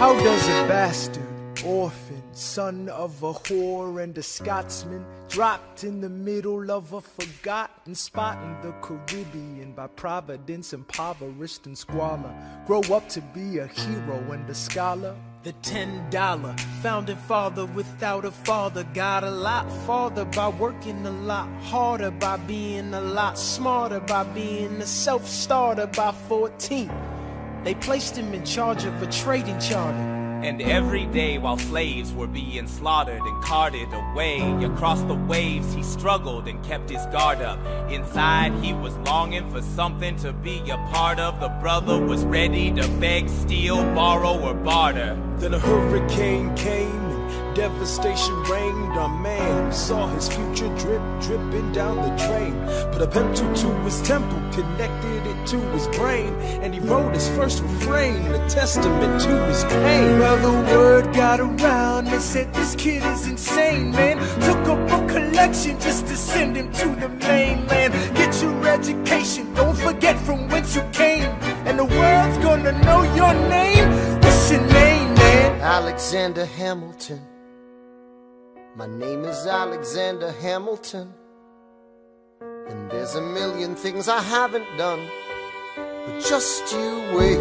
How does a bastard, orphan, son of a whore and a Scotsman, dropped in the middle of a forgotten spot in the Caribbean, by providence impoverished and squalor, grow up to be a hero and a scholar? The $10 founding father without a father got a lot farther by working a lot harder, by being a lot smarter, by being a self-starter. By 14, they placed him in charge of a trading charter. And every day while slaves were being slaughtered and carted away across the waves, he struggled and kept his guard up. Inside he was longing for something to be a part of. The brother was ready to beg, steal, borrow, or barter. Then a hurricane came and devastation reigned. Our man saw his future dripping down the drain. Put a pencil to his temple, connected it to his brain, and he wrote his first refrain, a testament to his pain. Well, the word got around, they said this kid is insane, man. Took up a collection just to send him to the mainland. Get your education, don't forget from whence you came, and the world's gonna know your name. What's your name, man? Alexander Hamilton. My name is Alexander Hamilton, and there's a million things I haven't done, but just you wait,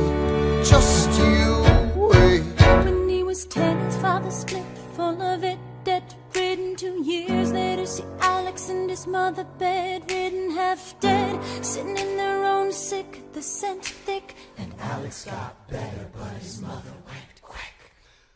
just you wait. When he was 10, his father split, full of it, debt-ridden. 2 years later, see Alex and his mother bedridden, half dead, sitting in their own sick, the scent thick. And Alex got better, but his mother went quick.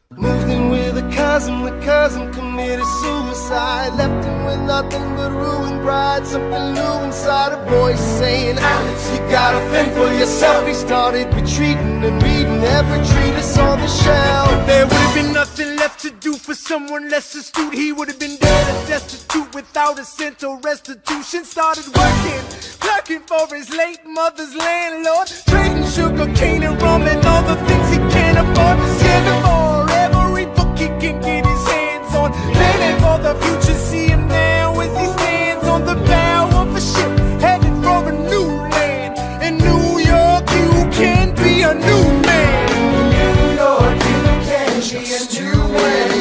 Moved in with a cousin, the cousin committed suicide. Left him with nothing but ruined pride. Something new inside, a voice saying, Alex, you gotta fend for yourself. He started retreating and reading every treatise on the shelf. If there would've been nothing left to do for someone less astute, he would've been dead or destitute without a cent or restitution. Started working, clerking for his late mother's landlord, trading sugar cane and rum and all the things he can't afford. Scared for every book he can get his hands on, planning for the future. See him now as he stands on the bow of a ship, headed for a new land. In New York you can be a new man. In New York you can be a new man. In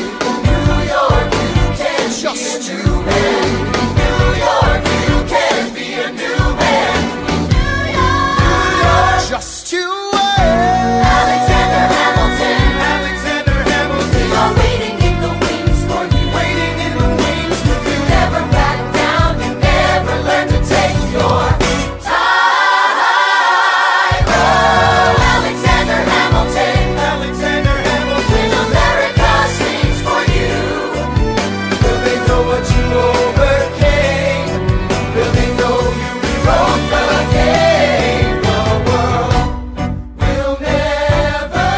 New York you can just be a new man. In New York you can be a new man. In New York, just you wait. Alexander Hamilton, Alexander Hamilton, you're waiting in the wings for you. waiting in the wings for you. You never back down, you never learn to take your time. Oh, Alexander Hamilton, Alexander Hamilton, America sings for you. will they know what you overcame? Will they know you rewrote the game? The world will never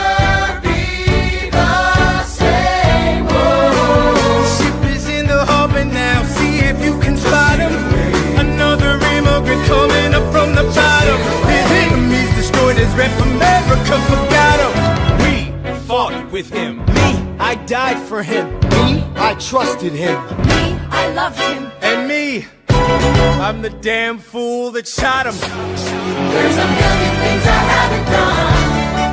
be the same. The ship is in the harbor now, see if you can spot him. Another immigrant coming up from the bottom. His enemies destroyed his rep, America forgot him. We fought with him, me, I died for him. Me, I trusted him. Me, I loved him. And me, I'm the damn fool that shot him. There's a million things I haven't done,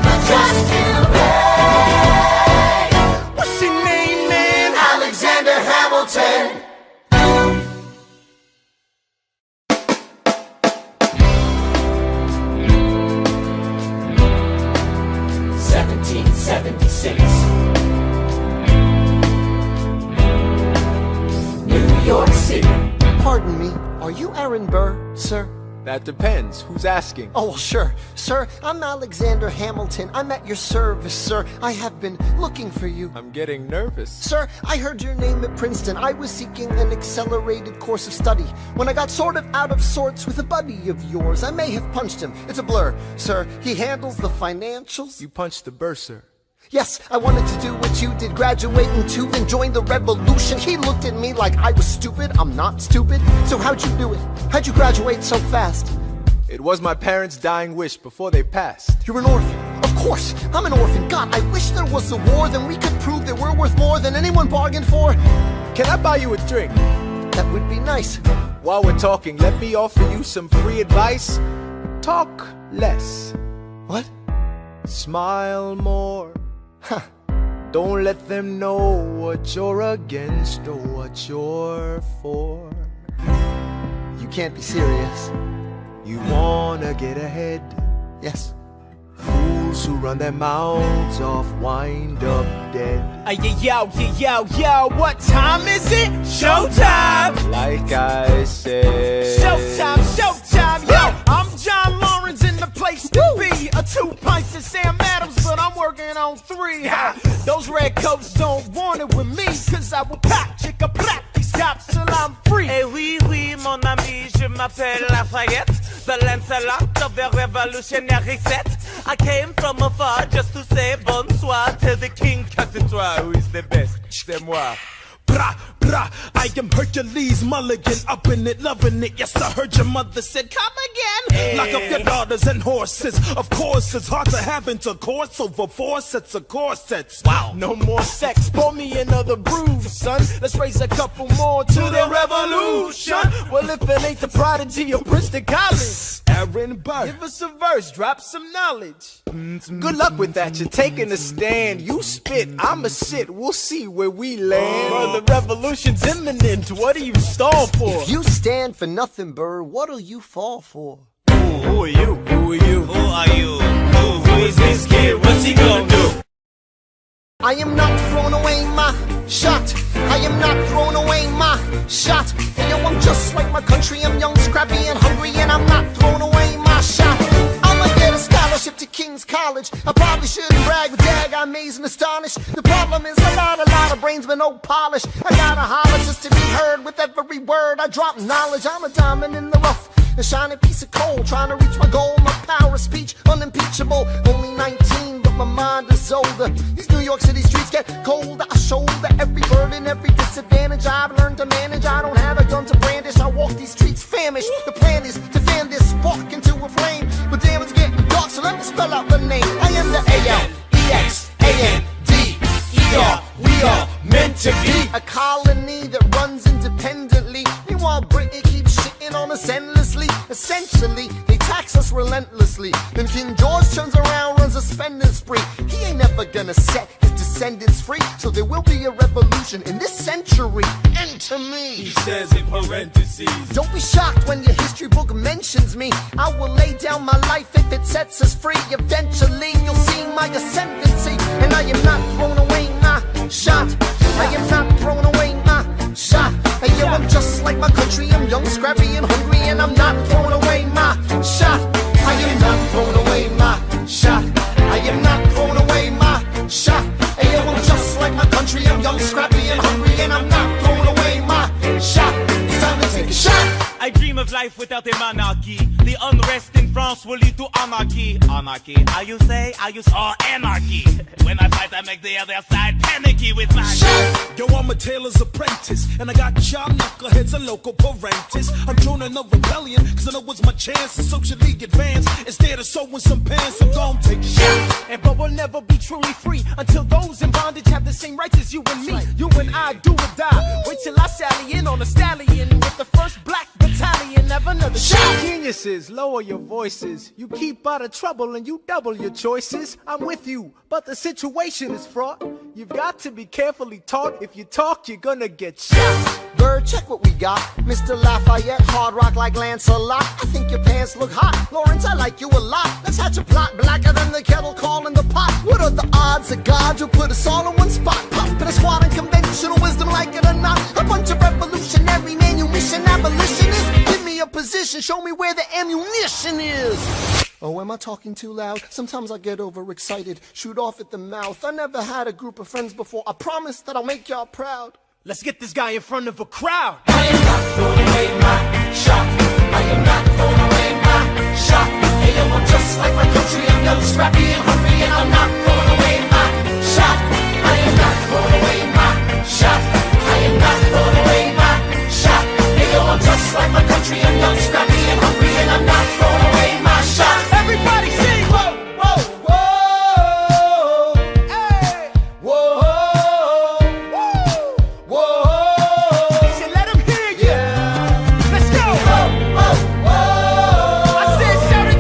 but just you wait. What's your name, man? Alexander Hamilton. New York City. Pardon me, are you Aaron Burr, sir? That depends. Who's asking? Oh, well, sure. Sir, I'm Alexander Hamilton. I'm at your service, sir. I have been looking for you. I'm getting nervous. Sir, I heard your name at Princeton. I was seeking an accelerated course of study. When I got sort of out of sorts with a buddy of yours, I may have punched him. It's a blur, sir. He handles the financials. You punched the bursar. Yes, I wanted to do what you did, graduate in 2 and join the revolution. He looked at me like I was stupid. I'm not stupid. So how'd you do it? How'd you graduate so fast? It was my parents' dying wish before they passed. You're an orphan. Of course, I'm an orphan. God, I wish there was a war, then we could prove that we're worth more than anyone bargained for. Can I buy you a drink? That would be nice. While we're talking, let me offer you some free advice. Talk less. What? Smile more. Don't let them know what you're against or what you're for. You can't be serious. You wanna get ahead. Yes. Fools who run their mouths off wind up dead. Yo, what time is it? Showtime! Like I said. Showtime, yo! I'm John Lawrence in the place to be. 2 pints of Sam Adams, but I'm working on 3. Those red coats don't want it with me, cause I will pop, chicka, plop these cops till I'm free. Eh oui, mon ami, je m'appelle Lafayette, the Lancelot of the revolutionary set. I came from afar just to say bonsoir to the king, cause it's toi who is the best, c'est moi. Brah, brah, I am Hercules Mulligan, up in it, loving it. Yes, I heard your mother said, come again. Lock up your daughters and horses. Of course, it's hard to have intercourse over 4 sets of corsets. Wow. No more sex, pour me another brew, son. Let's raise a couple more to the revolution. Well, if it ain't the prodigy of Princeton College, Aaron Burr, give us a verse, drop some knowledge. Good luck with that, you're taking a stand. You spit, I'ma sit, we'll see where we land. The revolution's imminent, what do you stall for? If you stand for nothing, Burr, what'll you fall for? Who are you? Who are you? Who are you? Who is this kid? What's he gonna do? I am not throwing away my shot. I am not throwing away my shot. And yo, I'm just like my country. I'm young, scrappy, and hungry, and I'm not throwing away my shot. I'ma get a scholarship to King's College. I probably shouldn't brag, but dag, I'm amazed and astonished. The problem is a lot of brains, but no polish. I gotta holler just to be heard. With every word I drop knowledge. I'm a diamond in the rough, a shining piece of coal, trying to reach my goal. My power of speech, unimpeachable. Only 19, but my mind is older. These New York City streets get colder. I shoulder every burden, every disadvantage I've learned to manage. I don't have a gun to brandish. I walk these streets famished. The plan is to fan this spark into a flame. But damn, it's getting dark, so let me spell out the name. I am the A-L-E-X-A-N-D-E-R. We are meant to be a colony that runs independently. Meanwhile, Britain keeps shitting on us endlessly. Essentially, they tax us relentlessly. Then King George turns around, runs a spending spree. He ain't never gonna set his descendants free. So there will be a revolution in this century. Enter me. He says in parentheses. Don't be shocked when your history book mentions me. I will lay down my life if it sets us free. Eventually, you'll see my ascendancy. And I am not throwing away my shot. I am not throwing away my shot. Hey yo, I'm just like my country. I'm young, scrappy, and hungry, and I'm not throwing away my shot. I am not throwing away my shot. I am not throwing away my shot. Hey yo, I'm just like my country. I'm young, scrappy, and hungry, and I'm not throwing away my shot. It's time to take a shot. I dream of life without a monarchy. The unrest in France will lead to anarchy. Anarchy, how you say? Or anarchy. When I fight, I make the other side panicky with my shot. Yo, I'm a tailor's apprentice, and I got y'all knuckleheads and local parentis. I'm joining a rebellion, cause I know it's my chance to socially advance. Instead of sewing some pants, I'm gon' take a shot. And but we'll never be truly free until those in bondage have the same rights as you and me. You and I do or die. Wait till I sally in on a stallion with the first black battalion. Have another shot. Geniuses, lower your voices. You keep out of trouble and you double your choices. I'm with you, but the situation is fraught. You've got to be carefully taught. If you talk, you're gonna get shot. Bird, check what we got. Mr. Lafayette, hard rock like Lancelot. I think your pants look hot. Lawrence, I like you a lot. Let's hatch a plot blacker than the kettle calling the pot. What are the odds of God who put us all in one spot? Pop in a squad and conventional wisdom, like it or not. A bunch of revolutionary manumission abolitionists. Give me a position, show me where the ammunition is. Oh, am I talking too loud? Sometimes I get overexcited, shoot off at the mouth. I never had a group of friends before. I promise that I'll make y'all proud. Let's get this guy in front of a crowd. I am not throwing away my shot. I am not throwing away my shot. Hey, yo, I'm just like my country. I'm young, scrappy, and hungry, and I'm not throwing away my shot. I am not throwing away my shot. I am not throwing away my shot. Hey, yo, I'm just like my country. I'm young, scrappy, and hungry, and I'm not throwing away my shot. Everybody sing! Whoa, whoa, whoa, hey, whoa. Let him hear you. Let's go. I said shout it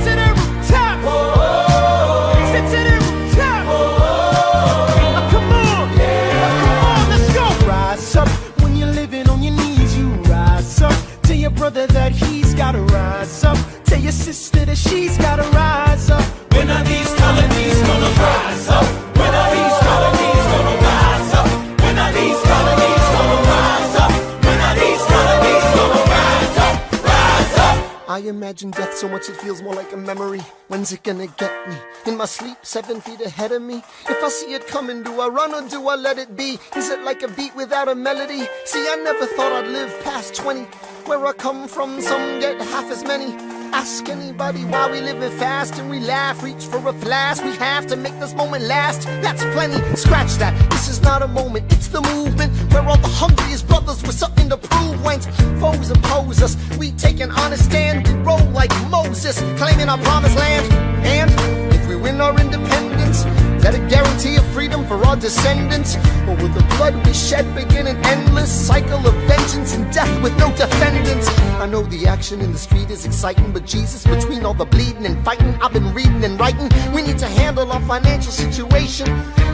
imagine death so much it feels more like a memory. When's it gonna get me? In my sleep, 7 feet ahead of me. If I see it coming, do I run or do I let it be? Is it like a beat without a melody? See, I never thought I'd live past 20. Where I come from, some get half as many. Ask anybody why we living fast and we laugh, reach for a flash. We have to make this moment last. That's plenty, scratch that. This is not a moment, it's the movement where all the hungriest brothers with something to prove. When foes oppose us, we take an honest stand. We roll like Moses, claiming our promised land. And if we win our independence, is that a guarantee of freedom for our descendants? Or will the blood we shed begin an endless cycle of vengeance and death with no defendants? I know the action in the street is exciting, but Jesus, between all the bleeding and fighting I've been reading and writing, we need to handle our financial situation.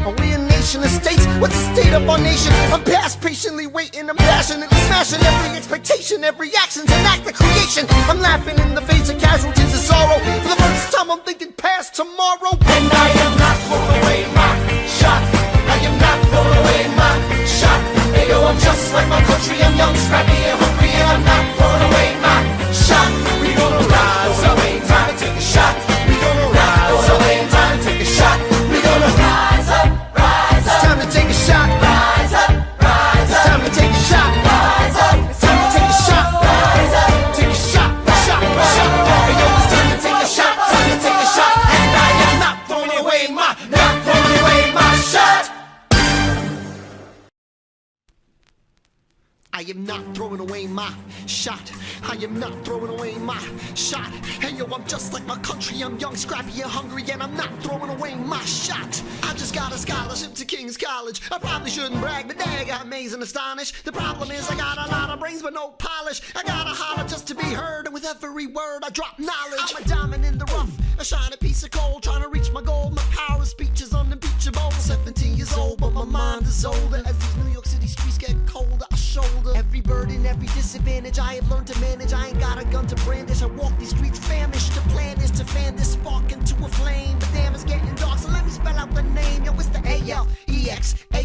Are we a nation of states? What's the state of our nation? I'm past patiently waiting, I'm passionately smashing every expectation, every action's an act of creation. I'm laughing in the face of casualties of sorrow. For the first time I'm thinking past tomorrow. And I am not throwing away my shot. I am not throwing away my shot. Hey yo, I'm just like my country. I'm young, scrappy, and hungry, and I'm not throwing away my shot. We gonna rise up, time to take a shot. We gonna rise up, time to take a shot. We gonna rise up, rise up. It's time to take a shot. Rise up, rise It's up. time to take a shot. Rise up, It's time to take a shot. rise up. Take a shot, shot, shot. Hey yo, it's time to take a shot, time to take a shot. And I am not throwing away my shot. I am not throwing away my shot. I am not throwing away my shot. Hey yo, I'm just like my country. I'm young, scrappy, and hungry, and I'm not throwing away my shot. I just got a scholarship to King's College. I probably shouldn't brag, but dang, I'm amazed and astonished. The problem is I got a lot of brains but no polish. I gotta holler just to be heard, and with every word I drop knowledge. I'm a diamond in the rough, a shiny piece of coal, trying to reach my goal. My power of speech is unimpeachable. 17 years old, but my mind is older. As these New York City streets get colder, I shoulder every burden, every disadvantage I have learned to manage. I ain't got a gun to brandish. I walk these streets famished. The plan is to fan this spark into a flame. But damn, it's getting dark, so let me spell out the name. Yo, it's the A-L-E-X-A-N-D-E-R.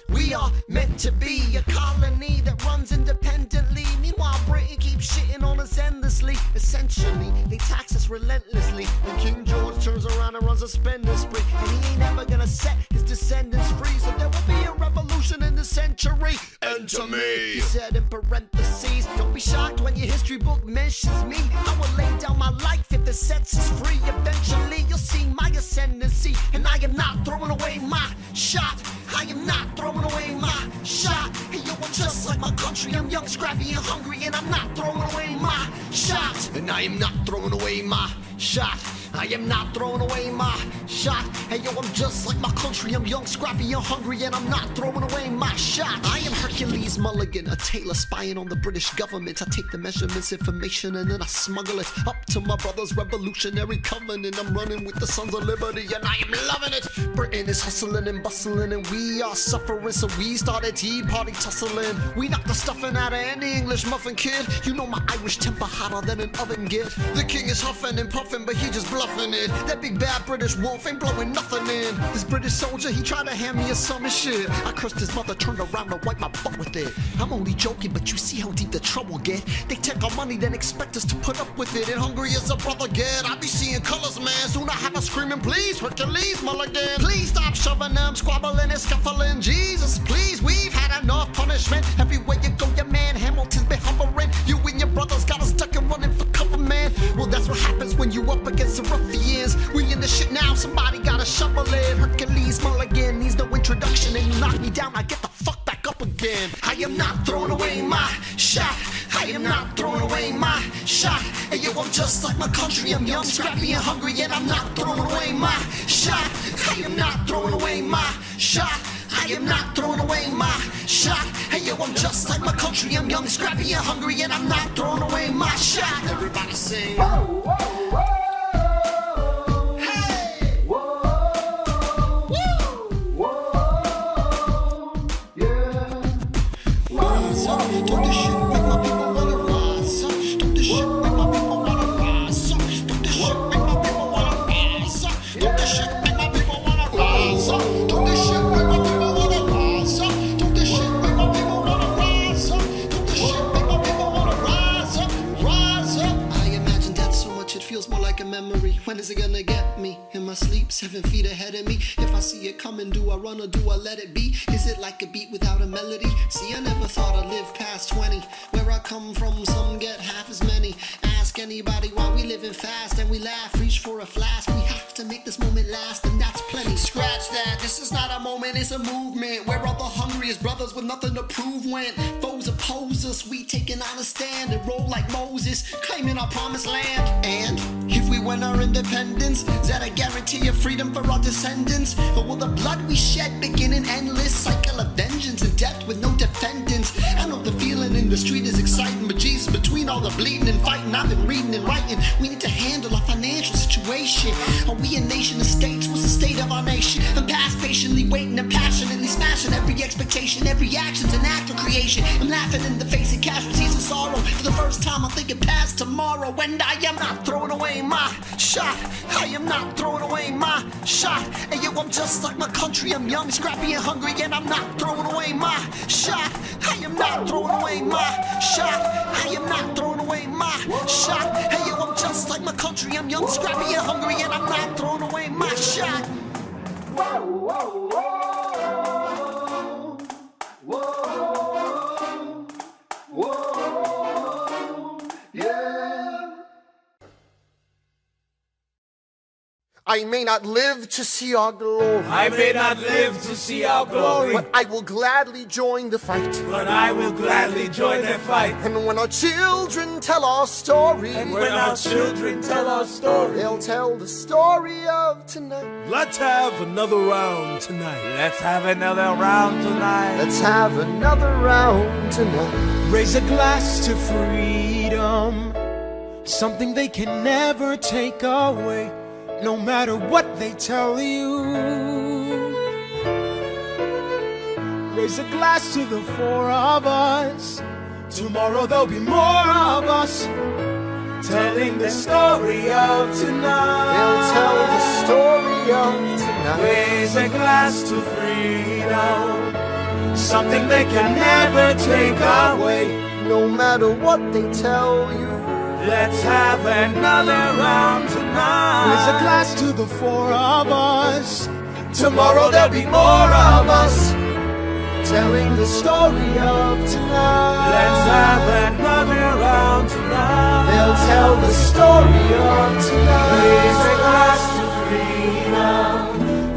We are meant to be a colony that runs independently. Meanwhile, Britain keeps shitting on us endlessly. Essentially, they tax us relentlessly. And King George turns around and runs a spending spree. And he ain't never gonna set his descendants free. So there will be a revolution in the century. Enter me. He said in parentheses, don't be shocked when your history book mentions me. I will lay down my life if it sets us free. Eventually you'll see my ascendancy. And I am not throwing away my shot. I am not throwing away my shot. Hey yo, I'm just like my country. I'm young, scrappy, and hungry, and I'm not throwing away my shot. And I am not throwing away my shot. I am not throwing away my shot. Hey yo, I'm just like my country. I'm young, scrappy, and hungry, and I'm not throwing away my shot. I am Hercules Mulligan, a tailor spying on the British government. I take the measurements, information, and then I smuggle it up to my brother's revolutionary covenant. I'm running with the Sons of Liberty, and I am loving it. Britain is hustling and bustling, and we are suffering, so we started Tea Party tussling. We knocked the stuffing out of any English muffin kid. You know my Irish temper hotter than an oven git. The king is huffing and puffing, but he just bluffing it. That big bad British wolf ain't blowing nothing in. This British soldier, he tried to hand me a summer shit. I cursed his mother, turned around to wipe my butt with it. I'm only joking, but you see how deep the trouble get. They take our money, then expect us to put up with it. And hungry as a brother get, I be seeing colors, man. Soon I have a screaming, please, Hercules Mulligan. Please stop shoving them, squabbling and scuffling. Jesus, please, we've had enough punishment. Everywhere you go, your man Hamilton's been hovering. You and your brothers got us stuck and running for cover, man. Well, that's what happens when you up against the ruffians. We in the shit now, somebody gotta shovel it. Hercules Mulligan needs no introduction, and you knock me down, I get the fuck back up again. I am not throwing away my shot. I am not throwing away my shot. Hey yo, I'm just like my country. I'm young, scrappy, and hungry, and I'm not throwing away my shot. I am not throwing away my shot. I am not throwing away my shot. Hey yo, I'm just like my country. I'm young, scrappy, and hungry, and I'm not throwing away my shot. Everybody sing. Whoa, whoa, whoa. Rise up. memory. When is it gonna get me? In my sleep, 7 feet ahead of me. If I see it coming, do I run or do I let it be? Is it like a beat without a melody? See, I never thought I'd live past 20. Where I come from, some get half as many. Ask anybody why we living fast and we laugh, reach for a flask. We have to make this moment last, and that's plenty. Scratch that, this is not a moment, it's a movement. Where all the hungriest brothers with nothing to prove went. Foes oppose us, we taking on a stand and roll like Moses, claiming our promised land. And if we win our independence, is that a guarantee of freedom for our descendants? Or will the blood we shed begin an endless cycle of vengeance and death with no defendants? I know the feeling in the street is exciting, but Jesus, between all the bleeding and fighting, I've been reading and writing. We need to handle our financial situation. Are we a nation of states? What's the state of our nation? I'm past patiently waiting and passionately smashing every expectation. Every action's an act of creation. I'm laughing in the face of casualties and sorrow. For the first time I'm thinking past tomorrow. And I am not throwing away my shot. I am not throwing away my shot. And yo, I'm just like my country. I'm young, scrappy and hungry, and I'm not throwing away my shot. I am not throwing away my shot. I am not throwing away my shot. Hey yo, I'm just like my country. I'm young, scrappy and hungry, and I'm not throwing away my shot. Whoa, whoa, whoa. Whoa, whoa, yeah. I may not live to see our glory. I may not live to see our glory, but I will gladly join the fight. but I will gladly join the fight. And when our children tell our story, And when our children tell our story, they'll tell the story of tonight. let's have another round tonight. Let's have another round tonight. Let's have another round tonight. Raise a glass to freedom, something they can never take away, no matter what they tell you. Raise a glass to the four of us. Tomorrow there'll be more of us, telling the story of tonight. They'll tell the story of tonight. Raise a glass to freedom, something they can never take away. No matter what they tell you, Let's have another round tonight. Raise a glass to the four of us. Tomorrow there'll be more of us, telling the story of tonight. let's have another round tonight. They'll tell the story of tonight. Raise a glass to freedom.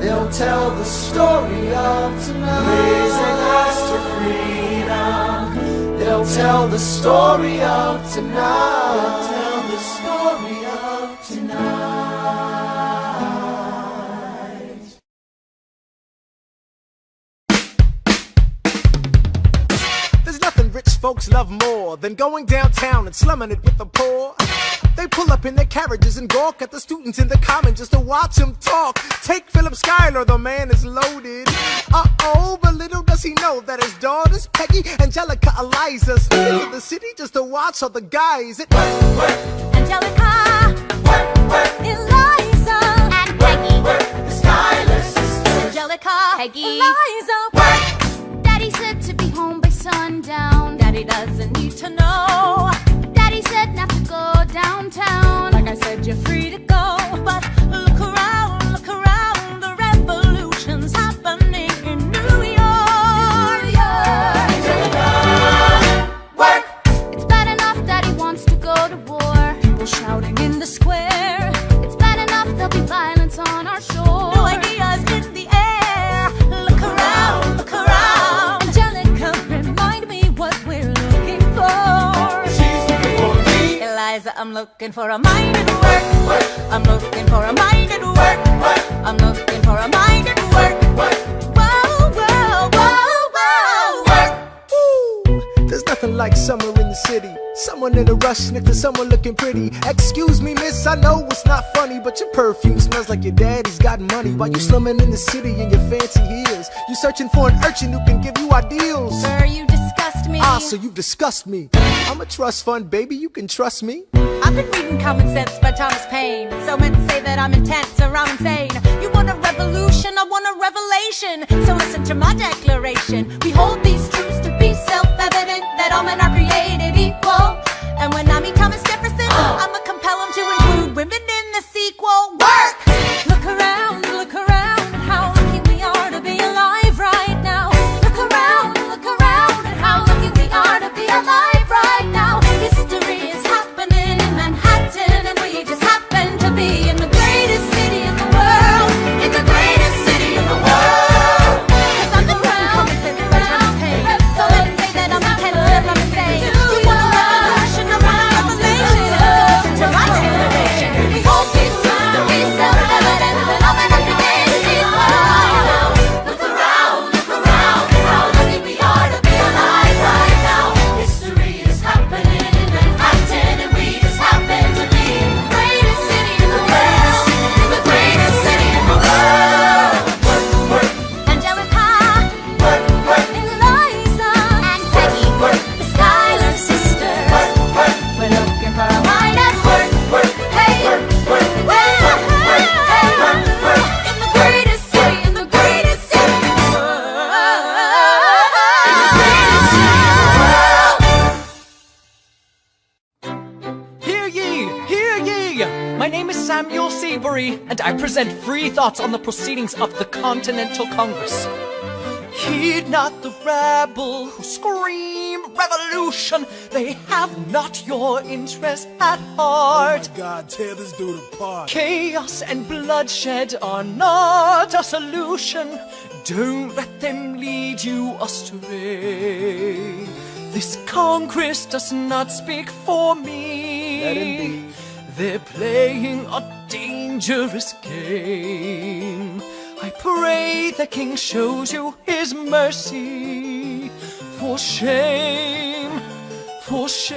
They'll tell the story of tonight. Raise a glass to freedom. They'll tell the story of tonight. Tell the story of tonight. There's nothing rich folks love more than going downtown and slumming it with the poor. They pull up in their carriages and gawk at the students in the common just to watch them talk. Take Philip Schuyler, the man is loaded. Uh-oh, but little does he know that his daughters, Peggy, Angelica, Eliza, sneak into the city just to watch all the guys. Angelica, Eliza, and Peggy, The Schuyler sisters. Angelica, Peggy, Eliza, Daddy said to be home by sundown. Daddy doesn't need to know. Daddy said not to go downtown. Like I said, you're free to go, but look around, the revolution's happening in New York. Work. It's bad enough Daddy wants to go to war. People shouting in the square. It's bad enough there'll be violence on our shore. No ideas in the air. Look around. Angelica, remind me what we're looking for. She's looking for me. Eliza, I'm looking for a mind at work. I'm looking for a mind at work. I'm looking for a mind at work. Whoa, whoa, whoa, whoa. Work. Ooh, there's nothing like summer in the city. Someone in a rush next to someone looking pretty. Excuse me, miss, I know it's not funny, but your perfume smells like your daddy's got money. While you slumming in the city in your fancy heels, you searching for an urchin who can give you ideals. Sir, you disgust me. Ah, so you've discussed me. I'm a trust fund, baby, you can trust me. I've been reading Common Sense by Thomas Paine. So men say that I'm intense or I'm insane. You want a revolution, I want a revelation. So listen to my declaration. We hold these truths to be self-evident, that all men are created equal. And when I meet Thomas Jefferson, I'ma compel him to include women in the Seabury, and I present free thoughts on the proceedings of the Continental Congress. Heed not the rabble who scream revolution. They have not your interest at heart. Oh my God, tear this dude apart. Chaos and bloodshed are not a solution. Don't let them lead you astray. This Congress does not speak for me. Let him be. They're playing a dangerous game. I pray the King shows you his mercy. For shame, for shame.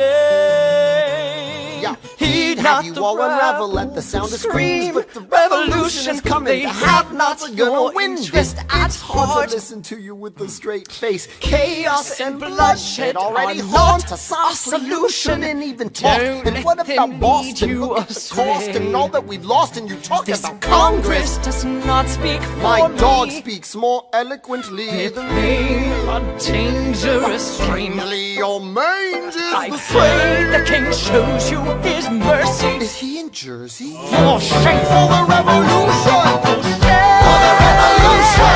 Yeah. Heed Have not you the all unravel rabble at the sound who of screams, scream but the revolution is coming. They The have not have-nots are your gonna win interest this. at It's hard heart. to listen to you with a straight face. Chaos and bloodshed already are haunt not a some a solution. and even talk. Don't And let what them about lead Boston? you Look at the astray. cost and all that we've lost, and you talk This about Congress does not speak for My me. dog speaks more eloquently They're than playing a dangerous game. Plainly, your mange is I the pray same. the King shows you his mercy. Is he in Jersey? For shame, For the revolution! for shame, For the revolution!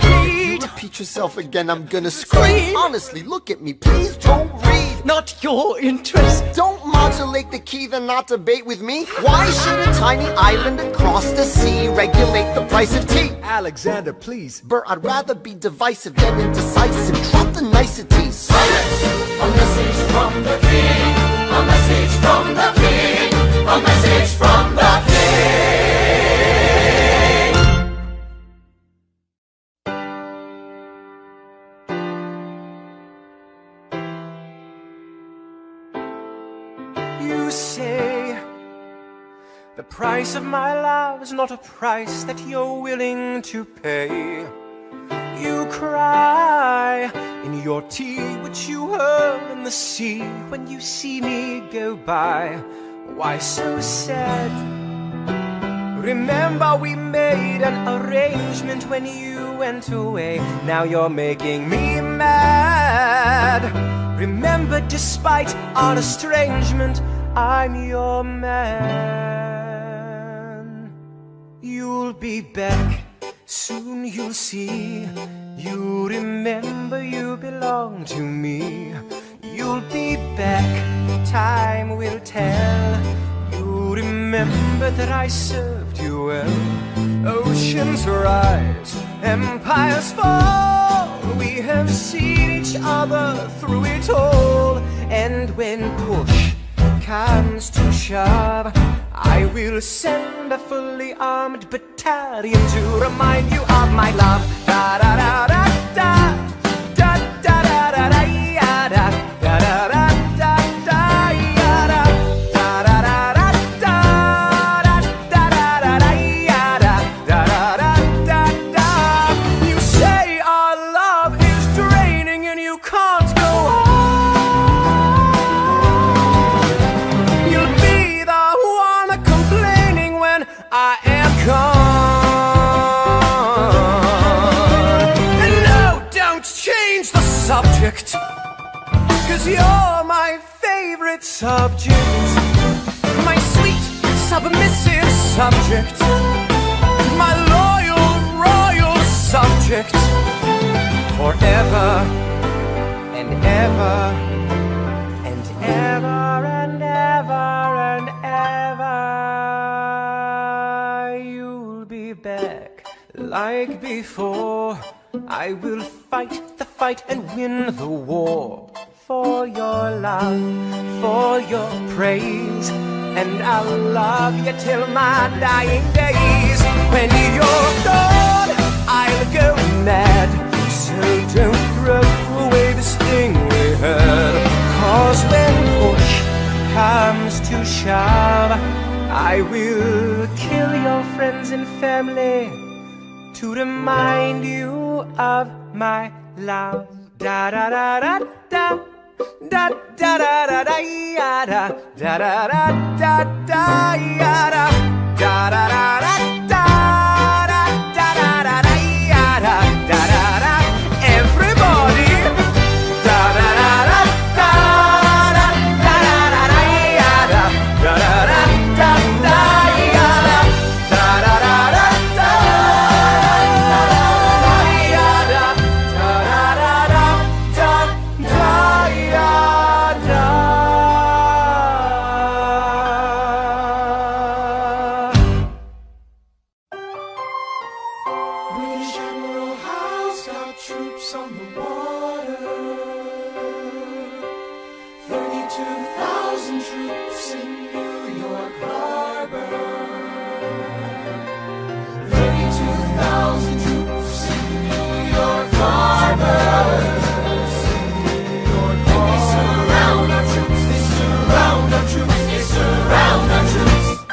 Heed Repeat yourself again, I'm gonna scream. Honestly, look at me, please don't read. not your interest. Don't modulate the key, then not debate with me. Why should a tiny island across the sea regulate the price of tea? Alexander, please. Bert, I'd rather be divisive than indecisive. Drop the niceties. Silence! A message from the king. A message from the king. A message from the king. You say the price of my love is not a price that you're willing to pay. You cry in your tea, which you hurl in the sea when you see me go by. Why so sad? Remember we made an arrangement when you went away. Now you're making me mad. Remember, despite our estrangement, I'm your man. You'll be back, soon you'll see. You remember you belong to me. You'll be back, time will tell. You remember that I served you well. Oceans rise, empires fall. We have seen each other through it all. And when push comes to shove, I will send a fully armed battalion to remind you of my love. Da da da da da da da da da da ya da da da da da da ya da da da da da da da da da da ya da da da da da. You say our love is draining and you can't go on. You'll be the one complaining when I am gone. And no, don't change the subject, 'cause you're my favorite subject. My sweet, submissive subject. My loyal, royal subject. Forever and ever and ever and ever and ever. You'll be back like before. I will fight the fight and win the war. For your love, for your praise. And I'll love you till my dying days. When you're gone, I'll go mad. So don't throw away this thing we had. 'Cause when push comes to shove, I will kill your friends and family to remind you of my love. Da da da da da da da da da da ya da da da da da da ya da da da da da da da da da da ya da da da da. Everybody, da da da da da da da da da ya da da da da da da ya da ships on the water, 32,000 troops in New York Harbor, 32,000 troops in New York Harbor. They surround our troops, they surround our troops, they surround our troops.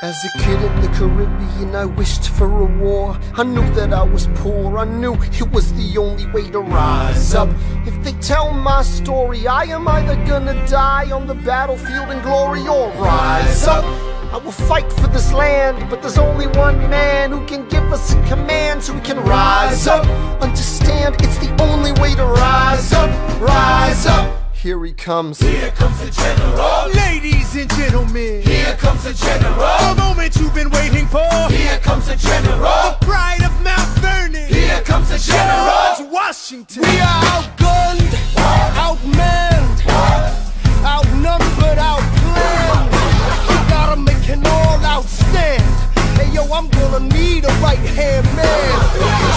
As a kid in the Caribbean, I wished for a war. I knew that I was poor, I knew it was the only way to rise up. If they tell my story, I am either gonna die on the battlefield in glory or rise up. I will fight for this land, but there's only one man who can give us a command so we can rise up. Understand, it's the only way to rise up, rise up. Here he comes. Here comes the general. Ladies and gentlemen, Here comes the general. the moment you've been waiting for. Here comes the general. The pride of Mount Vernon. Here comes the general. George Washington. We are outgunned, outmanned, outnumbered, outplanned. We gotta make an all-out stand. Hey yo, I'm gonna need a right-hand man.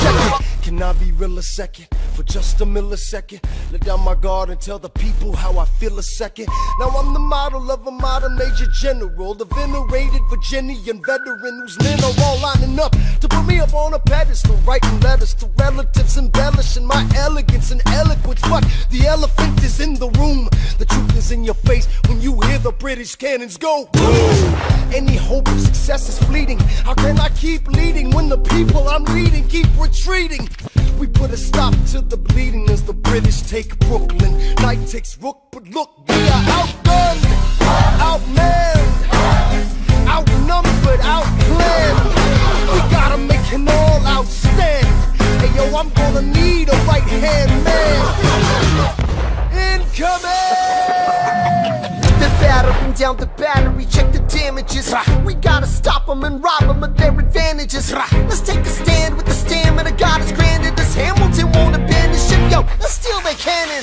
Check it. Can I be real a second? For just a millisecond, let down my guard and tell the people how I feel a second. Now I'm the model of a modern major general, the venerated Virginian veteran whose men are all lining up to put me up on a pedestal, writing letters to relatives, embellishing my elegance and eloquence. But the elephant is in the room, the truth is in your face when you hear the British cannons go boom. Any hope of success is fleeting. How can I keep leading when the people I'm leading keep retreating? We put a stop to the bleeding as the British take Brooklyn. Night takes Rook, but look, we are outgunned, outmanned, outnumbered, outplanned. We gotta make an all-out stand. Hey yo, I'm gonna need a right-hand man. Incoming! They're battering down the battery, check the damages. We gotta stop them and rob them of their advantages. Let's take a stand with the stamina God has granted us. Hamilton won't abandon ship, yo, let's steal their cannon.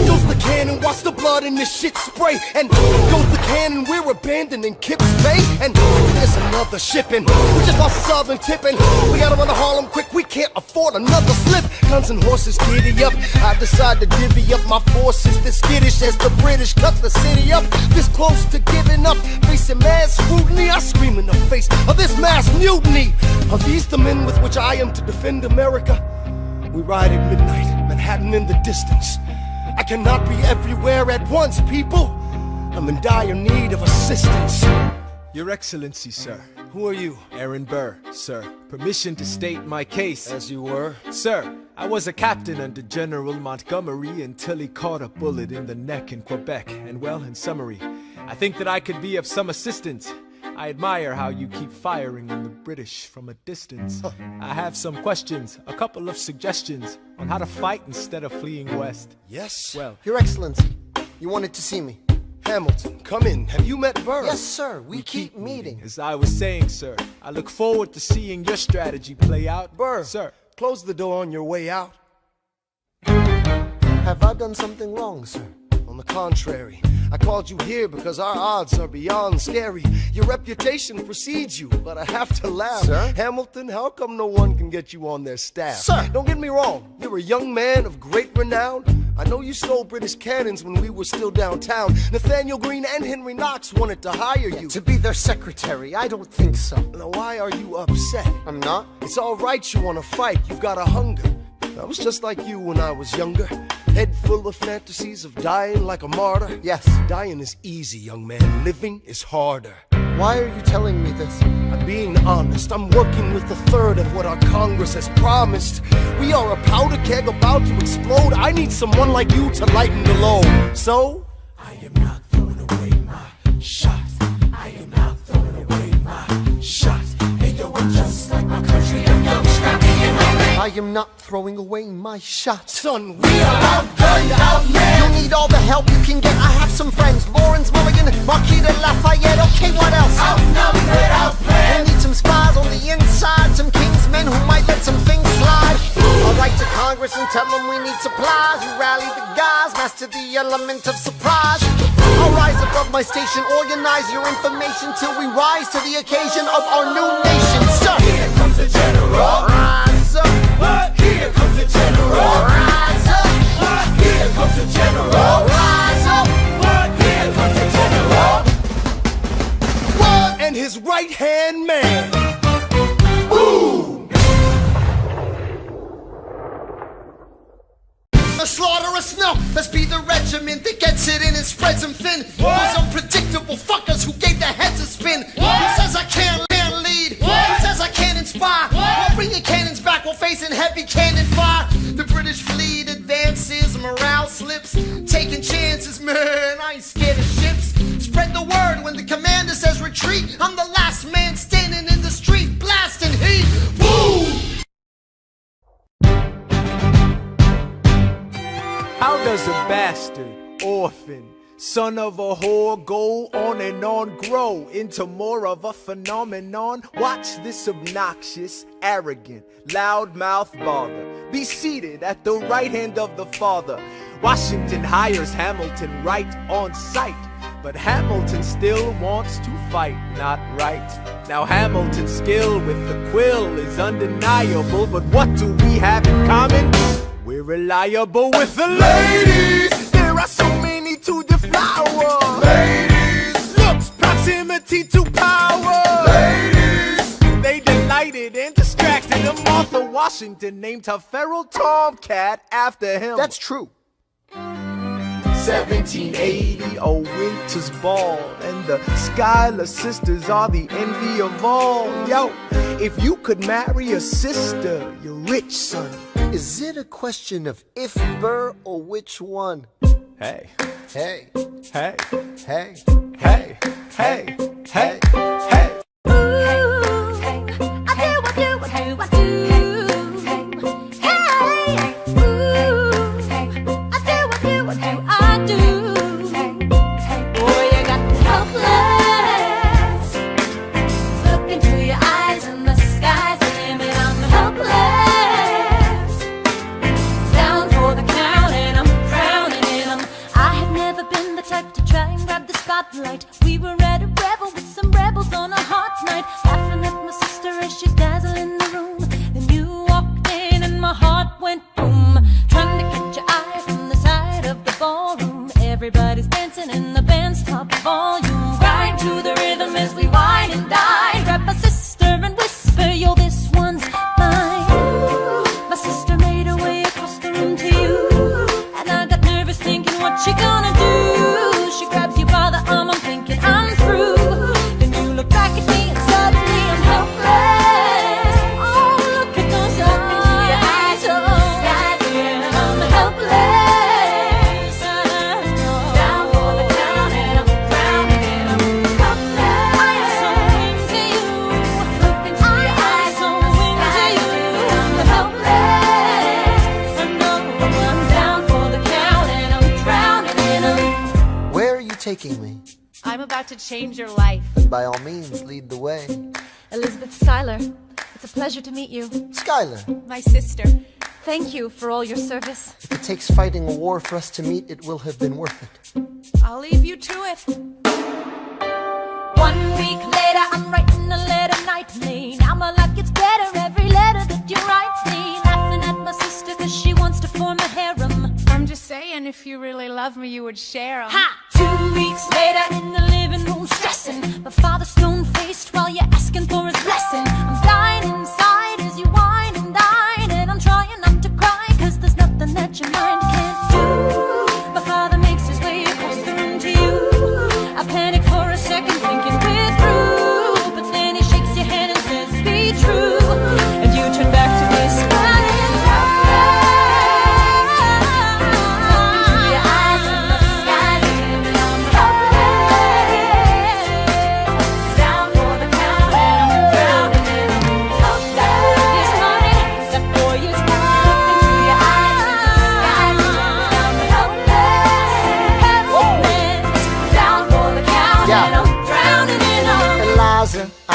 Goes the cannon, watch the blood in this shit spray. And goes the cannon, we're abandoning Kips Bay. And there's another shipping, we just lost Southern tipping. We gotta run to Harlem quick, we can't afford another slip. Guns and horses giddy up, I decide to divvy up my forces. This skittish as the British cut the city up. This close to giving up, facing mass scrutiny, I scream in the face of this mass mutiny. Are these the men with which I am to defend America? We ride at midnight, Manhattan in the distance. I cannot be everywhere at once, people. I'm in dire need of assistance. Your Excellency, sir. Who are you? Aaron Burr, sir. Permission to state my case. As you were. Sir, I was a captain under General Montgomery until he caught a bullet in the neck in Quebec. And well, in summary, I think that I could be of some assistance. I admire how you keep firing on the British from a distance. I have some questions, a couple of suggestions on how to fight instead of fleeing west. Yes? Well, Your Excellency, you wanted to see me. Hamilton, come in. Have you met Burr? Yes, sir. We keep meeting. as I was saying, sir, I look forward to seeing your strategy play out. Burr, Sir, close the door on your way out. Have I done something wrong, sir? On the contrary, I called you here because our odds are beyond scary. Your reputation precedes you, but I have to laugh. Sir? Hamilton, how come no one can get you on their staff? Sir! Don't get me wrong, you're a young man of great renown. I know you stole British cannons when we were still downtown. Nathaniel Greene and Henry Knox wanted to hire you. To be their secretary, I don't think so. Now why are you upset? I'm not. It's alright you wanna fight, you've got a hunger. I was just like you when I was younger. Head full of fantasies of dying like a martyr. Yes. Dying is easy, young man. Living is harder. Why are you telling me this? I'm being honest. I'm working with a third of what our Congress has promised. We are a powder keg about to explode. I need someone like you to lighten the load. So, I am not throwing away my shot. I am not throwing away my shot. Hey yo, I'm just like my country. I'm young, scrappy, and hungry. I am not throwing away my shot. son, we are outgunned, outmanned. You'll need all the help you can get. I have some friends, Lawrence Mulligan, Marquis de Lafayette. Okay, what else? Outnumbered, outplanned. We'll need some spies on the inside, some kingsmen who might let some things slide. I'll write to Congress and tell them we need supplies. We rally the guys, master the element of surprise. I'll rise above my station, organize your information till we rise to the occasion of our new nation. Sir, Here comes the general. rise up. Here comes the general. man, man. A slaughterous, no, let's be the regiment that gets it in and spreads them thin. Those unpredictable fuckers who gave their heads a spin. Who says I can't lead? Who says I can't inspire? Well, bring your cannons back, we're facing heavy cannon fire. The British fleet advances, morale slips, taking chances, man, I ain't scared of ships. Spread the word when the commander says retreat. I'm the last man standing in the street, blasting heat. Boom! How does a bastard, orphan, son of a whore go on and on, grow into more of a phenomenon? Watch this obnoxious, arrogant, loudmouth bother be seated at the right hand of the father. Washington hires Hamilton right on sight, but Hamilton still wants to fight, not right. Now Hamilton's skill with the quill is undeniable, but what do we have in common? We're reliable with the ladies. There are so many to deflower. Ladies. Looks, proximity to power. Ladies. They delighted and distracted him. Martha Washington named her feral tomcat after him. That's true. 1780, a winter's ball, and the Schuyler sisters are the envy of all. Yo, if you could marry a sister, you're rich, son. Is it a question of if, Burr, or which one? Hey, Hey, hey, hey, hey, hey, hey, hey. We were at a revel with some rebels on a hot night, laughing at my sister as she's dazzling the room. Then you walked in and my heart went boom, trying to catch your eye from the side of the ballroom. Everybody's dancing in the band's top volume. Grind to the rhythm as we wine and dine. Grab my sister and whisper, yo, this one's mine. My sister made her way across the room to you, and I got nervous thinking, what you gonna do? She grabs you by the arm, I'm thinking I'm through. Then you look back at me and suddenly I'm helpless. Oh, look at those eyes, oh, yeah, I'm helpless. Down for the count and I'm drowning and I'm helpless. I am so into you. Look into your eyes, so into you. I'm helpless. I know I'm down for the count and I'm drowning and I'm. Where are you taking me? I'm about to change your life. By all means, lead the way. Elizabeth Schuyler, it's a pleasure to meet you. Schuyler, My sister. Thank you for all your service. if it takes fighting a war for us to meet, it will have been worth it. I'll leave you to it. 1 week later, I'm writing a letter nightly. Now my luck gets better every letter that you write me. Laughing at my sister cause she wants to form a harem. I'm just saying, if you really love me, you would share 'em. Ha! 2 weeks later in the living room stressing. My father stone-faced while you're asking for his blessing. I'm dying inside as you whine and dine, and I'm trying not to cry cause there's nothing that your mind can't do. My father makes his way across the room to you. I panic for a second thinking we're through, but then he shakes your hand and says be true, and you turn back to me smiling.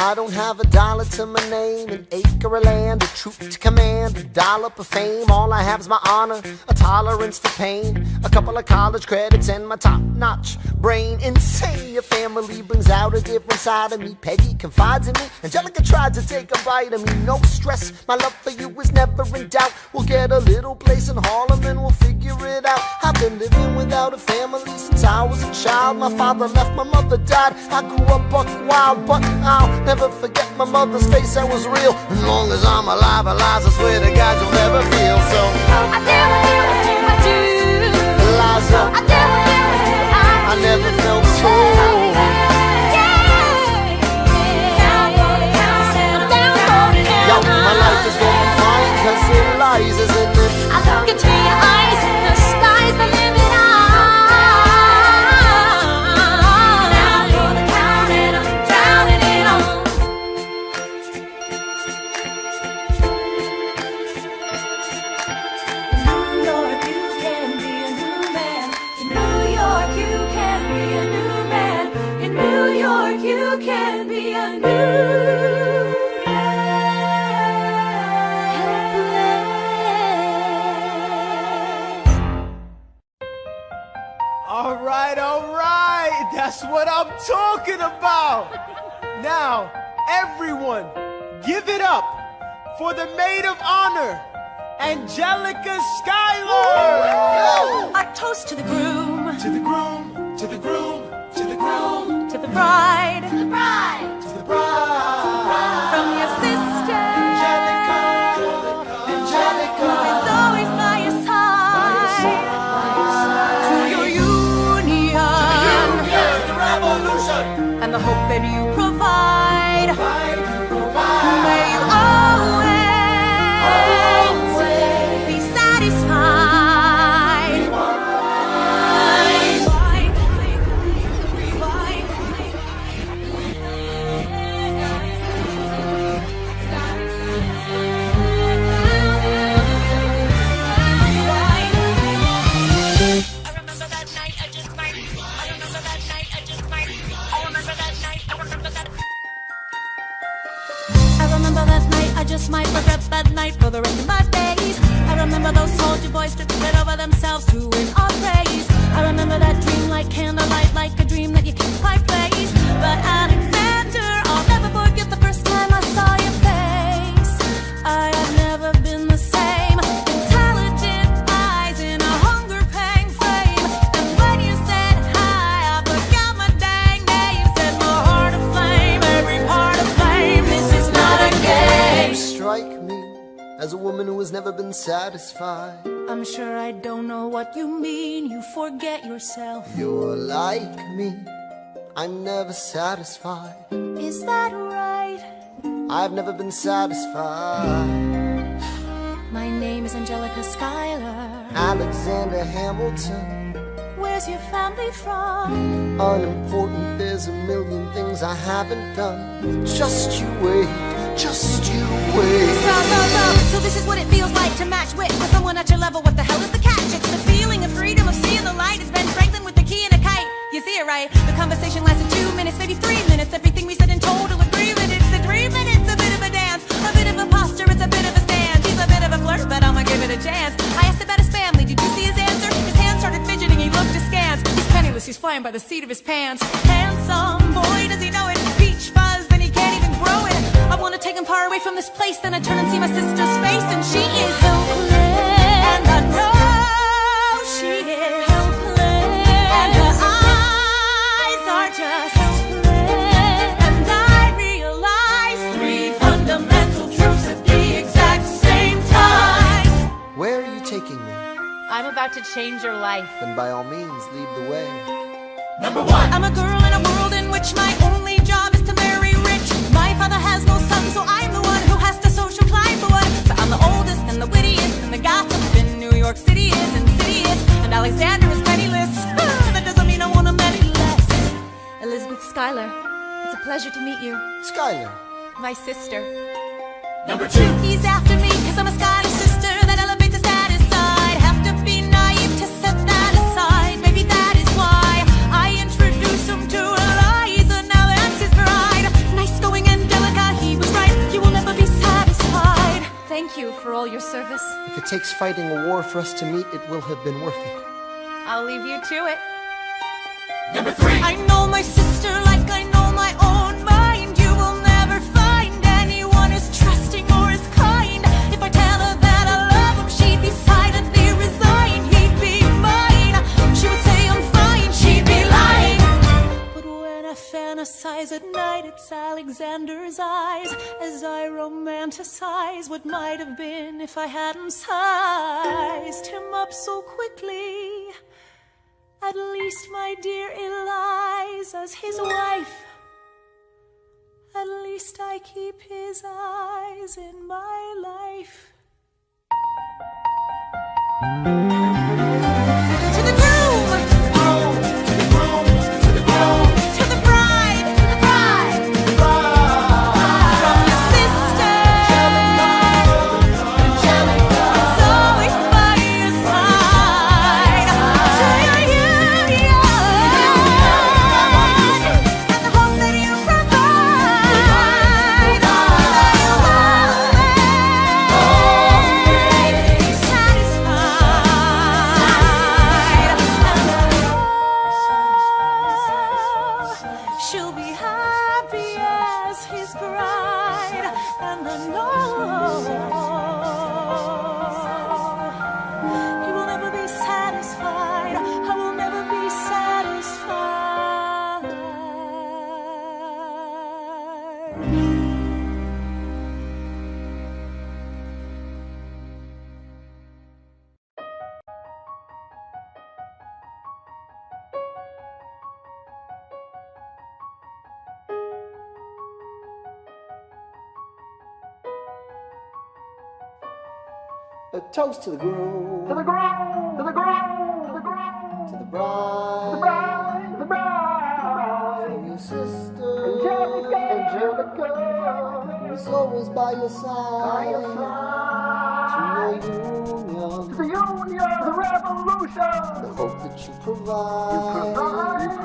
I don't have a dollar to my name, an acre of land, a troop to command, a dollop of fame. All I have is my honor, a tolerance for pain, a couple of college credits and my top-notch brain. Insane, your family brings out a different side of me. Peggy confides in me, Angelica tried to take a bite of me. No stress, my love for you is never in doubt. We'll get a little place in Harlem and we'll figure it out. I've been living without a family since I was a child. My father left, my mother died. I grew up buck wild, but I'll never never forget my mother's face, that was real. As long as I'm alive, I swear to God you'll never feel. So I do, Eliza, I never felt so. Yo, my life is gonna be fine, cause Eliza's in it. I look into your eyes, the sky's the limit. Now for the count and I'm drowning it all. In New York you can be a new man. In New York you can be a new man. In New York you can be a new. All right, that's what I'm talking about. Now, everyone, give it up for the maid of honor, Angelica Schuyler. Our toast to the groom, To the groom, to the groom, to the groom, to the bride, to the bride. from your sister, Angelica, who is always by your side, to your union, the revolution. and the hope that you provide. May you always be satisfied. I remember that night, I just might regret that night for the rest of my days. I remember those soldier boys stripping it over themselves to win our praise. I remember that dream like candlelight, like a dream that you can't quite place. But Alexander, I'll never forget the first time I saw your face. I have never been the same. Intelligent eyes in a hunger-pang frame. And when you said hi, I forgot my dang name. Set my heart aflame, every part aflame. This is not a game. You strike me as a woman who has never been satisfied. I'm sure I don't know what you mean. You forget yourself. You're like me, I'm never satisfied. Is that right? I've never been satisfied. My name is Angelica Schuyler. Alexander Hamilton, Where's your family from? unimportant, there's a million things I haven't done. Just you wait, just you wait. So this is what it feels like to match wits with someone at your level. What the hell is the catch? It's the feeling of freedom, of seeing the light. It's Ben Franklin with the key and a kite. You see it right? The conversation lasted 2 minutes, maybe 3 minutes. Everything we said in total agreement. It's a dream and it's a bit of a dance, a bit of a posture, it's a bit of a stance. He's a bit of a flirt, but I'ma give it a chance. I asked about his family, did you see his answer? His hands started fidgeting, he looked askance. He's penniless, he's flying by the seat of his pants. Handsome boy, does he know it? Peach fuzz, and he can't even grow it. I wanna take him far away from this place. Then I turn and see my sister's face, and she is helpless. And I know she is helpless. And her eyes are just helpless. And I realize 3 fundamental truths at the exact same time. Where are you taking me? I'm about to change your life. Then by all means, lead the way. Number 1. I'm a girl in a world in which my only job is to marry rich. My father has no son, so I'm the one who has to social climb for one. So I'm the oldest and the wittiest, and the gossip in New York City is insidious. And Alexander is penniless. That doesn't mean I want him any less. Elizabeth Schuyler, it's a pleasure to meet you. Schuyler. My sister. Number 2. He's after me, cause I'm a Schuyler sister that elevates his status side. Have to be naive to set that aside. Maybe that is why I introduced him to Eliza. Now that's his bride. Nice going, Angelica, he was right. You will never be satisfied. Thank you for all your service. If it takes fighting a war for us to meet, it will have been worth it. I'll leave you to it. Number 3. I know my sister like I know my own mind. You will never find anyone as trusting or as kind. If I tell her that I love him, she'd be silently resigned. He'd be mine. She would say I'm fine. She'd be lying. But when I fantasize at night, it's Alexander Alexander's eyes as I romanticize what might have been if I hadn't sized him up so quickly. At least, my dear Eliza's his wife. At least I keep his eyes in my life. To the groom, to the groom, to the groom, to the groom, to the bride, to the bride, to the bride. From your sister, Angelica, is always by your side. To your union, and the hope that you provide. Be satisfied. She'll be happy as his bride, and I know he will never be satisfied. I will never be satisfied. A toast to the groom, to the groom, to the groom, to the groom, to the bride, to the bride, to the bride. From your sister, Angelica, Angelica, who's always by your side, to your union, to the union, the revolution, the hope that you provide, always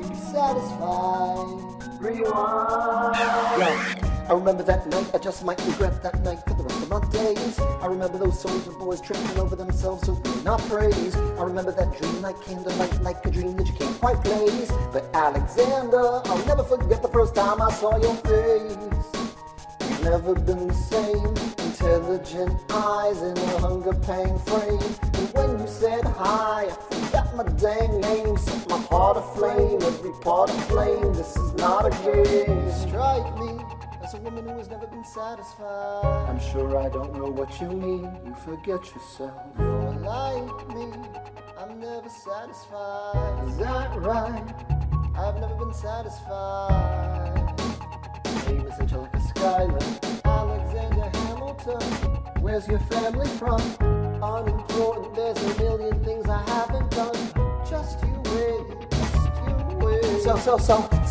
be satisfied. Rewind. Yeah. I remember that night, I just might regret that night for the rest of my days. I remember those soldier boys tripping over themselves to win our praise. I remember that dream like candlelight, like a dream that you can't quite place. But Alexander, I'll never forget the first time I saw your face. You've never been the same, intelligent eyes in a hunger pang frame. And when you said hi, I forgot my dang name. Set my heart aflame, every part aflame. This is not a game. Strike me as a woman who has never been satisfied. I'm sure I don't know what you mean. You forget yourself. You're like me, I'm never satisfied. Is that right? I've never been satisfied. Name is Angelica Schuyler, Alexander Hamilton. Where's your family from? Unimportant, there's a million things I haven't done. Just you wait, just you wait. So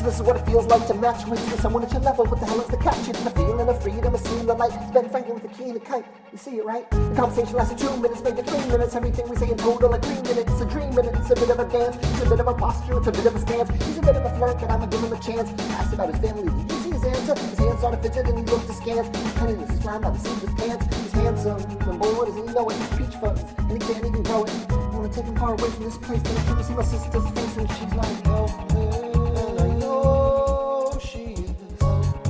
this is what it feels like to match with someone at your level. What the hell is the catch? It's the feeling of freedom, a seeing the light. It's Ben Franklin with a key and a kite. You see it, right? The conversation lasted 2 minutes, maybe 3 minutes. Everything we say in total like 3 minutes. It's a dream and it's a bit of a dance. It's a bit of a posture, it's a bit of a stance. He's a bit of a flirt, and I'ma give him a chance. Asked about his family, did you see his answer? His hands started fidget and he looked askance. Penniless, he's flying by the seat of his pants. He's handsome, and boy does he know it. Peach fuzz, and he can't even grow it. I wanna take him far away from this place, but I can't see my sister's face, and she's like, oh, and I know she is.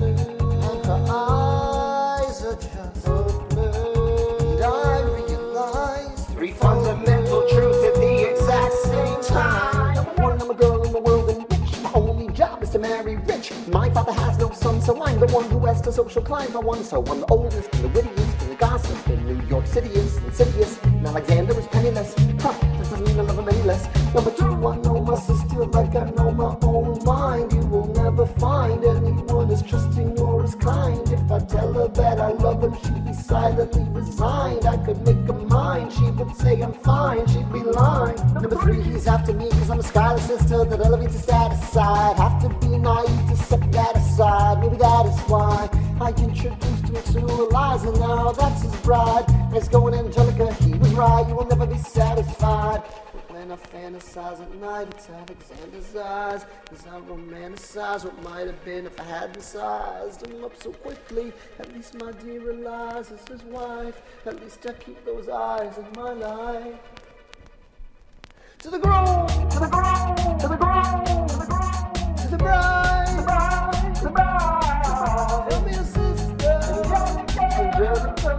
And her eyes are just and I realize 3 fundamental truths at the exact same time. Number 1, I'm a girl in the world and rich. My only job is to marry rich. My father has no son, so I'm the one who has to social climb for one. So I'm the oldest and the wittiest and the gossip in New York City is insidious. And Alexander is penniless. Huh, this doesn't mean I love him any less. Number 2, I know my sister like I know my own mind. You will never find anyone as trusting or as kind. If I tell her that I love him, she'd be silently resigned. I could make her mine, she would say I'm fine, she'd be lying. Number 3, he's after me cause I'm a Schuyler sister that elevates his status side. Have to be naive to set that aside. Maybe that is why I introduced him to Eliza. Now that's his bride. Let's go and Angelica, he was right. You will never be satisfied. But when I fantasize at night, it's Alexander's eyes. As I romanticize what might have been if I hadn't sized him up so quickly. At least my dear Eliza's his wife. At least I keep those eyes in my life. To the groom, to the groom, to the groom, to the groom, to the bride, to the bride, to the bride. Tell me a sister, Angelica,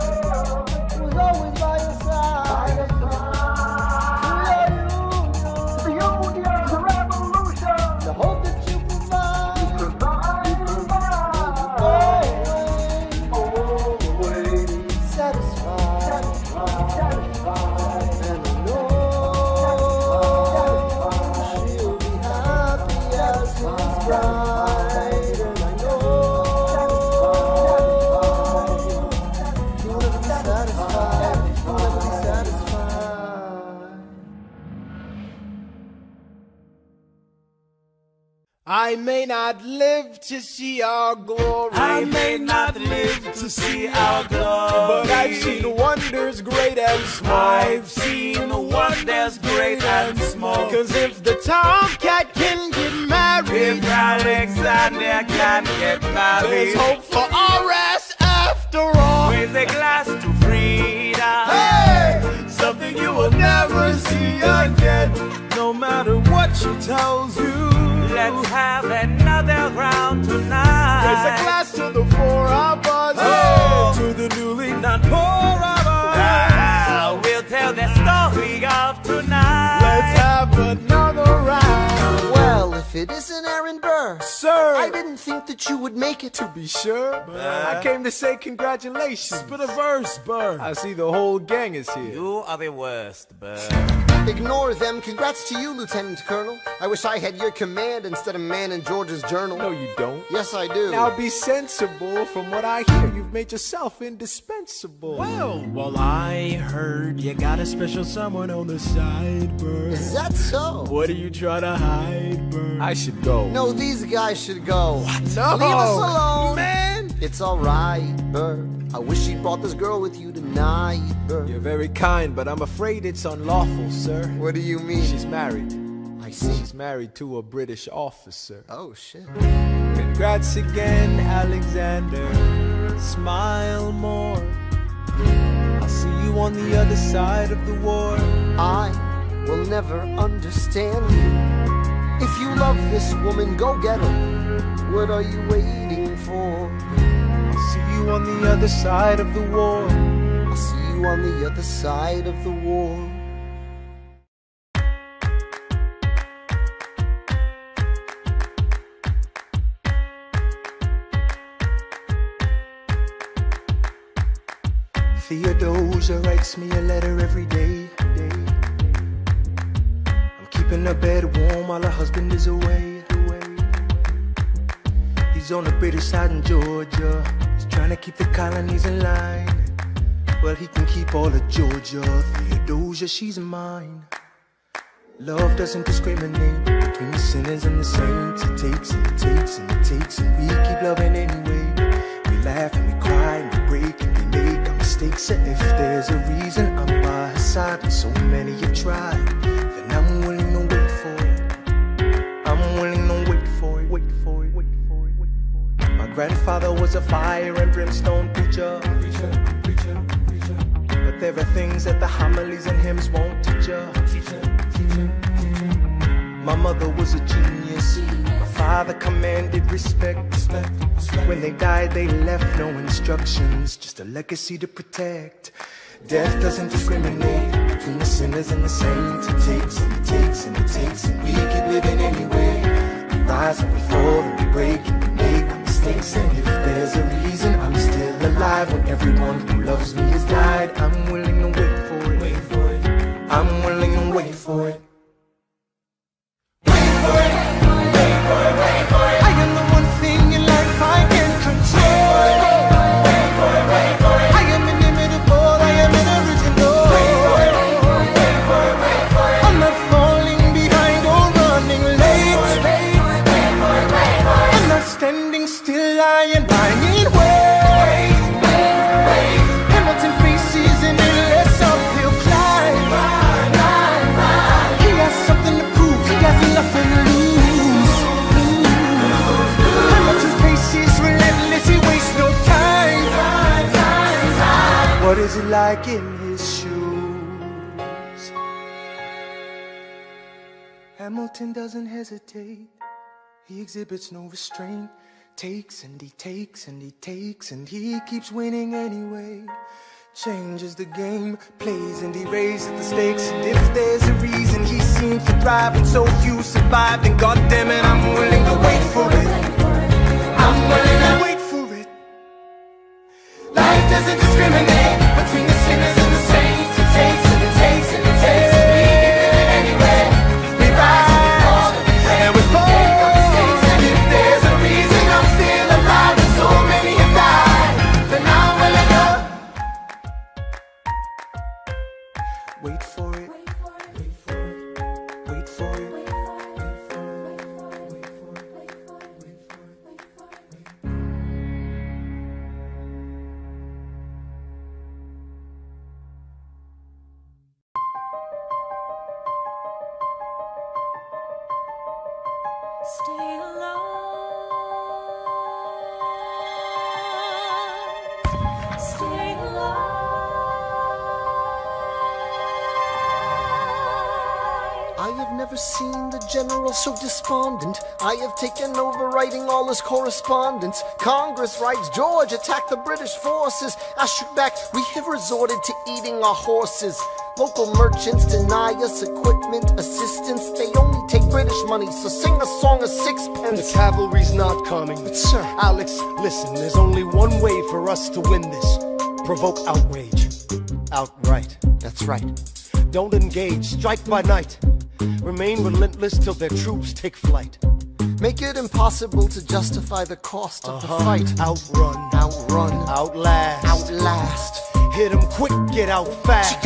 who was always by your side. To the union, to the revolution, may not live to see our glory. I may not live to see our glory, but I've seen wonders great and small. I've seen wonders great and small. Cause if the tomcat can get married, if Alexander can get married, there's hope for RS after all. Raise a glass to freedom. Hey! Something you will never see again. No matter what she tells you, let's have another round tonight. Raise a glass to the four of us, hey! To the newly not poor of us. We'll tell the story of tonight. Let's have another round. Well, if it isn't Aaron Burr, sir, I didn't think that you would make it. To be sure, I came to say congratulations. Spit a verse, Burr. I see the whole gang is here. You are the worst, Burr. Ignore them. Congrats to you, Lieutenant Colonel. I wish I had your command instead of man in George's journal. No, you don't. Yes, I do. Now be sensible. From what I hear, you've made yourself indispensable. Well, I heard you got a special someone on the side, Burr. Is that so? What are you trying to hide, Burr? I should go. No, these guys should go. What? No. Leave us alone. Man. It's alright, Burr. I wish you brought this girl with you tonight, Burr. You're very kind, but I'm afraid it's unlawful, sir. What do you mean? She's married. I see. She's married to a British officer. Oh, shit. Congrats again, Alexander. Smile more. I'll see you on the other side of the war. I will never understand you. If you love this woman, go get her. What are you waiting for? I'll see you on the other side of the war. I'll see you on the other side of the war. Theodosia writes me a letter every day. I'm keeping her bed warm while her husband is away. He's on the British side in Georgia. He's trying to keep the colonies in line. Well, he can keep all of Georgia. Theodosia, she's mine. Love doesn't discriminate between the sinners and the saints. It takes and it takes and it takes, and we keep loving anyway. We laugh and we cry and we break and we make our mistakes. And if there's a reason I'm by her side, and so many have tried, then I'm willing to wait for it. I'm willing to wait for it, wait for it, wait for it, wait for it. My grandfather was a fire and brimstone preacher. But there are things that the homilies and hymns won't teach you. My mother was a genius. My father commanded respect. When they died, they left no instructions, just a legacy to protect. Death doesn't discriminate between the sinners and the saints. It takes and it takes and it takes, and we keep living anyway. We rise and we fall and we break and we make our mistakes. And if there's a reason I'm still alive when everyone who loves me has died, I'm willing to wait for it. Wait for it. I'm willing to wait for it. I am the one thing in life I can control. I am inimitable, I am original. I'm not falling behind or running late. I'm not standing still, I am lying wait. Hamilton faces an endless uphill climb. He has something to prove, he has nothing to lose. What is it like in his shoes? Hamilton doesn't hesitate. He exhibits no restraint. Takes and he takes and he takes, and he keeps winning anyway. Changes the game, plays and he raises the stakes. And if there's a reason he seems to thrive and so few survive, then goddammit, I'm willing to wait for it. I'm willing to wait for it. Life doesn't discriminate between the sinners and the saints. It takes and it takes and it takes, and we keep living anyway. We rise and we fall and we make our mistakes. And if there's a reason I'm still alive and so many have died, then I'm willing to wait for it. Wait for it. Wait for it. Wait for it. never seen the general so despondent. I have taken over writing all his correspondence. Congress writes, George attacked the British forces. I shoot back, we have resorted to eating our horses. Local merchants deny us equipment, assistance. They only take British money, so sing a song of sixpence. The cavalry's not coming. But sir, Alex, listen, there's only one way for us to win this. Provoke outrage. Outright. that's right. Don't engage, strike by night. Remain relentless till their troops take flight. Make it impossible to justify the cost of the fight. Outrun, Outrun, outlast, outlast. hit 'em quick, get out fast.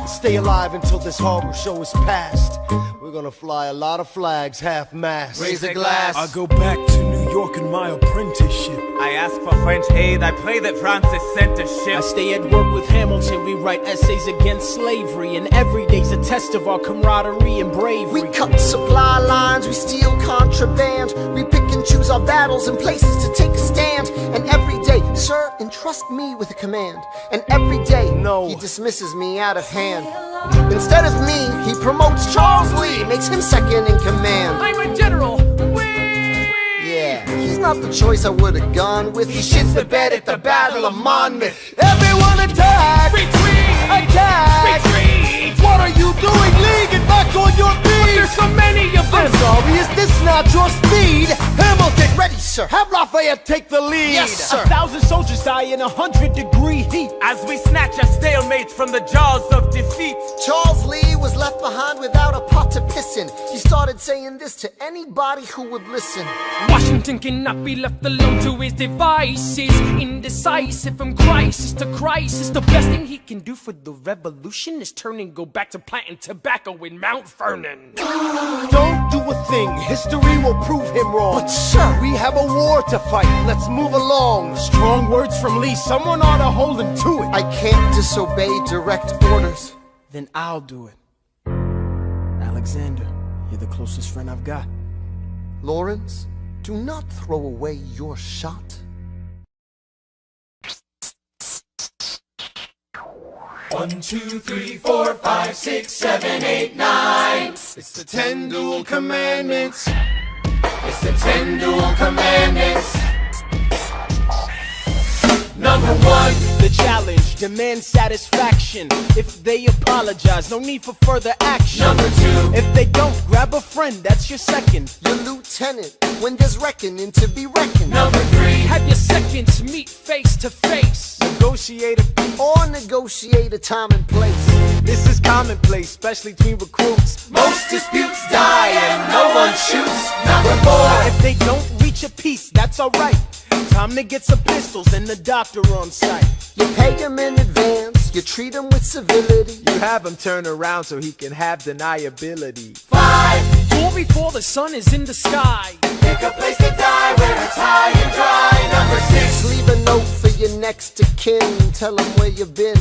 Stay alive until this horror show is past. We're gonna fly a lot of flags, half-mast. Raise a glass. I go back to New York in my apprenticeship. I ask for French aid, I pray that Francis sent a ship. I stay at work with Hamilton, we write essays against slavery, and every day's a test of our camaraderie and bravery. We cut supply lines, we steal contraband. We pick and choose our battles and places to take a stand. And every day, sir, entrust me with a command. And every day, No. he dismisses me out of hand. Instead of me, he promotes Charles Lee, makes him second in command. I'm a general. Yeah, he's not the choice I would've gone with. He shits the bed at the Battle of Monmouth. Everyone attack! Retreat! Attack! Retreat! What are you doing? Lee, get back on your feet! There's so many of them! I'm sorry, is this not your speed? Hamilton, Ready, sir. have Lafayette take the lead. Yes, sir. 1,000 soldiers die in 100-degree heat. As we snatch a stalemate from the jaws of defeat. Charles Lee was left behind without a pot to piss in. He started saying this to anybody who would listen. Washington cannot be left alone to his devices. Indecisive from crisis to crisis. The best thing he can do for the revolution is turn and go back to planting tobacco in Mount Vernon. Don't do a thing, history will prove him wrong. But sir, We have a war to fight, let's move along. Strong words from Lee, someone ought to hold him to it. I can't disobey direct orders. Then I'll do it. Alexander, you're the closest friend I've got. Lawrence, do not throw away your shot. One, two, three, four, five, 6, 7, 8, 9. It's the 10 dual commandments. It's the 10 dual commandments. Number 1. The challenge, demand satisfaction. If they apologize, no need for further action. Number 2. If they don't, grab a friend, that's your second. Your lieutenant, when there's reckoning to be reckoned. Number 3. Have your seconds meet face to face. Negotiate a Or negotiate a time and place. This is commonplace, especially between recruits. Most disputes die and no one shoots. Number 4. If they don't reach a peace, that's alright. Time to get some pistols and the doctor on site. You pay him in advance, you treat him with civility. You have him turn around so he can have deniability. 5. Duel before the sun is in the sky. Pick a place to die where it's high and dry. Number 6. Leave a note for your next of kin. Tell him where you've been.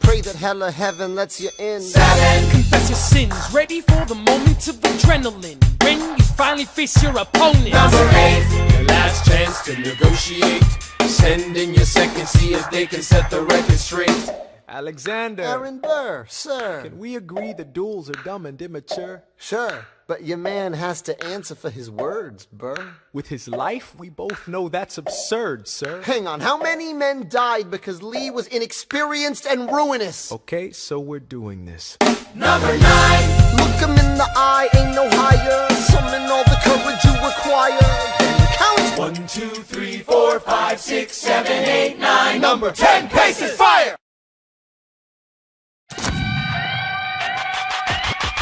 Pray that hell or heaven lets you in. 7. Confess your sins, ready for the moment of adrenaline. When you finally face your opponent. Number 8. Your last chance to negotiate. Send in your second, see if they can set the record straight. Alexander, Aaron Burr, sir. can we agree the duels are dumb and immature? Sure, but your man has to answer for his words, Burr. With his life, we both know that's absurd, sir. Hang on, how many men died because Lee was inexperienced and ruinous? Okay, so we're doing this. Number 9. Look him in the eye, ain't no higher. Summon all the courage you require. Then count. 1, 2, 3, 4, 5, 6, 7, 8, 9. Number 10. Paces, fire!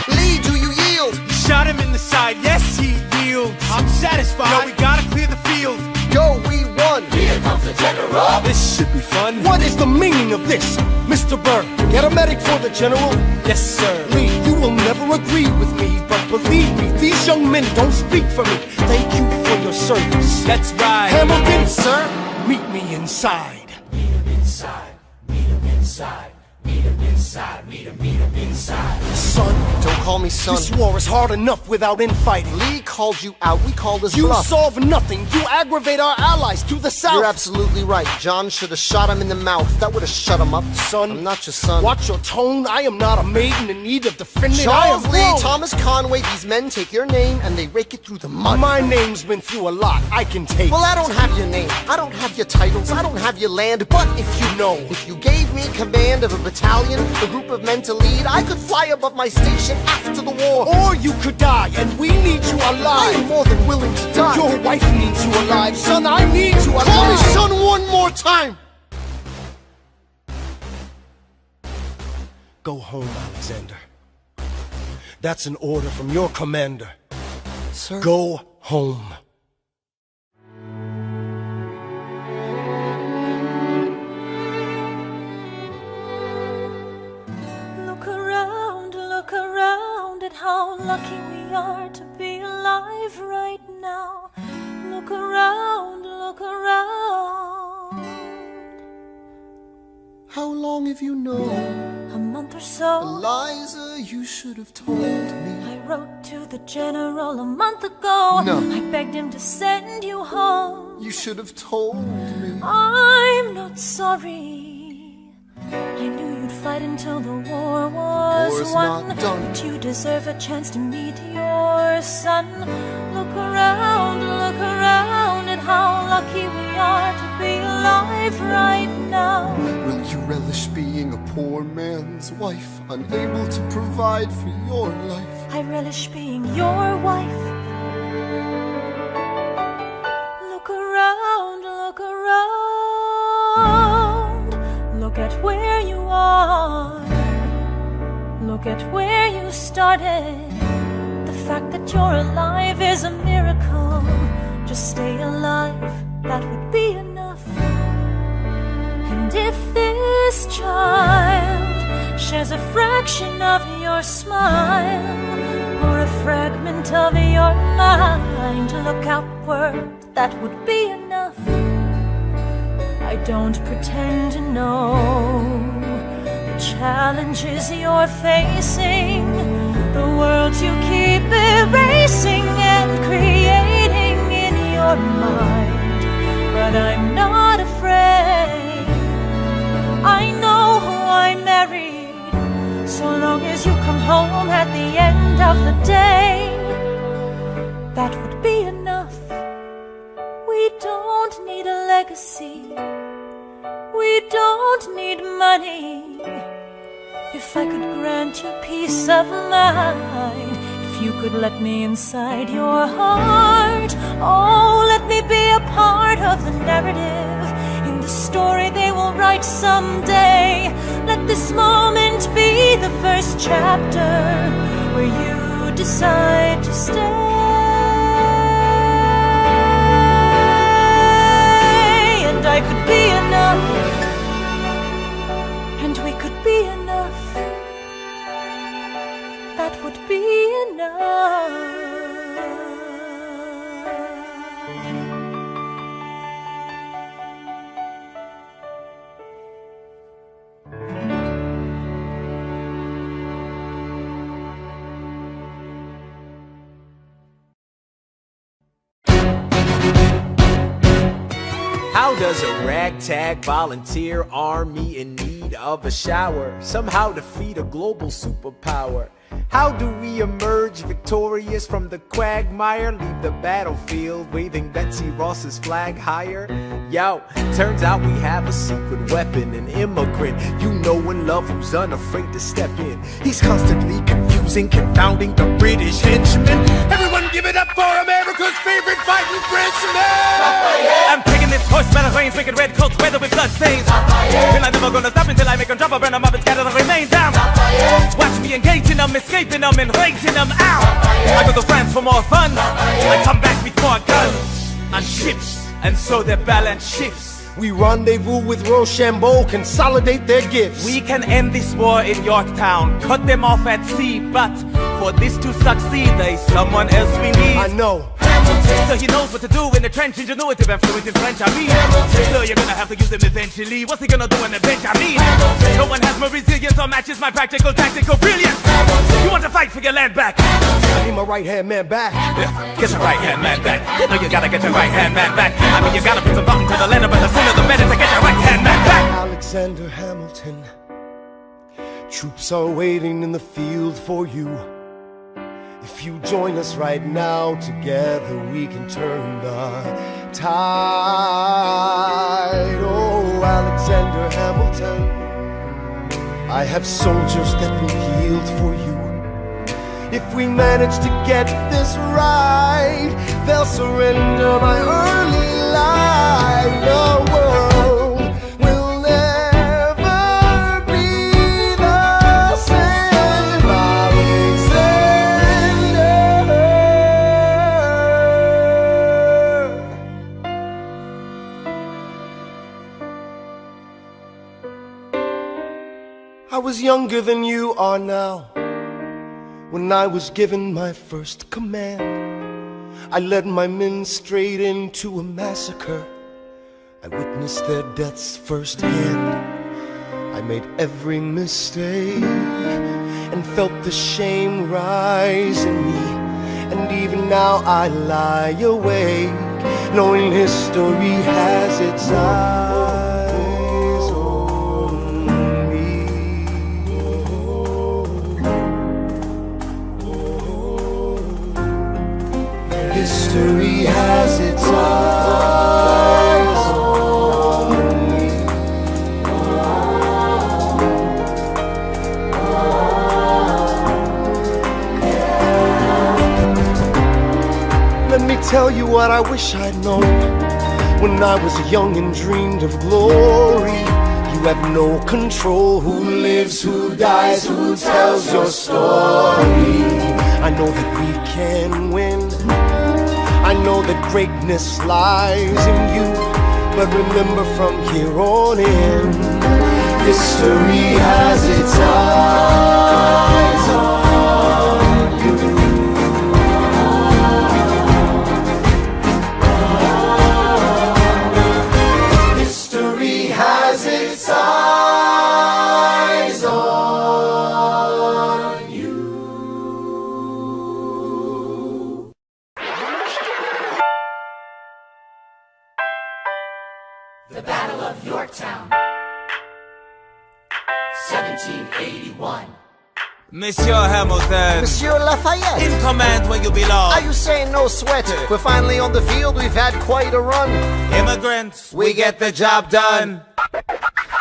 Lee, do you yield? Shot him in the side, yes he yields. I'm satisfied. Yo, we gotta clear the field. Go, we won. Here comes the general. This should be fun. What is the meaning of this? Mr. Burr, get a medic for the general. Yes, sir. Lee, you will never agree with me, but believe me, these young men don't speak for me. Thank you for your service. That's right. Hamilton, sir, meet me inside. Meet him inside. Meet him inside. Son, don't call me son. This war is hard enough without infighting. Lee called you out, we called his You bluff. solve nothing, you aggravate our allies to the south. You're absolutely right. John should have shot him in the mouth. That would have shut him up. Son, I'm not your son. Watch your tone, I am not a maiden in need of defending. Charles I am Lee, wrong. Thomas Conway, these men take your name and they rake it through the mud. My name's been through a lot, I can take. Well, I don't have your name, I don't have your titles, I don't have your land, but if you know, if you gave me command of a battalion, a group of men to lead, I could fly above my station after the war. Or you could die, and we need you I alive. am more than willing to die. Your wife needs you alive, son, I need you alive. Call me son one more time. Go home, Alexander. That's an order from your commander. Sir? Go home. Look around at how lucky we are to be alive right now. Look around, look around. How long have you known? A month or so. Eliza, you should have told me. I wrote to the general a month ago. No. I begged him to send you home. You should have told me. I'm not sorry. I knew you'd fight until the war was War's won. not done. But you deserve a chance to meet your son. Look around at how lucky we are to be alive right now. Will you relish being a poor man's wife, unable to provide for your life? I relish being your wife. Look around, look around. Look at where you are. Look at where you started. The fact that you're alive is a miracle. Just stay alive, that would be enough. And if this child shares a fraction of your smile, or a fragment of your mind, look outward, that would be enough. I don't pretend to know the challenges you're facing, the world you keep erasing and creating in your mind. But I'm not afraid. I know who I married. So long as you come home at the end of the day, that would be enough. We don't need a legacy. We don't need money. If I could grant you peace of mind, if you could let me inside your heart, oh, let me be a part of the narrative, in the story they will write someday. Let this moment be the first chapter where you decide to stay. And I could be enough, and we could be enough. That would be enough. How does a ragtag volunteer army in need of a shower somehow defeat a global superpower? How do we emerge victorious from the quagmire, leave the battlefield waving Betsy Ross's flag higher? Yo, turns out we have a secret weapon, an immigrant you know and love who's unafraid to step in. He's constantly confusing, confounding the British henchmen. Everyone give it up for America's favorite fighting Frenchman! I'm taking this horse by the reins, making red coats weather with blood stains. And I'm never gonna stop until I make them drop or burn them up and scatter the remains down. Watch me engaging them, escaping them, and raising them out. I go to France for more fun. I come back with more guns and ships, and so their balance shifts. We rendezvous with Rochambeau, consolidate their gifts. We can end this war in Yorktown, cut them off at sea, but for this to succeed, there's someone else we need. I know. Hamilton. So he knows what to do in the trench, ingenuitive and fluent in French, I mean Hamilton. So you're gonna have to use him eventually. What's he gonna do on the bench, I mean Hamilton. No one has more resilience or matches my practical tactical brilliance. Hamilton. You want to fight for your land back? I need my right-hand man back. Yeah, get your right-hand man back. You know you gotta get your right-hand man back. I mean you gotta put some thought into the letter, but the sooner the better to get your right-hand man back. Alexander Hamilton, troops are waiting in the field for you. If you join us right now, together we can turn the tide. Oh, Alexander Hamilton, I have soldiers that will yield for you. If we manage to get this right, they'll surrender my early life. The world will never be the same. Alexander. I was younger than you are now when I was given my first command. I led my men straight into a massacre. I witnessed their deaths firsthand. I made every mistake and felt the shame rise in me. And even now I lie awake, knowing history has its eyes on me. History has its eyes on me. Let me tell you what I wish I'd known when I was young and dreamed of glory. You have no control who lives, who dies, who tells your story. I know that we can win. I know that greatness lies in you, but remember from here on in, history has its eyes on you. History has its eyes on you. The Battle of Yorktown, 1781. Monsieur Hamilton, Monsieur Lafayette, in command where you belong. are you saying no sweat? We're finally on the field, we've had quite a run. Immigrants, we get the job done.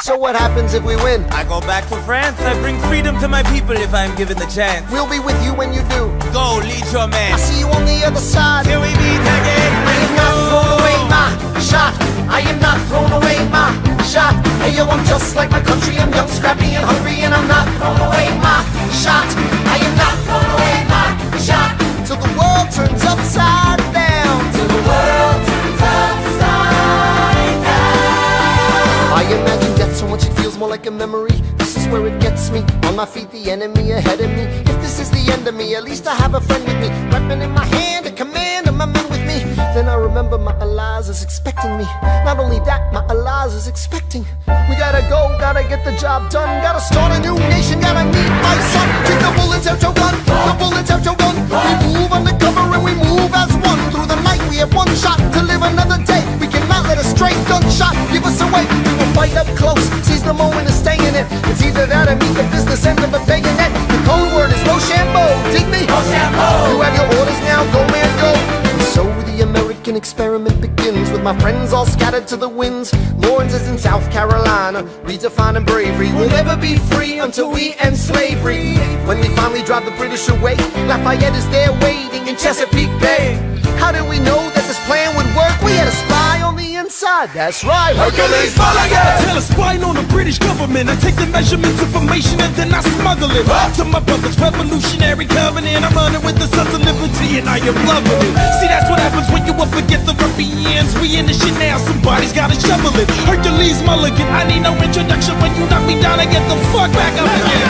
So what happens if we win? I go back to France, I bring freedom to my people if I'm given the chance. We'll be with you when you do. Go, lead your man. I see you on the other side. Till we meet again. I am not throwing away my shot. I am not throwing away my shot. Hey yo, I'm just like my country. I'm young, scrappy, and hungry, and I'm not throwing away my shot. I am not throwing away my shot. Till the world turns upside down. Till the world turns upside down. I imagine death so much it feels more like a memory. This is where it gets me. On my feet, the enemy ahead of me. If this is the end of me, at least I have a friend with me. Weapon in my hand, a command of my men with me. Then I remember my Elias is expecting me. Not only that, my Elias is expecting. We gotta go, gotta get the job done. Gotta start a new nation, gotta meet my son. Take the bullets out your gun, the bullets out your gun. We move undercover and we move as one. Through the night we have one shot to live another day. We cannot let a stray gunshot give us away. We will fight up close, seize the moment and stay in it. It's either that or meet the business end of a bayonet. The code word is Rochambeau, dig me? Rochambeau. You have your orders now, go man go. And so the American experiment begins, with my friends all scattered to the winds. Lawrence is in South Carolina, redefining bravery. We'll never be free until we end slavery. When we finally drive the British away, Lafayette is there waiting in Chesapeake Bay. How did we know that this plan would work? We had a spy on the inside, that's right, Hercules Mulligan! Tell a spying on the British government. I take the measurements, information, and then I smuggle it to my brother's revolutionary covenant. I'm running with the Sons of Liberty, and I am loving it. See, that's what happens when you up against the ruffians. We in the shit now, somebody's gotta shovel it. Hercules Mulligan, I need no introduction. When you knock me down, I get the fuck back up again.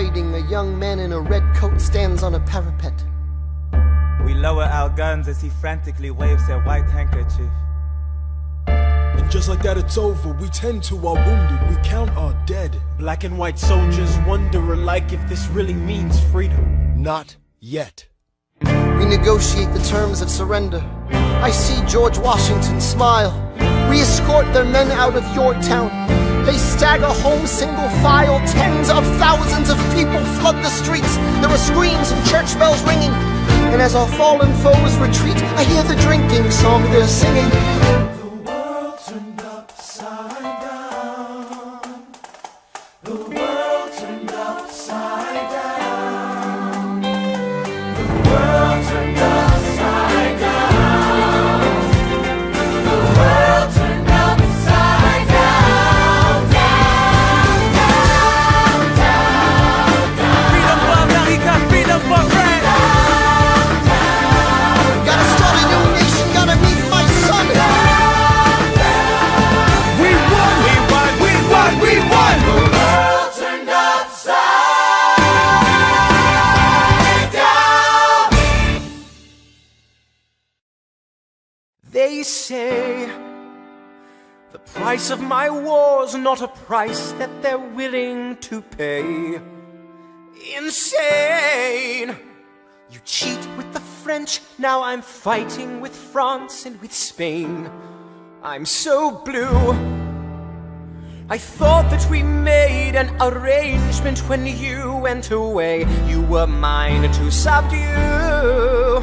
fighting, a young man in a red coat stands on a parapet. We lower our guns as he frantically waves their white handkerchief. And just like that it's over, we tend to our wounded, we count our dead. Black and white soldiers wonder alike if this really means freedom. Not yet. We negotiate the terms of surrender. I see George Washington smile. We escort their men out of Yorktown. They stagger home single file. Tens of thousands of people flood the streets. There are screams and church bells ringing. And as our fallen foes retreat, I hear the drinking song they're singing. The world turned upside down. The world turned upside down. The world turned upside down. The world turned upside down. Down, down, down, down. Freedom for America, freedom for France. Gotta start a new nation, gotta meet my son. We won, we won, we won, we won. The world turned upside down. They say the price of my war's not a price that they're willing to pay. Insane! You cheat with the French, now I'm fighting with France and with Spain. I'm so blue. I thought that we made an arrangement when you went away. You were mine to subdue.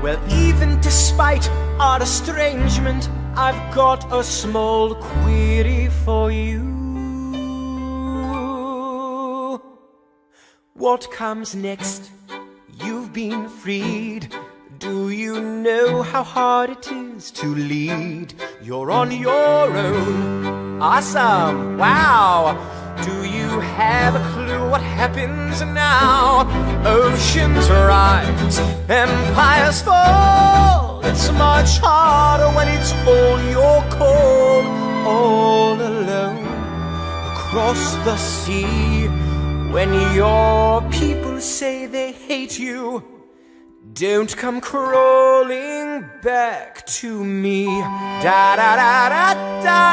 Well, even despite our estrangement, I've got a small query for you. What comes next? You've been freed. Do you know how hard it is to lead? You're on your own. Awesome! Wow! Do you have a clue what happens now? Oceans rise, empires fall. It's much harder when it's all your call. All alone across the sea. When your people say they hate you, don't come crawling back to me. Da da da da da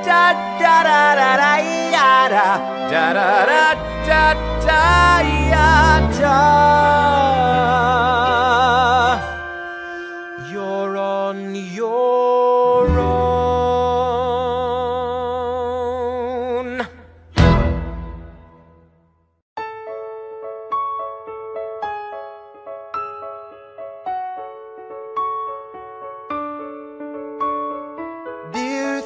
da da da da da da da da da da da. You're on your own.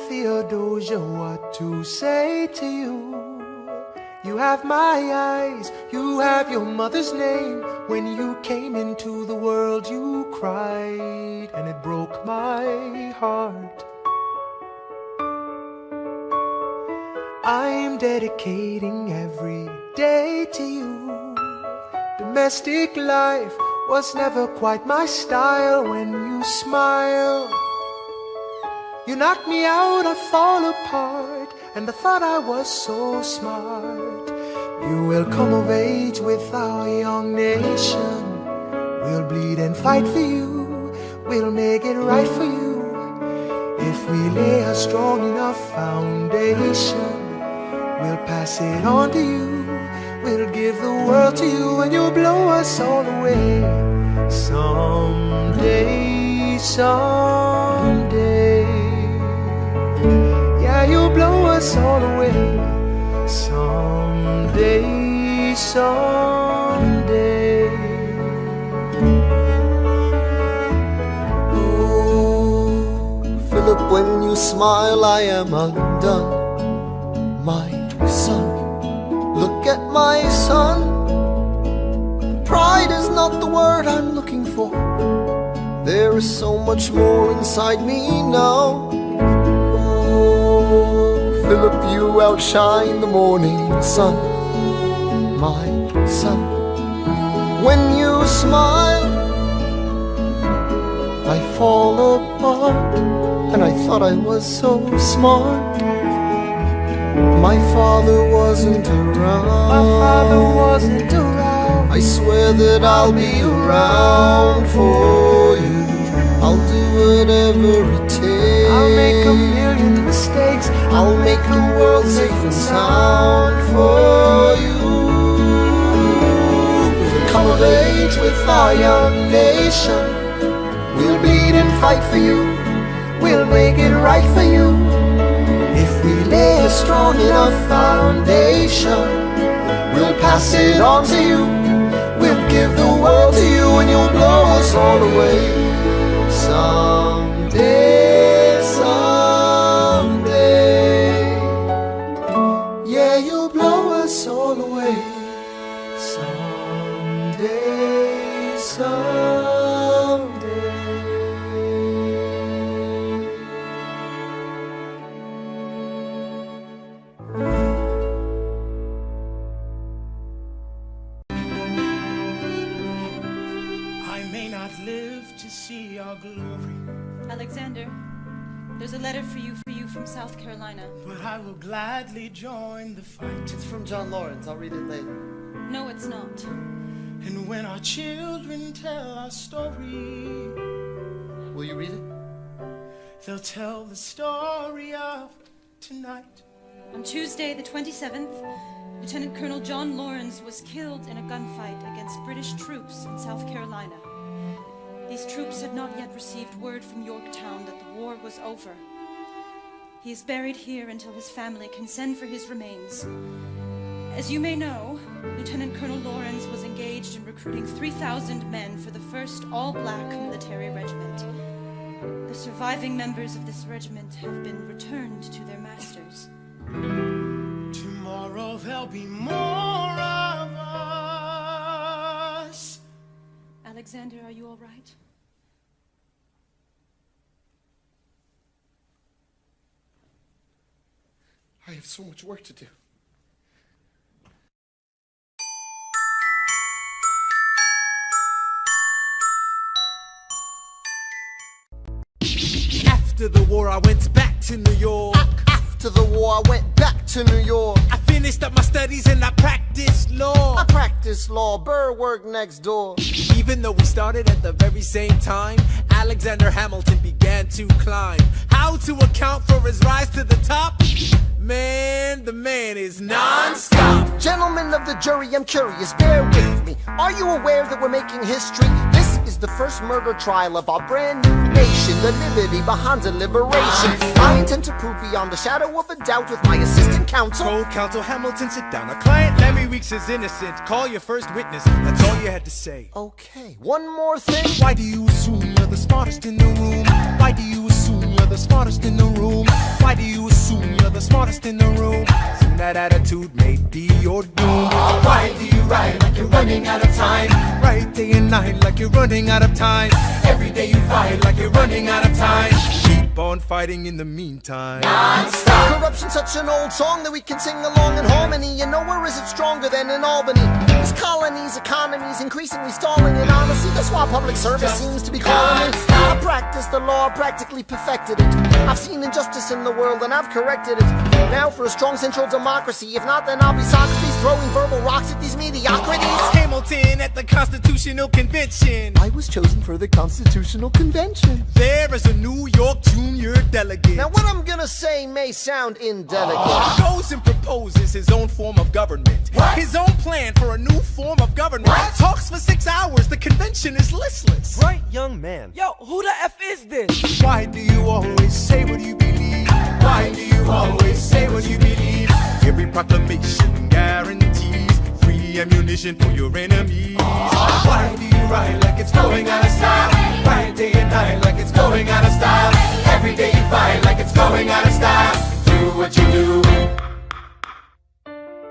Theodosia, what to say to you? You have my eyes, you have your mother's name. When you came into the world you cried, and it broke my heart. I'm dedicating every day to you. Domestic life was never quite my style. When you smile, you knock me out, I fall apart. And I thought I was so smart. You will come of age with our young nation. We'll bleed and fight for you. We'll make it right for you. If we lay a strong enough foundation, we'll pass it on to you. We'll give the world to you, and you'll blow us all away. Someday, someday. Yeah, you'll blow us all away. Someday, someday. Oh, Philip, when you smile, I am undone. My son, look at my son. Pride is not the word I'm looking for. There is so much more inside me now. Philip, you outshine the morning sun, my son. When you smile, I fall apart, and I thought I was so smart. My father wasn't around. My father wasn't around. I swear that I'll be around for you. I'll do whatever it takes. I'll make a million mistakes. I'll make the world safe and sound for you. We'll come of age with our young nation. We'll bleed and fight for you. We'll make it right for you. If we lay a strong enough foundation, we'll pass it on to you. We'll give the world to you, and you'll blow us all away. Someday, someday, yeah, you'll blow us all away. Someday, someday. I may not live to see our glory, Alexander, there's a letter for you from South Carolina. but I will gladly join the fight. It's from John Lawrence. I'll read it later. No, it's not. And when our children tell our story, Will you read it? they'll tell the story of tonight. On Tuesday, the 27th, Lieutenant Colonel John Lawrence was killed in a gunfight against British troops in South Carolina. These troops had not yet received word from Yorktown that the war was over. He is buried here until his family can send for his remains. As you may know, Lieutenant Colonel Lawrence was engaged in recruiting 3,000 men for the 1st All-Black Military Regiment. The surviving members of this regiment have been returned to their masters. Tomorrow there'll be more of us. Alexander, are you all right? I have so much work to do. After the war, I went back to New York. After the war, I went back to New York. I finished up my studies and I practiced law. I practiced law. Burr worked next door. Even though we started at the very same time, Alexander Hamilton began to climb. How to account for his rise to the top? Man, the man is non-stop. Gentlemen of the jury, I'm curious, bear with me. Are you aware that we're making history? This is the first murder trial of our brand new nation, the liberty behind deliberation. I intend to prove beyond the shadow of a doubt with my assistant counsel. Co-counsel Hamilton, sit down. Our client Lemmy Weeks is innocent. Call your first witness. That's all you had to say. Okay, one more thing. Why do you assume you're the smartest in the room? Why do you assume you're the smartest in the room? Why do you assume you're the smartest in the room? Soon that attitude may be your doom. Why do you ride like you're running out of time? Right day and night like you're running out of time. Every day you fight like you're running out of time. Keep on fighting in the meantime. Non-stop. Corruption's such an old song that we can sing along in harmony. And nowhere is it stronger than in Albany. These colonies, economies, increasingly stalling. And honestly, that's why public service seems to be calling me. I practiced the law, practically perfected it. I've seen injustice in the world and I've corrected it. Now for a strong central democracy. If not, then I'll be Socrates throwing verbal rocks at these mediocrities. Hamilton at the Constitutional Convention. I was chosen for the Constitutional Convention. There is a New York junior delegate. Now what I'm gonna say may sound indelicate. Goes and proposes his own form of government. His own plan for a new form of government. Talks for 6 hours, the convention is listless. Right, young man. Yo, who the F is this? Why do you always say what you believe? Why do you always say what you believe? Every proclamation guarantees free ammunition for your enemies. Why do you ride like it's going out of style? Ride day and night like it's going out of style. Every day you fight like it's going out of style. Do what you do.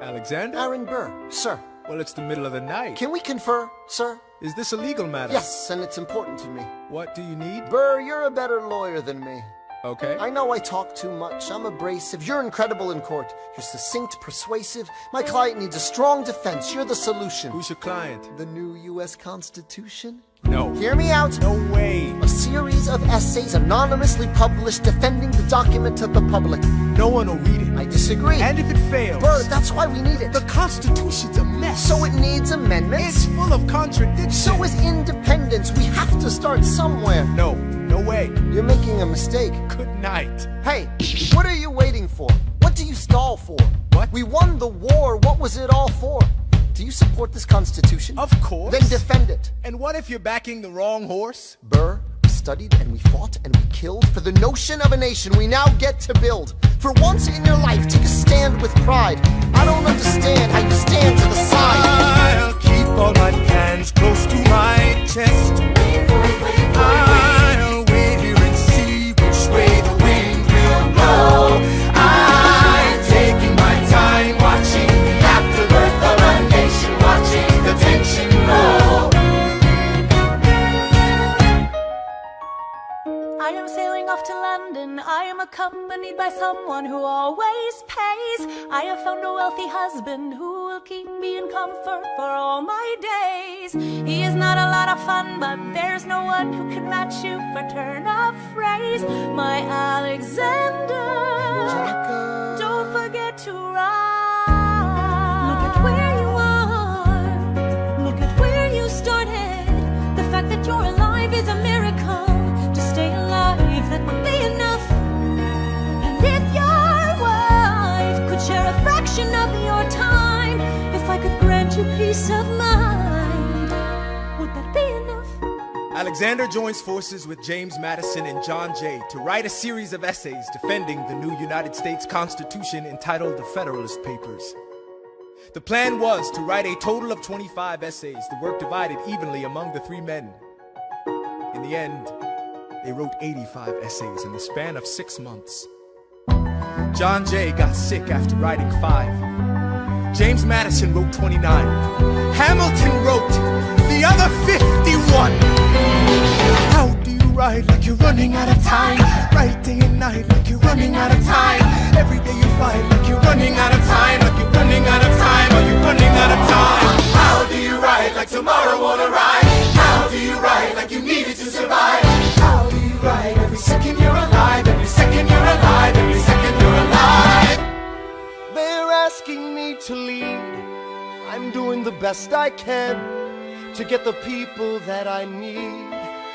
Alexander? Aaron Burr, sir. Well, it's the middle of the night. Can we confer, sir? Is this a legal matter? Yes, and it's important to me. What do you need? Burr, you're a better lawyer than me. Okay. I know I talk too much. I'm abrasive. You're incredible in court. You're succinct, persuasive. My client needs a strong defense. You're the solution. Who's your client? The new U.S. Constitution? No. Hear me out. No way. A series of essays anonymously published defending the document to the public. No one will read it. I disagree. And if it fails... Bert, that's why we need it. The Constitution's a mess. So it needs amendments. It's full of contradictions. So is independence. We have to start somewhere. No. No way. You're making a mistake. Good night. Hey, what are you waiting for? What do you stall for? What? We won the war. What was it all for? Do you support this Constitution? Of course. Then defend it. And what if you're backing the wrong horse? Burr, we studied and we fought and we killed for the notion of a nation we now get to build. For once in your life, take a stand with pride. I don't understand how you stand to the side. I'll keep all my plans close to my chest. I'll wait here and see which way the wind will blow. I'm taking my time watching the afterbirth of a nation, watching the tension grow. I am sailing off to London. I am accompanied by someone who always pays. I have found a wealthy husband who will keep me in comfort for all my days. He is not a lot of fun, but there's no one who can match you for turn of phrase. My Alexander, don't forget to ride. Look at where you are. Look at where you started. The fact that you're alive is a miracle. To stay alive, that would be enough. And if your wife could share a fraction of your time, if I could grant you peace of mind, would that be enough? Alexander joins forces with James Madison and John Jay to write a series of essays defending the new United States Constitution entitled the Federalist Papers. The plan was to write a total of 25 essays, the work divided evenly among the three men. In the end, they wrote 85 essays in the span of 6 months. John Jay got sick after writing 5. James Madison wrote 29. Hamilton wrote the other 51. How do you write like you're running out of time? Write day and night like you're running out of time. Every day you fight like you're running out of time. Like you're running out of time. Are you running out of time? How do you write like tomorrow won't arrive? How do you write like you need it to survive? How do you write every second you're alive? Every second you're alive. Every second you're alive. They're asking me to lead. I'm doing the best I can to get the people that I need.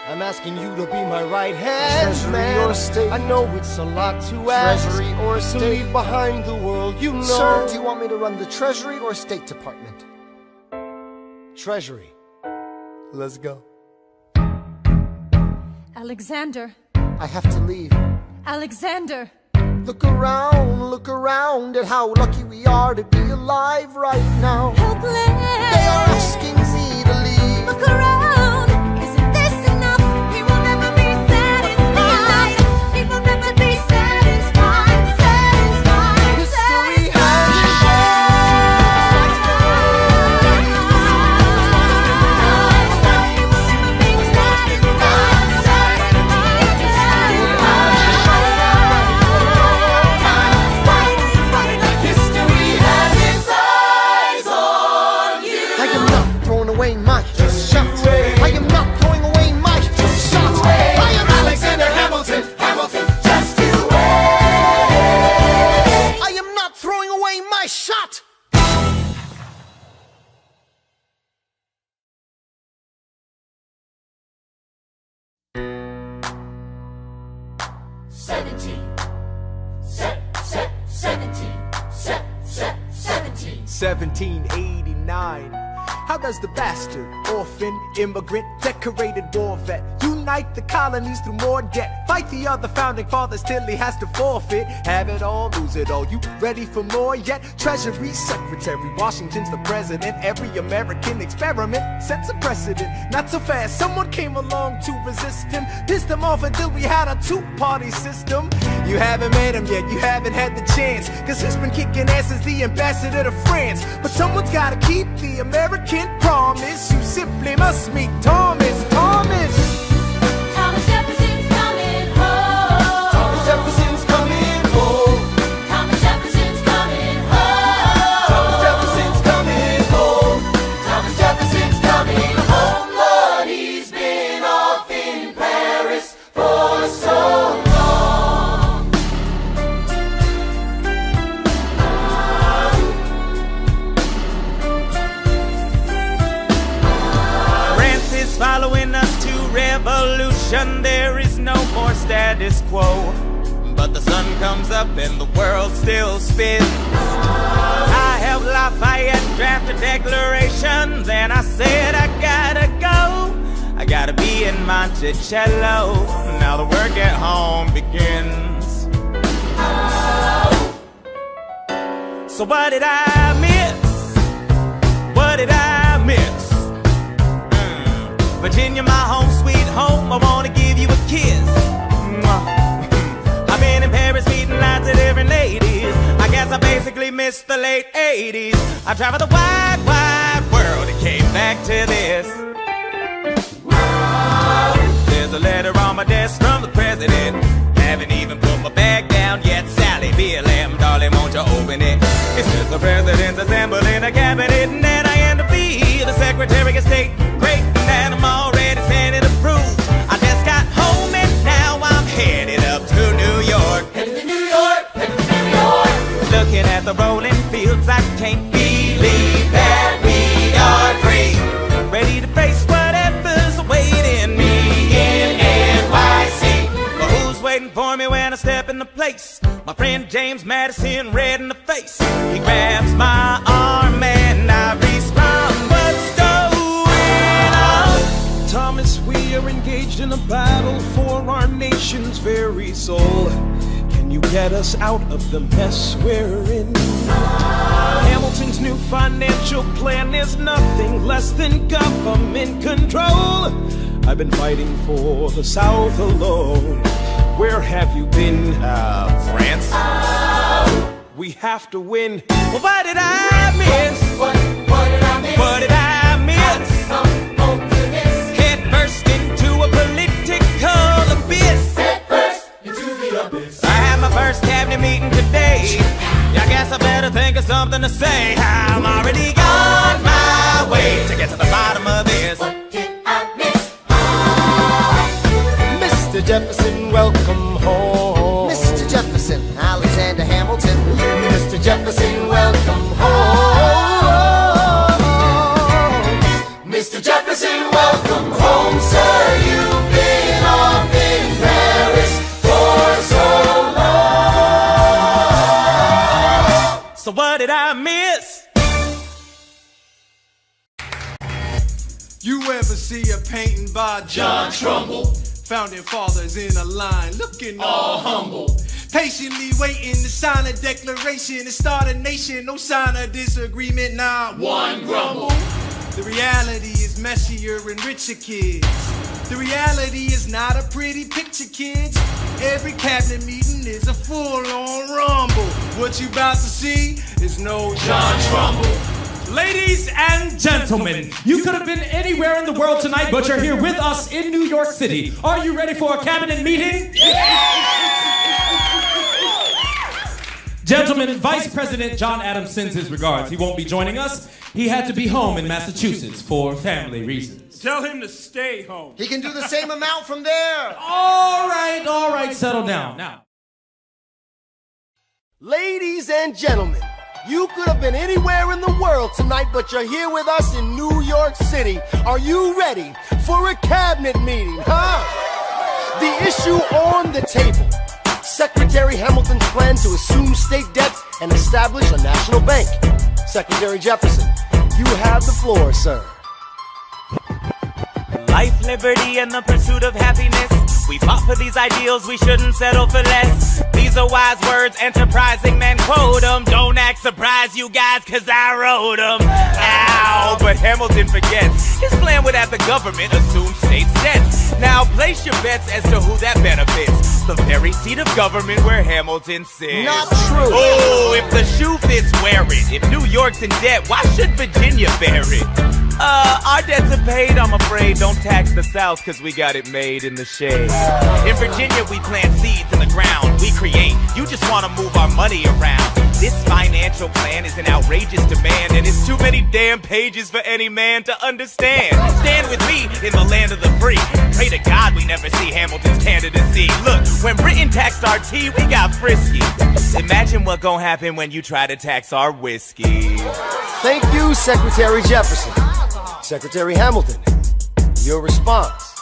I'm asking you to be my right hand, Treasury man. or state? I know it's a lot to ask. Treasury or to state? leave behind the world, you know. Sir, do you want me to run the Treasury or State Department? Treasury. Let's go. Alexander, I have to leave. Alexander. Look around at how lucky we are to be alive right now. Helpless. They are asking me to leave. Look around. Isn't this enough? He will never be satisfied. He will never be satisfied. Satisfied. History shot! $17. 1789. How does the bastard, orphan, immigrant, decorated war vet unite the colonies through more debt? Fight the other founding fathers till he has to forfeit. Have it all, lose it all. You ready for more yet? Treasury Secretary, Washington's the president. Every American experiment sets a precedent. Not so fast, someone came along to resist him. Pissed him off until we had a two-party system. You haven't met him yet, you haven't had the chance, cause he's been kicking ass as the ambassador to France. But someone's gotta keep the American promise. You simply must meet Thomas. Thomas Jefferson's coming home. Thomas Jefferson's coming home. Thomas Jefferson's coming home. Thomas Jefferson's coming home. Thomas Jefferson's coming home. Lord, he's been status quo. But the sun comes up and the world still spins. I helped Lafayette draft a declaration. Then I said I gotta go. I gotta be in Monticello. Now the work at home begins. So what did I miss? What did I miss? Virginia, my home sweet home. I wanna give you a kiss. I've been in Paris meeting lots of different ladies. I guess I basically missed the late 80s. I traveled the wide, wide world and came back to this. There's a letter on my desk from the president. Haven't even put my bag down yet. Sally, BLM, darling, won't you open it? It says the president's assembling a cabinet, and then I end up being the Secretary of State. Great, and I'm already Senate approved. I just got home and now I'm headed up to New York. Headed to New York, headed to New York. Looking at the rolling fields, I can't believe that we are free. Ready to face whatever's awaiting me in NYC. But who's waiting for me when I step into place? My friend James Madison, red in the face. He grabs my arm and I respond, what's going on? Thomas, we are engaged in a battle for our nation's very soul. Can you get us out of the mess we're in? Hamilton's new financial plan is nothing less than government control. I've been fighting for the South alone. Where have you been? France. We have to win. Well, what did I miss? What did I miss? What did I miss? Head first into a political abyss. Head first into the abyss. I had my first cabinet meeting today. I guess I better think of something to say. I'm already on my way to get to the bottom of this. What did I miss? Mr. Jefferson, welcome home. Mr. Jefferson, Alexander Hamilton. Mr. Jefferson, welcome home. Mr. Jefferson, welcome home, sir. You've been off in Paris for so long. So what did I miss? You ever see a painting by John Trumbull, Founding fathers in a line, looking all humble, patiently waiting to sign a declaration and start a nation. No sign of disagreement, not one grumble. The reality is messier and richer, kids. The reality is not a pretty picture, kids. Every cabinet meeting is a full-on rumble. What you about to see is no John Trumbull. Ladies and gentlemen, you could have been anywhere in the world tonight, but you're here with us in New York City. Are you ready for a cabinet meeting? Gentlemen, Vice President John Adams sends his regards. He won't be joining us. He had to be home in Massachusetts for family reasons. Tell him to stay home. He can do the same amount from there. All right, settle down. Now, Ladies and gentlemen, you could have been anywhere in the world tonight, but you're here with us in New York City. Are you ready for a cabinet meeting, huh? The issue on the table: Secretary Hamilton's plan to assume state debt and establish a national bank. Secretary Jefferson, you have the floor, sir. Life, liberty, and the pursuit of happiness. We fought for these ideals, we shouldn't settle for less. These are wise words, enterprising men quote them. Don't act surprised, you guys, cause I wrote them. Ow, but Hamilton forgets his plan would have the government assume state debts. Now place your bets as to who that benefits. The very seat of government where Hamilton sits. Not true. Oh, if the shoe fits, wear it. If New York's in debt, why should Virginia bear it? Our debts are paid, I'm afraid. Don't tax the South, cause we got it made in the shade. In Virginia, we plant seeds in the ground. We create, you just wanna move our money around. This financial plan is an outrageous demand, and it's too many damn pages for any man to understand. Stand with me in the land of the free. Pray to God we never see Hamilton's candidacy. Look, when Britain taxed our tea, we got frisky. Imagine what gon' happen when you try to tax our whiskey. Thank you, Secretary Jefferson. Secretary Hamilton, your response.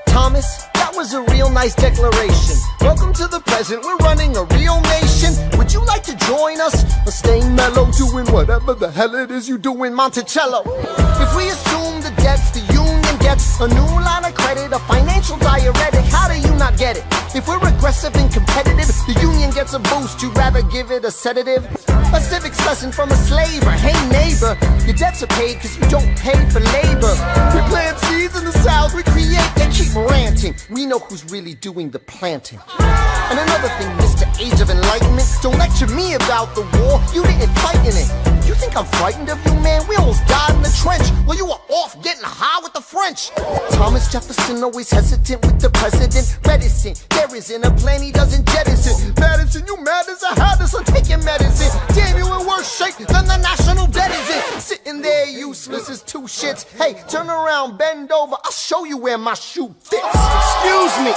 Thomas, that was a real nice declaration. Welcome to the present, we're running a real nation. Would you like to join us? Or stay mellow, doing whatever the hell it is you do in Monticello? If we assume the debts the union gets, a new line of credit, a financial diuretic, how do you not get it? If we're aggressive and competitive, the union gets a boost, you'd rather give it a sedative? A civics lesson from a slaver. Hey neighbor, your debts are paid cause you don't pay for labor. We plant seeds in the south, we create, they keep ranting. We know who's really doing the planting. And another thing, Mr. Age of Enlightenment, don't lecture me about the war, you didn't fight in it. You think I'm frightened of you, man? We almost died in the trench while you were off getting high with the French. Thomas Jefferson always hesitant with the president, reticent. There isn't a plan he doesn't jettison. Madison, you mad as a hat, so take your medicine. Damn, you in worse shape than the national debt is in. Sitting there useless as two shits. Hey, turn around, bend over, I'll show you where my shoe fits. Excuse me.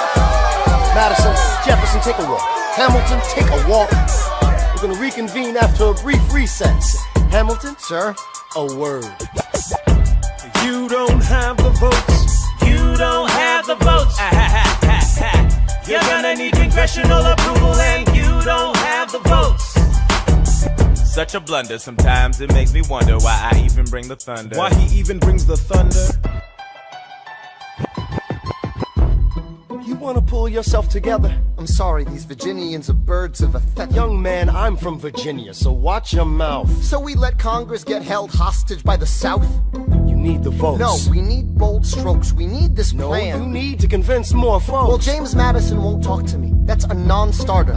Madison, Jefferson, take a walk. Hamilton, take a walk. We're gonna reconvene after a brief recess. Hamilton, sir, a word. You don't have the votes. You don't have the votes. You're gonna need congressional approval, and you don't have the votes. Such a blunder, sometimes it makes me wonder why I even bring the thunder. Why he even brings the thunder? You wanna pull yourself together? I'm sorry, these Virginians are birds of a feather. Young man, I'm from Virginia, so watch your mouth. So we let Congress get held hostage by the South? You need the votes. No, we need bold strokes. We need this plan. No, you need to convince more folks. Well, James Madison won't talk to me. That's a non-starter.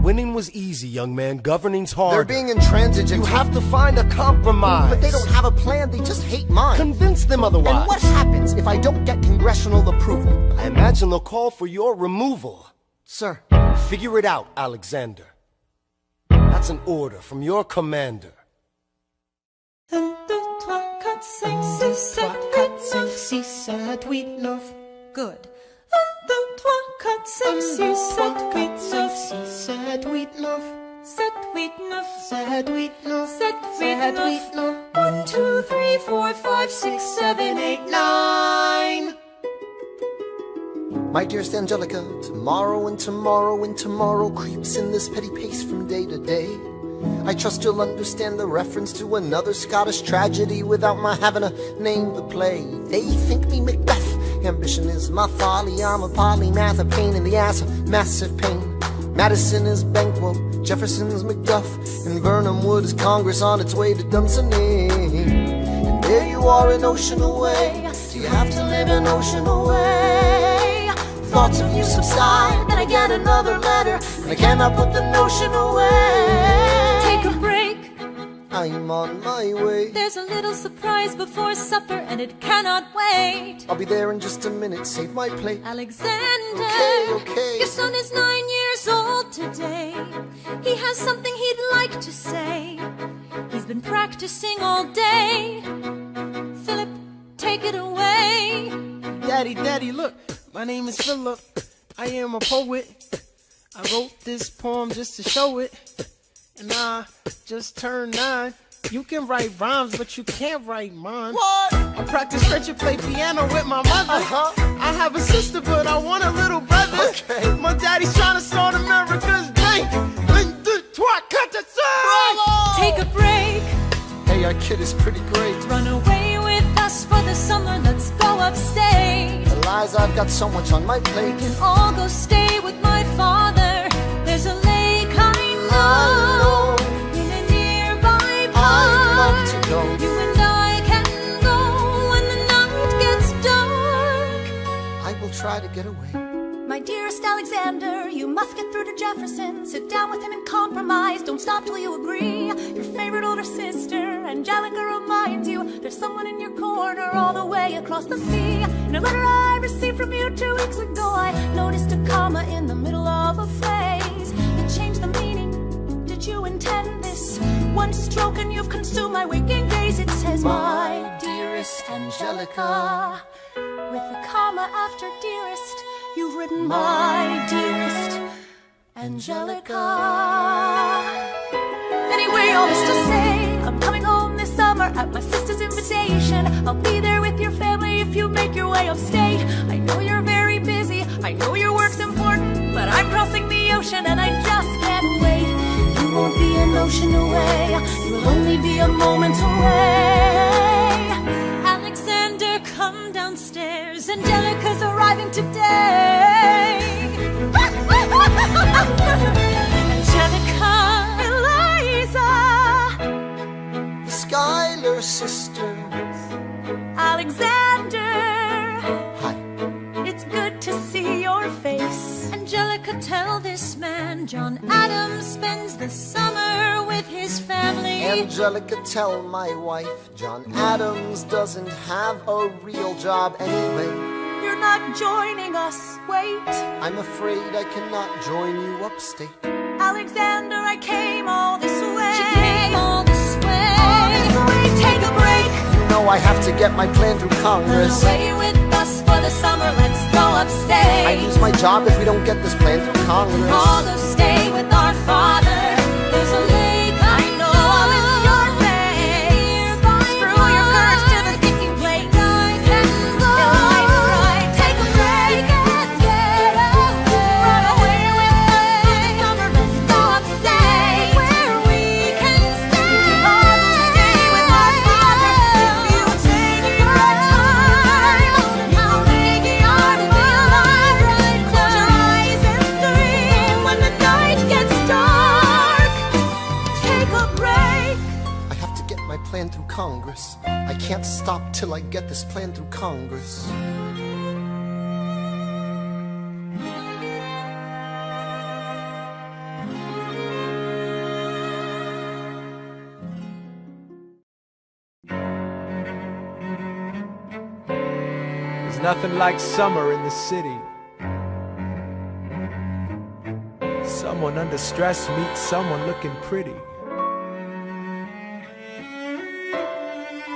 Winning was easy, young man. Governing's hard. They're being intransigent. You have to find a compromise. But they don't have a plan. They just hate mine. Convince them otherwise. And what happens if I don't get congressional approval? I imagine they'll call for your removal. Sir. Figure it out, Alexander. That's an order from your commander. 1, 2, 3, 4, 5, 6, 7, 8, 9. 7, 8, 9. Good. 1, 2, 3, 4, 5, 6, 7, 8, 9. 7, 8, 9. 7, 8, 9. 7, 8, 9. 7, 8, 9. 1, 2, 3, 4, 5, 6, 7, 8, 9. My dearest Angelica, tomorrow and tomorrow and tomorrow creeps in this petty pace from day to day. I trust you'll understand the reference to another Scottish tragedy without my having to name the play. They think me Macbeth, ambition is my folly. I'm a polymath, a pain in the ass, a massive pain. Madison is Banquo, Jefferson's Macduff, and Vernon Wood is Congress on its way to Dunsany. And there you are an ocean away. Do you have to live an ocean away? Thoughts of you subside, then I get another letter, and I cannot put the notion away. Take a break. I'm on my way. There's a little surprise before supper, and it cannot wait. I'll be there in just a minute, save my plate. Alexander, okay. Your son is 9 years old today. He has something he'd like to say. He's been practicing all day. Philip, take it away. Daddy, look. My name is Philip. I am a poet. I wrote this poem just to show it. And I just turned 9. You can write rhymes, but you can't write mine. What? I practice French and play piano with my mother. I have a sister, but I want a little brother. Okay. My daddy's trying to start America's bank. 1, 2, 3, 4, Take a break. Hey, our kid is pretty great. Run away with us for the summer. Let's go upstate. The lies, I've got so much on my plate. We can all go stay with my father. There's a lake I know in a nearby park. I'd love to go. You and I can go when the night gets dark. I will try to get away. My dearest Alexander, you must get through to Jefferson. Sit down with him and compromise. Don't stop till you agree. Your favorite older sister, Angelica, reminds you there's someone in your corner all the way across the sea. In a letter I received from you 2 weeks ago, I noticed a comma in the middle of a phrase. It changed the meaning. Did you intend this? One stroke and you've consumed my waking days. It says, my dearest Angelica, with a comma after dearest. You've written my dearest Angelica. Anyway, all this to say, I'm coming home this summer at my sister's invitation. I'll be there with your family if you make your way upstate. I know you're very busy, I know your work's important, but I'm crossing the ocean and I just can't wait. You won't be an ocean away, you'll only be a moment away. Alexander, come downstairs, Angelica's arriving today. Angelica, Eliza, Skylar sisters, Alexander. Hi. It's good to see your face. Angelica, tell this man John Adams spends the summer with his family. Angelica, tell my wife John Adams doesn't have a real job anyway. You're not joining us, wait. I'm afraid I cannot join you upstate. Alexander, I came all this way. She came all this way. All this way, take a break. You know I have to get my plan through Congress. Run away with us for the summer, let's go upstate. I lose my job if we don't get this plan through Congress. Although stay with our father. There's a lake I know. It's your fate. Screw your courage to the sticking plate. Take a break and get away. Run away with us for the summer, let's go upstate. Where we can stay. Although stay with our father. If you take your time, how big you are to be alive. Close your eyes and dream when the night gets dark. Take a break. I have to get my plan through Congress. I can't stop till I get this plan through Congress. There's nothing like summer in the city. Someone under stress meets someone looking pretty.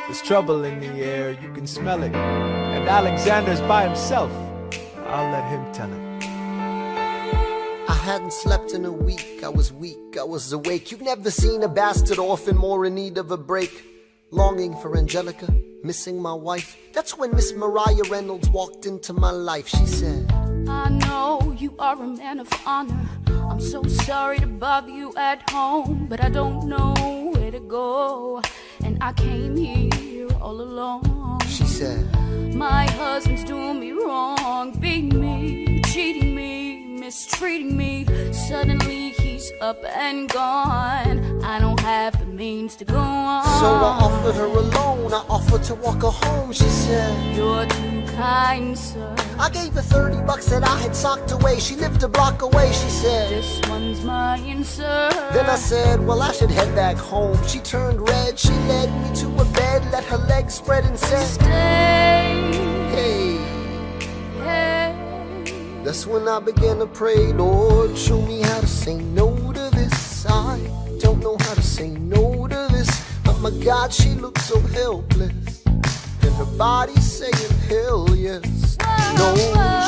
There's trouble in the air, you can smell it. And Alexander's by himself. I'll let him tell it. I hadn't slept in a week, I was weak, I was awake. You've never seen a bastard orphan more in need of a break. Longing for Angelica, missing my wife. That's when Miss Mariah Reynolds walked into my life. She said, I know you are a man of honor. I'm so sorry to bother you at home, but I don't know where to go, and I came here all alone. She said, my husband's doing me wrong, beating me, cheating me, mistreating me. Suddenly he's up and gone. I don't have the means to go on. So I offered her a loan, I offered to walk her home. She said, you're too kind, sir. I gave her $30 that I had socked away. She lived a block away. She said, this one's mine, sir. Then I said, well, I should head back home. She turned red, she led me to a bed, let her legs spread and said, stay. Hey. Hey. That's when I began to pray, Lord, show me how to say no to this. I don't know how to say no to this. But my God, she looks so helpless. And her body saying hell yes. No,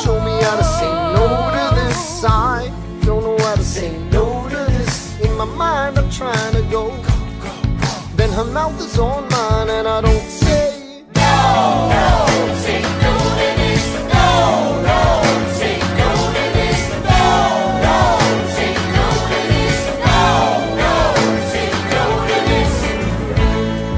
show me how to say no to this. I don't know how to say no to this. In my mind I'm trying to go. Then her mouth is on mine and I don't say no, no, say no to this. No, no, say no to this. No, no, say no to this. No, no, say no to this.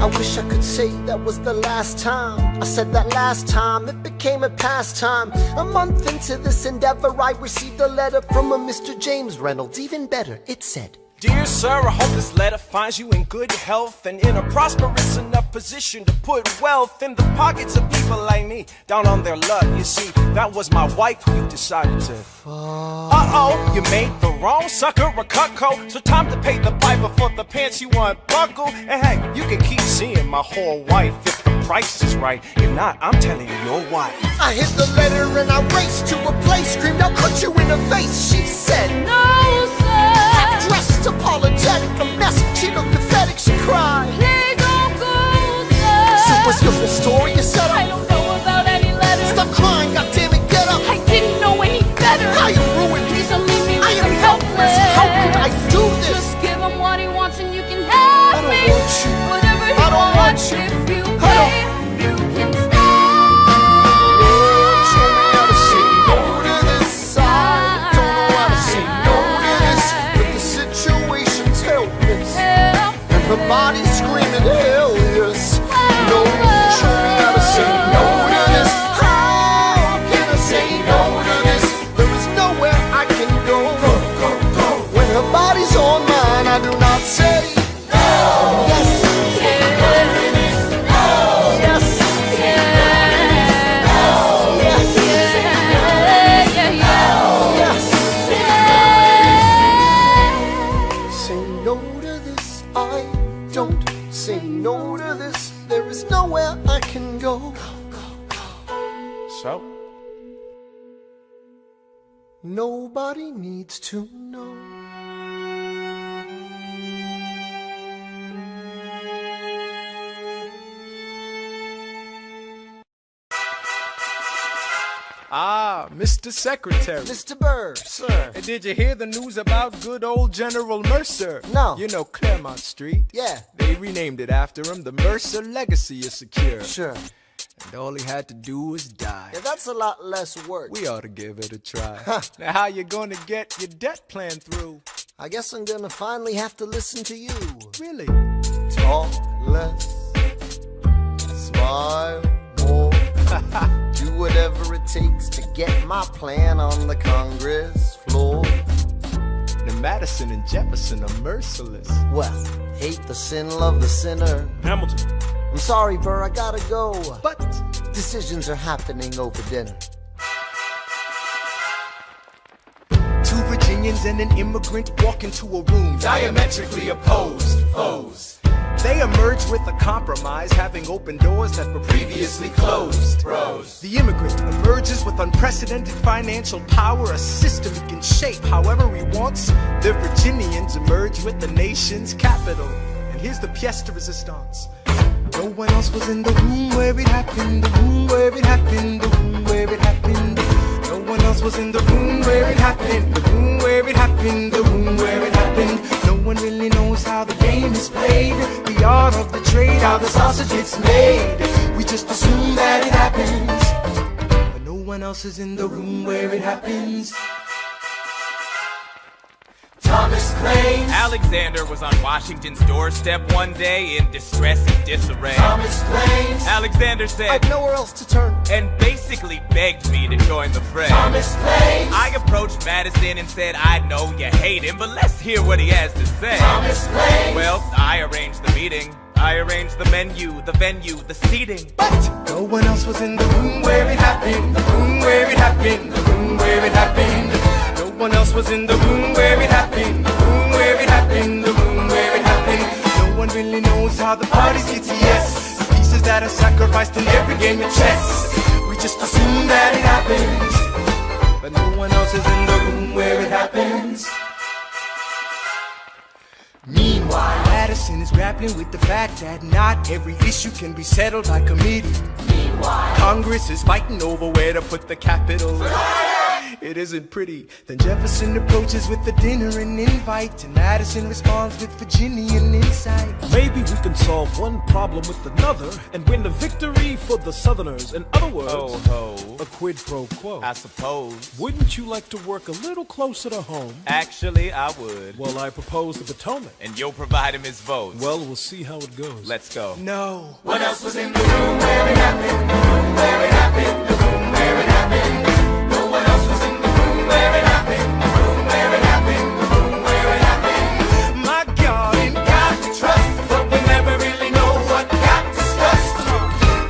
I wish I could say that was the last time I said that last time. It became a pastime. A month into this endeavor, I received a letter from a Mr. James Reynolds. Even better, it said, Dear sir, I hope this letter finds you in good health and in a prosperous enough position to put wealth in the pockets of people like me, down on their luck. You see, that was my wife who you decided to uh-oh, you made the wrong sucker a cuckold. So time to pay the piper for the pants you unbuckle. And hey, you can keep seeing my whole wife if the price is right. If not, I'm telling you, your wife. I hit the letter and I raced to a place, screamed, I'll cut you in the face. She said, no, sir. Dressed apologetic, a mess. She looked pathetic, she cried. Please don't go, sir. So what's your full story? You said I don't know about any letters. Stop crying, goddammit, get up. I didn't know any better. I am ruined. Please don't leave me. I am helpless. How could I do this? Just give him what he wants and you can have me. I don't want you. Whatever he I don't want wants, you. if you pay, you can stay. Lord, show me how to say no to this. everybody screaming, hell yes. No, show me how to say no to this. How can I say no to this? There is nowhere I can go. When her body's on mine, I do not say no. Yes. Say no to this, there is nowhere I can go. So? Nobody needs to know. Ah, Mr. Secretary. Mr. Burr, sir. Hey, did you hear the news about good old General Mercer? No. You know Claremont Street? Yeah. They renamed it after him. The Mercer legacy is secure. Sure. And all he had to do was die. Yeah, that's a lot less work. We ought to give it a try. Now, how you gonna get your debt plan through? I guess I'm gonna finally have to listen to you. Really? Talk less, smile more. Do whatever it takes to get my plan on the Congress floor. Now Madison and Jefferson are merciless. Well, hate the sin, love the sinner. Hamilton. I'm sorry, Burr, I gotta go. But decisions are happening over dinner. Two Virginians and an immigrant walk into a room diametrically opposed foes. They emerged with a compromise, having opened doors that were previously closed. Bros. The immigrant emerges with unprecedented financial power, a system he can shape however he wants. The Virginians emerge with the nation's capital. And here's the pièce de résistance. No one else was in the room where it happened, the room where it happened, the room where it happened. No one else was in the room where it happened, the room where it happened, the room where it happened. No one really knows how the game is played, the art of the trade, how the sausage gets made. We just assume that it happens, but no one else is in the room where it happens. Thomas claims Alexander was on Washington's doorstep one day in distress and disarray. Thomas claims Alexander said, I've nowhere else to turn, and basically begged me to join the fray. Thomas claims I approached Madison and said, I know you hate him, but let's hear what he has to say. Thomas claims Well, I arranged the meeting, I arranged the menu, the venue, the seating. But no one else was in the room where it happened, the room where it happened, the room where it happened. No one else was in the room where it happened, the room where it happened, the room where it happened. No one really knows how the parties get to yes. The pieces that are sacrificed in every game of chess. We just assume that it happens, but no one else is in the room where it happens. Meanwhile, Madison is grappling with the fact that not every issue can be settled by committee. Meanwhile, Congress is fighting over where to put the capital. It isn't pretty. Then Jefferson approaches with the dinner and invite, and Madison responds with Virginian insight. Maybe we can solve one problem with another and win a victory for the Southerners. In other words, a quid pro quo. I suppose. Wouldn't you like to work a little closer to home? Actually, I would. Well, I propose the Potomac. And you'll provide him his votes. Well, we'll see how it goes. Let's go. No. What else was in the room where it happened, the room where it happened, the room where it happened. No one else was in the room where it happened, the room where it happened, the room where it happened. My God, In God we trust, but we never really know what got discussed.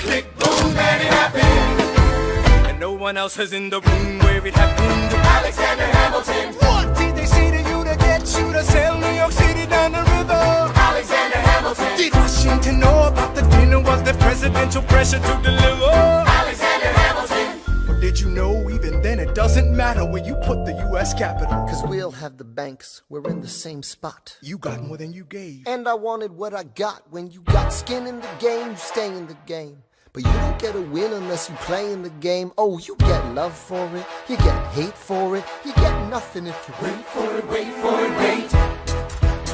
Click, boom, and it happened. and no one else is in the room where it happened. Alexander Hamilton. What did they say to you to get you to sail New York City down the river? Alexander Hamilton. Did Washington know about the dinner? Was there presidential pressure to deliver? Alexander Hamilton. Or did you know even then it doesn't matter where you put the U.S. Capitol? Cause we'll have the banks, we're in the same spot. You got more than you gave. And I wanted what I got. When you got skin in the game, you stay in the game. But you don't get a win unless you play in the game. Oh, you get love for it, you get hate for it, you get nothing if you wait for it, wait for it, wait.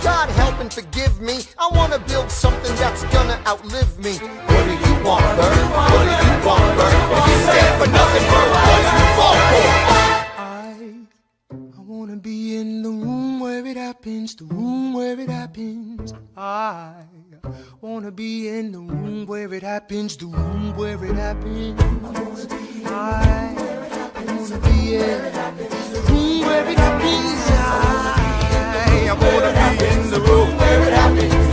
God help and forgive me, I wanna build something that's gonna outlive me. What do you want, Bird? What do you want, Bird? If you stand for nothing, Bird, what do you fall for? I wanna be in the room where where it happens, the room where it happens. I wanna be in the room where it happens, the room where it happens. I wanna be in the room where it happens. I wanna be in the room where it happens, the room where it happens.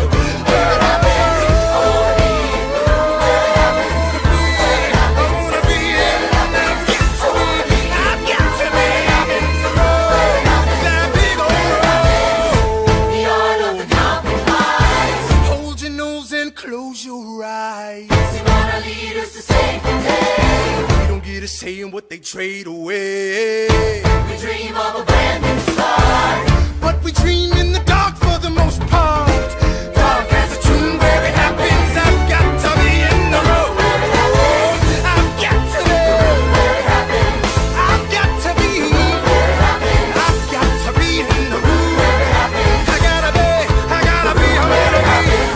Close your eyes. We want our leaders to say today. We don't get a say in what they trade away. We dream of a brand new start, but we dream in the dark for the most part. Dark as a tomb where it happens. I've got to be in the room where it happens. I've got to be where it happens. I've got to be where it happens. I've got to be in the room where it happens. I gotta be where it happens.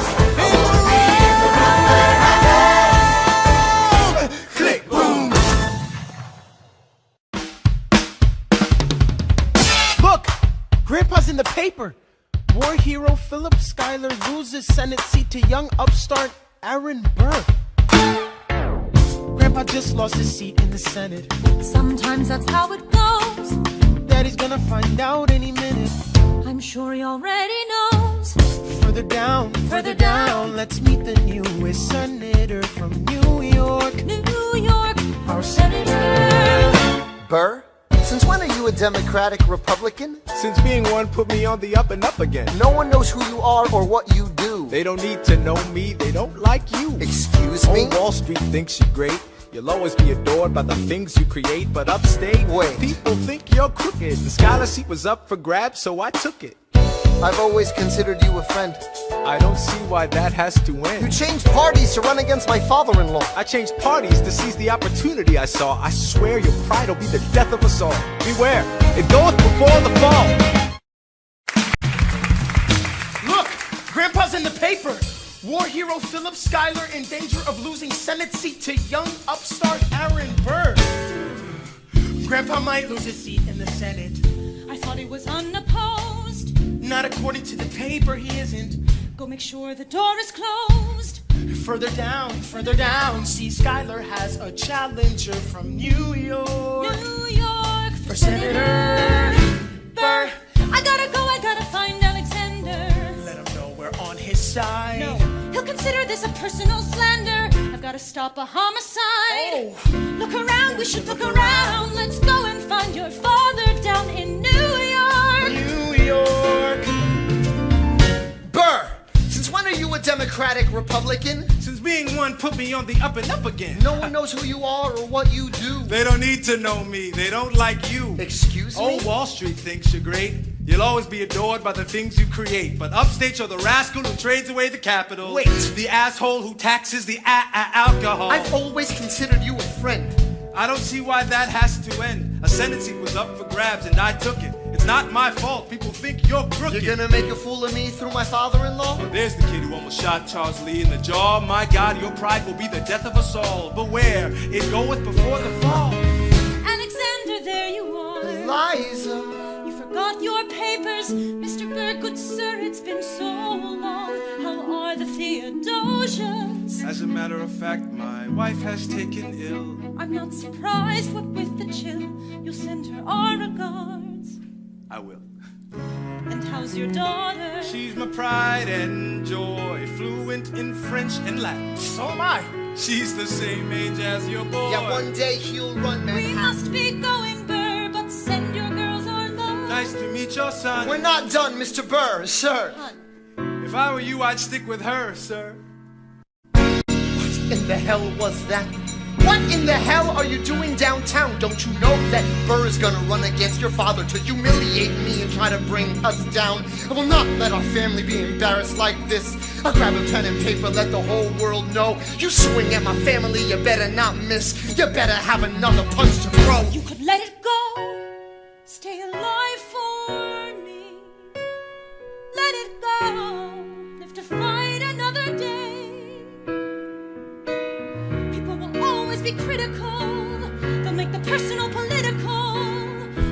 Grandpa's in the paper. War hero Philip Schuyler loses Senate seat to young upstart Aaron Burr. Grandpa just lost his seat in the Senate. Sometimes that's how it goes. Daddy's gonna find out any minute. I'm sure he already knows. Further down, let's meet the newest senator from New York. New York, our senator. Burr? Since when are you a Democratic Republican? Since being one put me on the up and up again. No one knows who you are or what you do. They don't need to know me, they don't like you. Excuse me? Old Wall Street thinks you're great. You'll always be adored by the things you create. But upstate, people think you're crooked. The Schuyler seat was up for grabs, so I took it. I've always considered you a friend. I don't see why that has to end. You changed parties to run against my father-in-law. I changed parties to seize the opportunity I saw. I swear your pride will be the death of us all. Beware, it goeth before the fall. Look, Grandpa's in the paper. War hero Philip Schuyler in danger of losing Senate seat to young upstart Aaron Burr. Grandpa might lose his seat in the Senate. I thought he was unopposed. Not according to the paper, he isn't. Go make sure the door is closed. Further down, see Schuyler has a challenger from New York. New York for Senator Burr. I gotta find Alexander. Let him know we're on his side. No, he'll consider this a personal slander. I've gotta stop a homicide. Look around, we should look around. Let's go and find your father down in New York. New York. Burr, since when are you a Democratic Republican? Since being one put me on the up and up again. No one knows who you are or what you do. They don't need to know me. They don't like you. Excuse me? Old Wall Street thinks you're great. You'll always be adored by the things you create. But upstate, you're the rascal who trades away the capital. Wait. The asshole who taxes the alcohol. I've always considered you a friend. I don't see why that has to end. A Senate seat was up for grabs and I took it. It's not my fault. People think you're crooked. You're gonna make a fool of me through my father-in-law? Well, there's the kid who almost shot Charles Lee in the jaw. My God, your pride will be the death of us all. Beware, it goeth before the fall. Alexander, there you are. Eliza. You forgot your papers. Mr. Burr, good sir, it's been so long. How are the Theodosians? As a matter of fact, my wife has taken ill. I'm not surprised, what with the chill. You'll send her our regards. I will. And how's your daughter? She's my pride and joy, fluent in French and Latin. So am I. She's the same age as your boy. Yeah, one day he'll run Manhattan. We must be going, Burr, but send your girls our love. Nice to meet your son. We're not done, Mr. Burr, sir. If I were you, I'd stick with her, sir. What in the hell was that? What in the hell are you doing downtown? Don't you know that Burr is gonna run against your father to humiliate me and try to bring us down? I will not let our family be embarrassed like this. I'll grab a pen and paper, let the whole world know. You swing at my family, you better not miss. You better have another punch to throw. You could let it go. Stay alive for me. Let it go. Live to fight another day. Be critical, they'll make the personal political.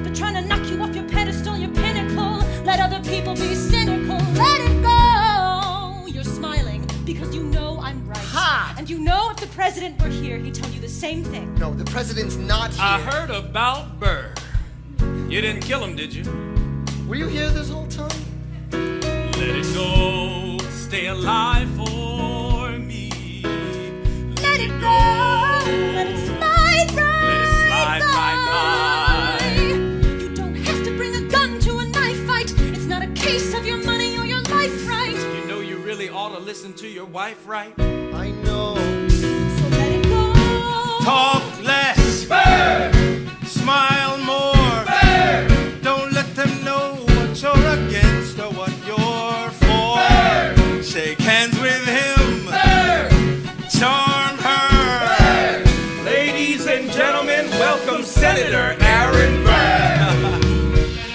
They're trying to knock you off your pedestal, your pinnacle. Let other people if the president were here, he'd tell you the same thing. No, the president's not here. I heard about Burr. You didn't kill him, did you? Were you here this whole time? Let it go, stay alive for me. Let it go, let it slide right. Let it slide right by. You don't have to bring a gun to a knife fight. It's not a case of your money or your life right. You know you really ought to listen to your wife, right? I know. So let it go. Talk less. Burr. Smile more. Burr. Don't let them know what you're against or what you're for. Burr. Shake hands with him. Burr. Charm her. Burr. Ladies and gentlemen, welcome Senator Aaron Burr.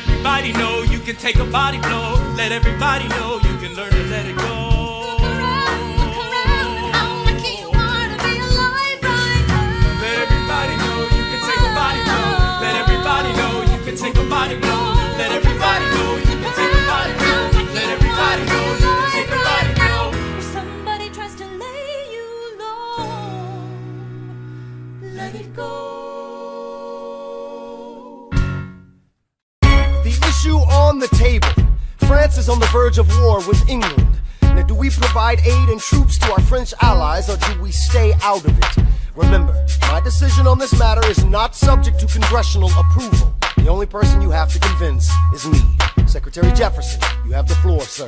Everybody know you can take a body blow. Let everybody know you can learn to let it go. Take a body blow. Let everybody know you can take a body blow. Let everybody know you can take a body blow. If somebody tries to lay you low, let it go. The issue on the table. France is on the verge of war with England. Now, do we provide aid and troops to our French allies, or do we stay out of it? Remember, my decision on this matter is not subject to congressional approval. The only person you have to convince is me. Secretary Jefferson, you have the floor, sir.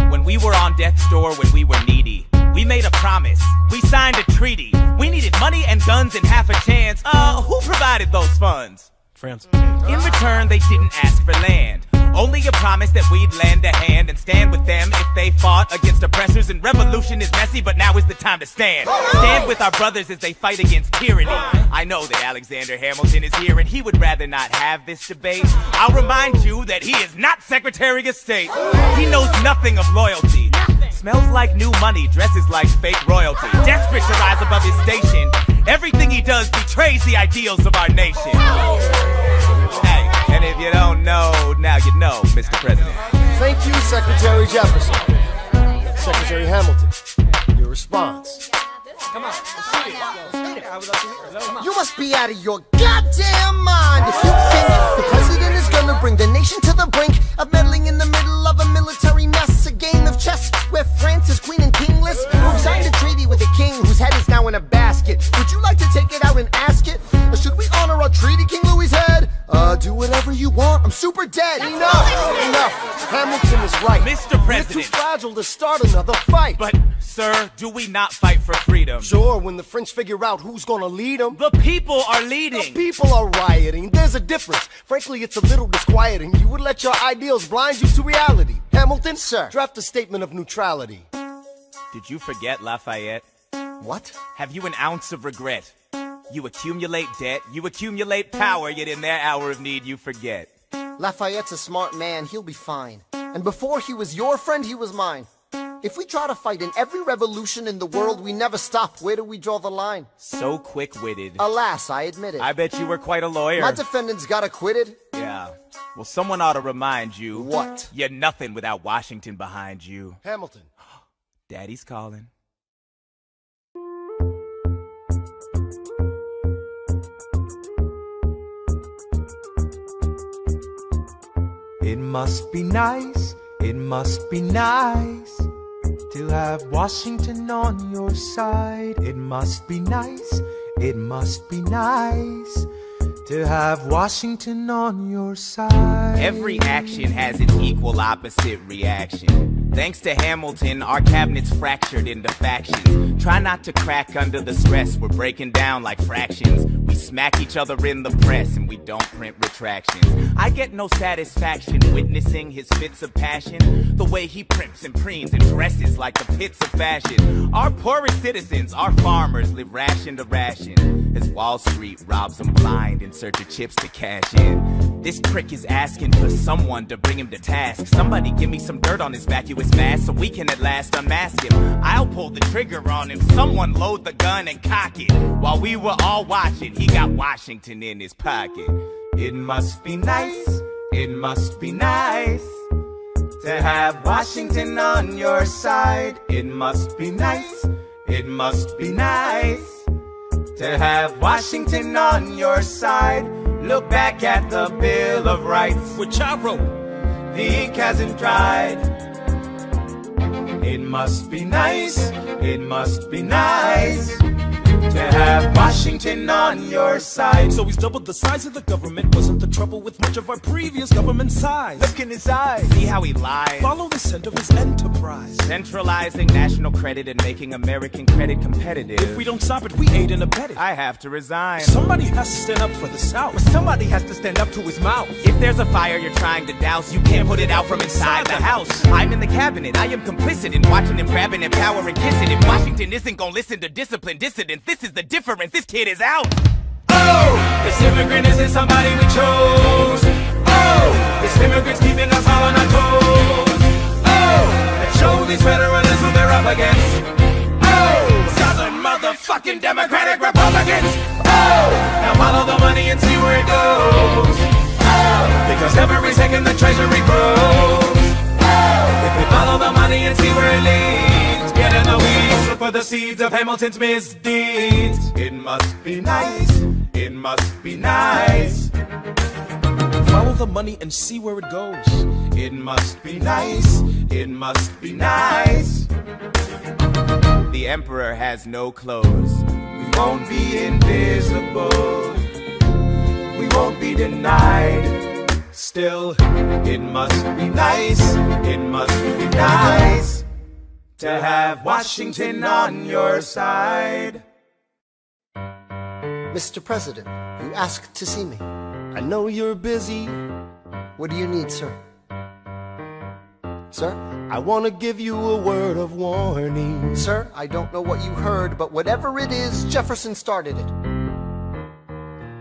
When we were on death's door, when we were needy, we made a promise. We signed a treaty. We needed money and guns and half a chance. Who provided those funds? France. In return, they didn't ask for land. Only a promise that we'd lend a hand and stand with them if they fought against oppressors. And revolution is messy, but now is the time to stand. Stand with our brothers as they fight against tyranny. I know that Alexander Hamilton is here and he would rather not have this debate. I'll remind you that he is not Secretary of State. He knows nothing of loyalty. Smells like new money, dresses like fake royalty. Desperate to rise above his station. Everything he does betrays the ideals of our nation. Hey, and if you don't know, now you know, Mr. President. Thank you, Secretary Jefferson. Secretary Hamilton, your response. Come on, let's see it. I would love to hear it. Come on. You must be out of your goddamn mind if you think the president is gonna bring the nation to the brink of meddling in the middle of a military mess. A game of chess where France is queen and kingless. Who signed a treaty with a king whose head is now in a basket? Would you like to take it out and ask it? Or should we honor our treaty, King Louis's head? Do whatever you want. I'm super dead. Enough. Hamilton is right. Mr. President. We're too fragile to start another fight. But, sir, do we not fight for freedom? Sure, when the French figure out who's gonna lead them. The people are leading. The people are rioting. There's a difference. Frankly, it's a little disquieting. You would let your ideals blind you to reality. Hamilton, sir, draft a statement of neutrality. Did you forget Lafayette? What? Have you an ounce of regret? You accumulate debt, you accumulate power, yet in their hour of need you forget. Lafayette's a smart man, he'll be fine. And before he was your friend, he was mine. If we try to fight in every revolution in the world, we never stop. Where do we draw the line? So quick-witted. Alas, I admit it. I bet you were quite a lawyer. My defendants got acquitted. Yeah. Well, someone ought to remind you. What? You're nothing without Washington behind you. Hamilton. Daddy's calling. It must be nice, it must be nice to have Washington on your side. It must be nice, it must be nice to have Washington on your side. Every action has its equal opposite reaction. Thanks to Hamilton, our cabinet's fractured into factions. Try not to crack under the stress, we're breaking down like fractions. We smack each other in the press and we don't print retractions. I get no satisfaction witnessing his fits of passion. The way he primps and preens and dresses like the pits of fashion. Our poorest citizens, our farmers, live ration to ration as Wall Street robs them blind in search of chips to cash in. This prick is asking for someone to bring him to task. Somebody give me some dirt on his vacuous mask so we can at last unmask him. I'll pull the trigger on him. Someone load the gun and cock it. While we were all watching, he got Washington in his pocket. It must be nice, it must be nice to have Washington on your side. It must be nice, It must be nice to have Washington on your side. Look back at the Bill of Rights, which I wrote. The ink hasn't dried. It must be nice, it must be nice to have Washington on your side. So he's doubled the size of the government. Wasn't the trouble with much of our previous government size? Look in his eyes, see how he lies. Follow the scent of his enterprise. Centralizing national credit and making American credit competitive. If we don't stop it, we aid and abet it. I have to resign. Somebody has to stand up for the South. But somebody has to stand up to his mouth. If there's a fire you're trying to douse, you can't put it out from inside the house. I'm in the cabinet, I am complicit in watching him grabbing and power and kissing. If Washington isn't gonna listen to disciplined dissidents, this is the difference, this kid is out. Oh, this immigrant isn't somebody we chose. Oh, this immigrant's keeping us all on our toes. Oh, let's show these federalists who they're up against. Oh, Southern motherfucking Democratic Republicans. Oh, now follow the money and see where it goes. Oh, because every second the treasury grows. Oh, if we follow the money and see where it leads, get in the weeds, look for the seeds of Hamilton's misdeeds. It must be nice, it must be nice. Follow the money and see where it goes. It must be nice, it must be nice. The emperor has no clothes. We won't be invisible. We won't be denied. Still, it must be nice, it must be nice to have Washington on your side. Mr. President, you asked to see me. I know you're busy. What do you need, sir? Sir, I want to give you a word of warning. Sir, I don't know what you heard, but whatever it is, Jefferson started it.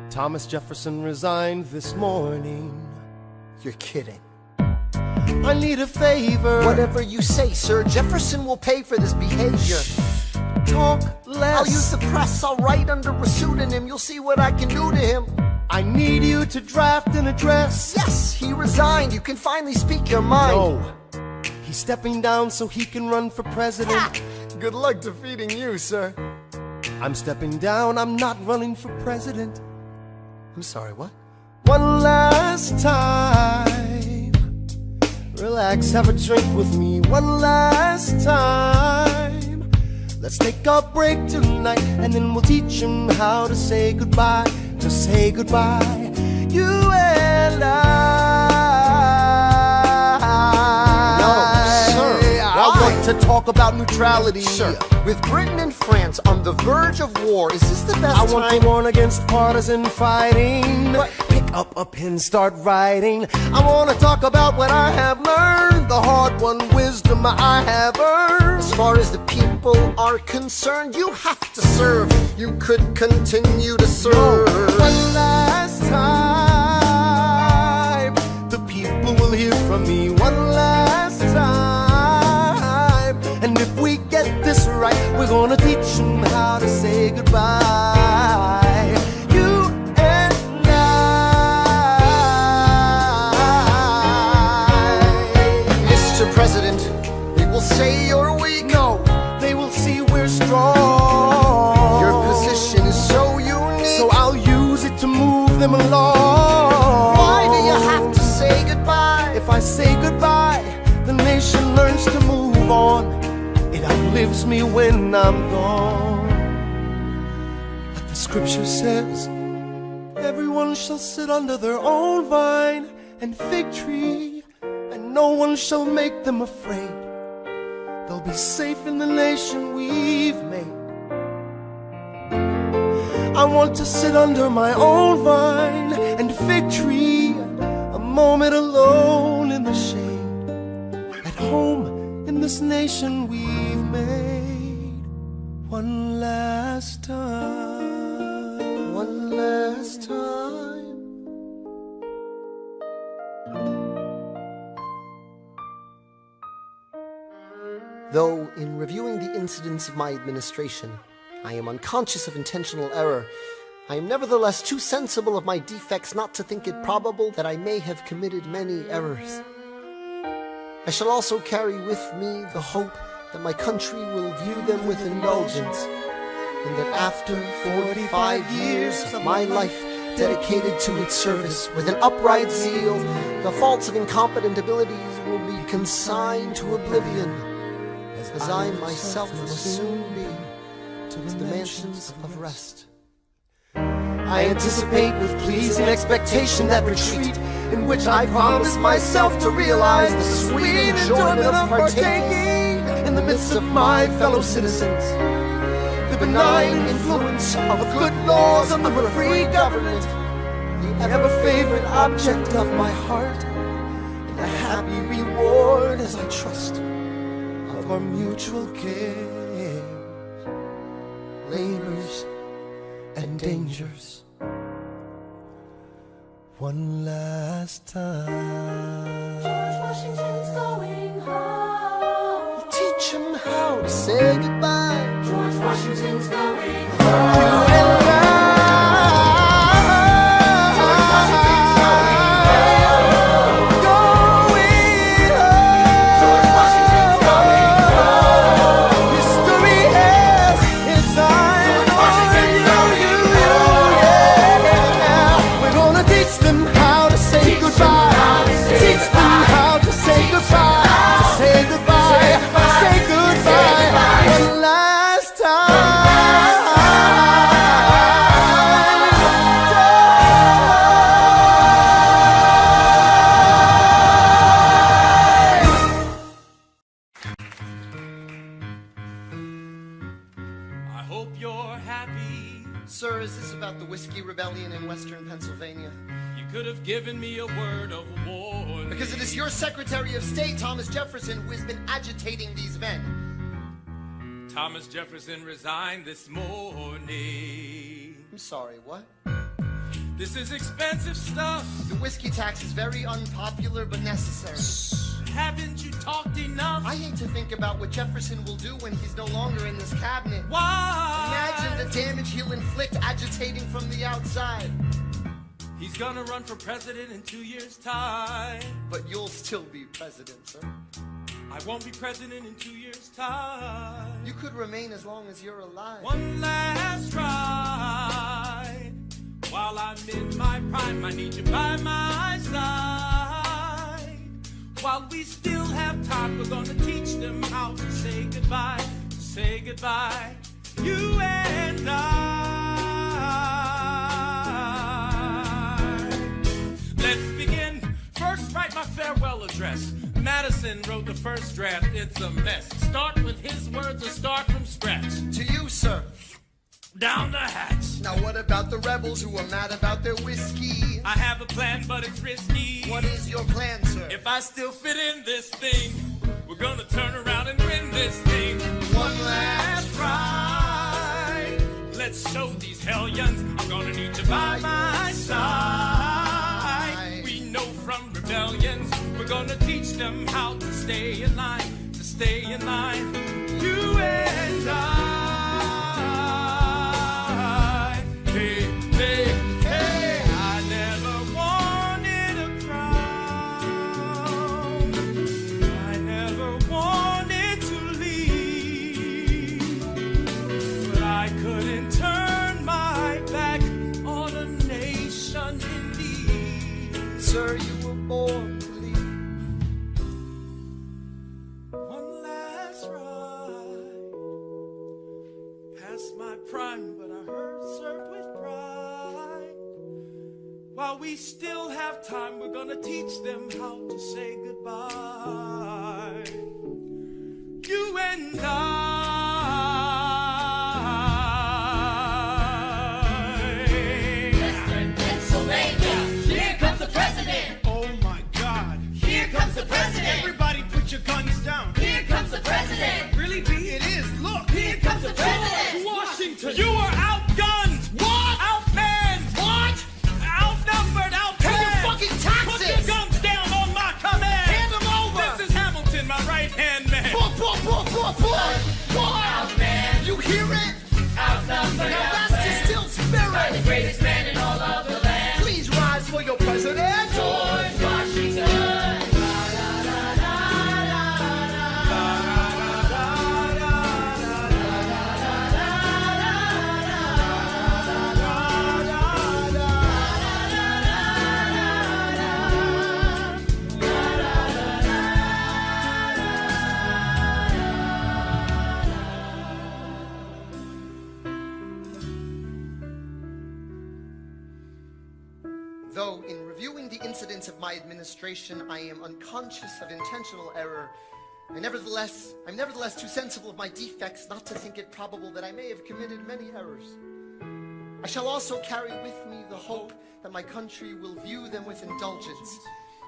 Thomas Jefferson resigned this morning. You're kidding. I need a favor. Whatever you say, sir, Jefferson will pay for this behavior. Talk less. I'll use the press, I'll write under a pseudonym. You'll see what I can do to him. I need you to draft an address. Yes, he resigned. You can finally speak your mind. No, he's stepping down so he can run for president. Ah, good luck defeating you, sir. I'm stepping down, I'm not running for president. I'm sorry, what? One last time. Relax, have a drink with me. One last time. Let's take a break tonight, and then we'll teach him how to say goodbye. To say goodbye, you and I. No, sir. I want to talk about neutrality. Sir, with Britain and France on the verge of war, is this the best time? I want to warn against partisan fighting. But pick up a pen, start writing. I want to talk about what I have learned, the hard-won wisdom I have earned. As far as the people are concerned, you have to serve. You could continue to serve. One last time, the people will hear from me. One last time, and if we get this right, we're gonna teach them how to say goodbye. You and I. Mr. President, they will say you're weak. No, they will see we're strong. Your position is so unique, so I'll use it to move them along. Why do you have to say goodbye? If I say goodbye, the nation learns to move on. It outlives me when I'm gone. Like the scripture says, everyone shall sit under their own vine and fig tree, and no one shall make them afraid. They'll be safe in the nation we've made. I want to sit under my own vine and fig tree, a moment alone in the shade, at home in this nation we've made. One last time. One last time. Though, in reviewing the incidents of my administration, I am unconscious of intentional error, I am nevertheless too sensible of my defects not to think it probable that I may have committed many errors. I shall also carry with me the hope that my country will view them with indulgence, and that after 45 years of my life dedicated to its service with an upright zeal, the faults of incompetent abilities will be consigned to oblivion, as I myself will soon be to the mansions of rest. I anticipate with pleasing expectation that retreat in which I promise myself to realize the sweet enjoyment of partaking in the midst of my fellow citizens, the benign influence of good laws under a free government, the ever-favorite object of my heart, and the happy reward, as I trust, of our mutual cares, labors, and dangers. One last time. George Washington's going home. Teach him how to say goodbye. George Washington's going home. You and I. Given me a word of warning. Because it is your Secretary of State, Thomas Jefferson, who has been agitating these men. Thomas Jefferson resigned this morning. I'm sorry, what? This is expensive stuff. The whiskey tax is very unpopular but necessary. Haven't you talked enough? I hate to think about what Jefferson will do when he's no longer in this cabinet. Why? Imagine the damage he'll inflict agitating from the outside. He's gonna run for president in 2 years' time. But you'll still be president, sir. I won't be president in 2 years' time. You could remain as long as you're alive. One last ride. While I'm in my prime, I need you by my side. While we still have time, we're gonna teach them how to say goodbye. Say goodbye, you and I. Let's begin. First, write my farewell address. Madison wrote the first draft. It's a mess. Start with his words or start from scratch? To you, sir. Down the hatch. Now what about the rebels who are mad about their whiskey? I have a plan, but it's risky. What is your plan, sir? If I still fit in this thing, we're gonna turn around and win this thing. One last ride. Let's show these hellions I'm gonna need you by my side. We know from rebellions we're gonna teach them how to stay in line, to stay in line. You and I. Hey, hey, hey. I never wanted a crown. I never wanted to leave. But I couldn't turn my back on a nation in need. Sir, you were born to lead. One last ride. Past my prime, but I heard served with pride. While we still have time, we're gonna teach them how to say goodbye. You and I. Western Pennsylvania, here comes the president. Oh my God. Here comes the president. Everybody put your guns down. Here comes the president. Really, B? It is. Look. Here comes the president. Washington. You are outgunned! What? Outmanned! What? Outnumbered! Outplanned! Pay your fucking taxes! Put your guns down on my command! Hand them over! This is Hamilton, my right-hand man! Outman. You hear it? Outnumbered. Now that's distilled spirit! The greatest man in all of the land. Please rise for your president! George Washington. La, la, la, la, la. administration, I am unconscious of intentional error. I'm nevertheless too sensible of my defects not to think it probable that I may have committed many errors. I shall also carry with me the hope that my country will view them with indulgence,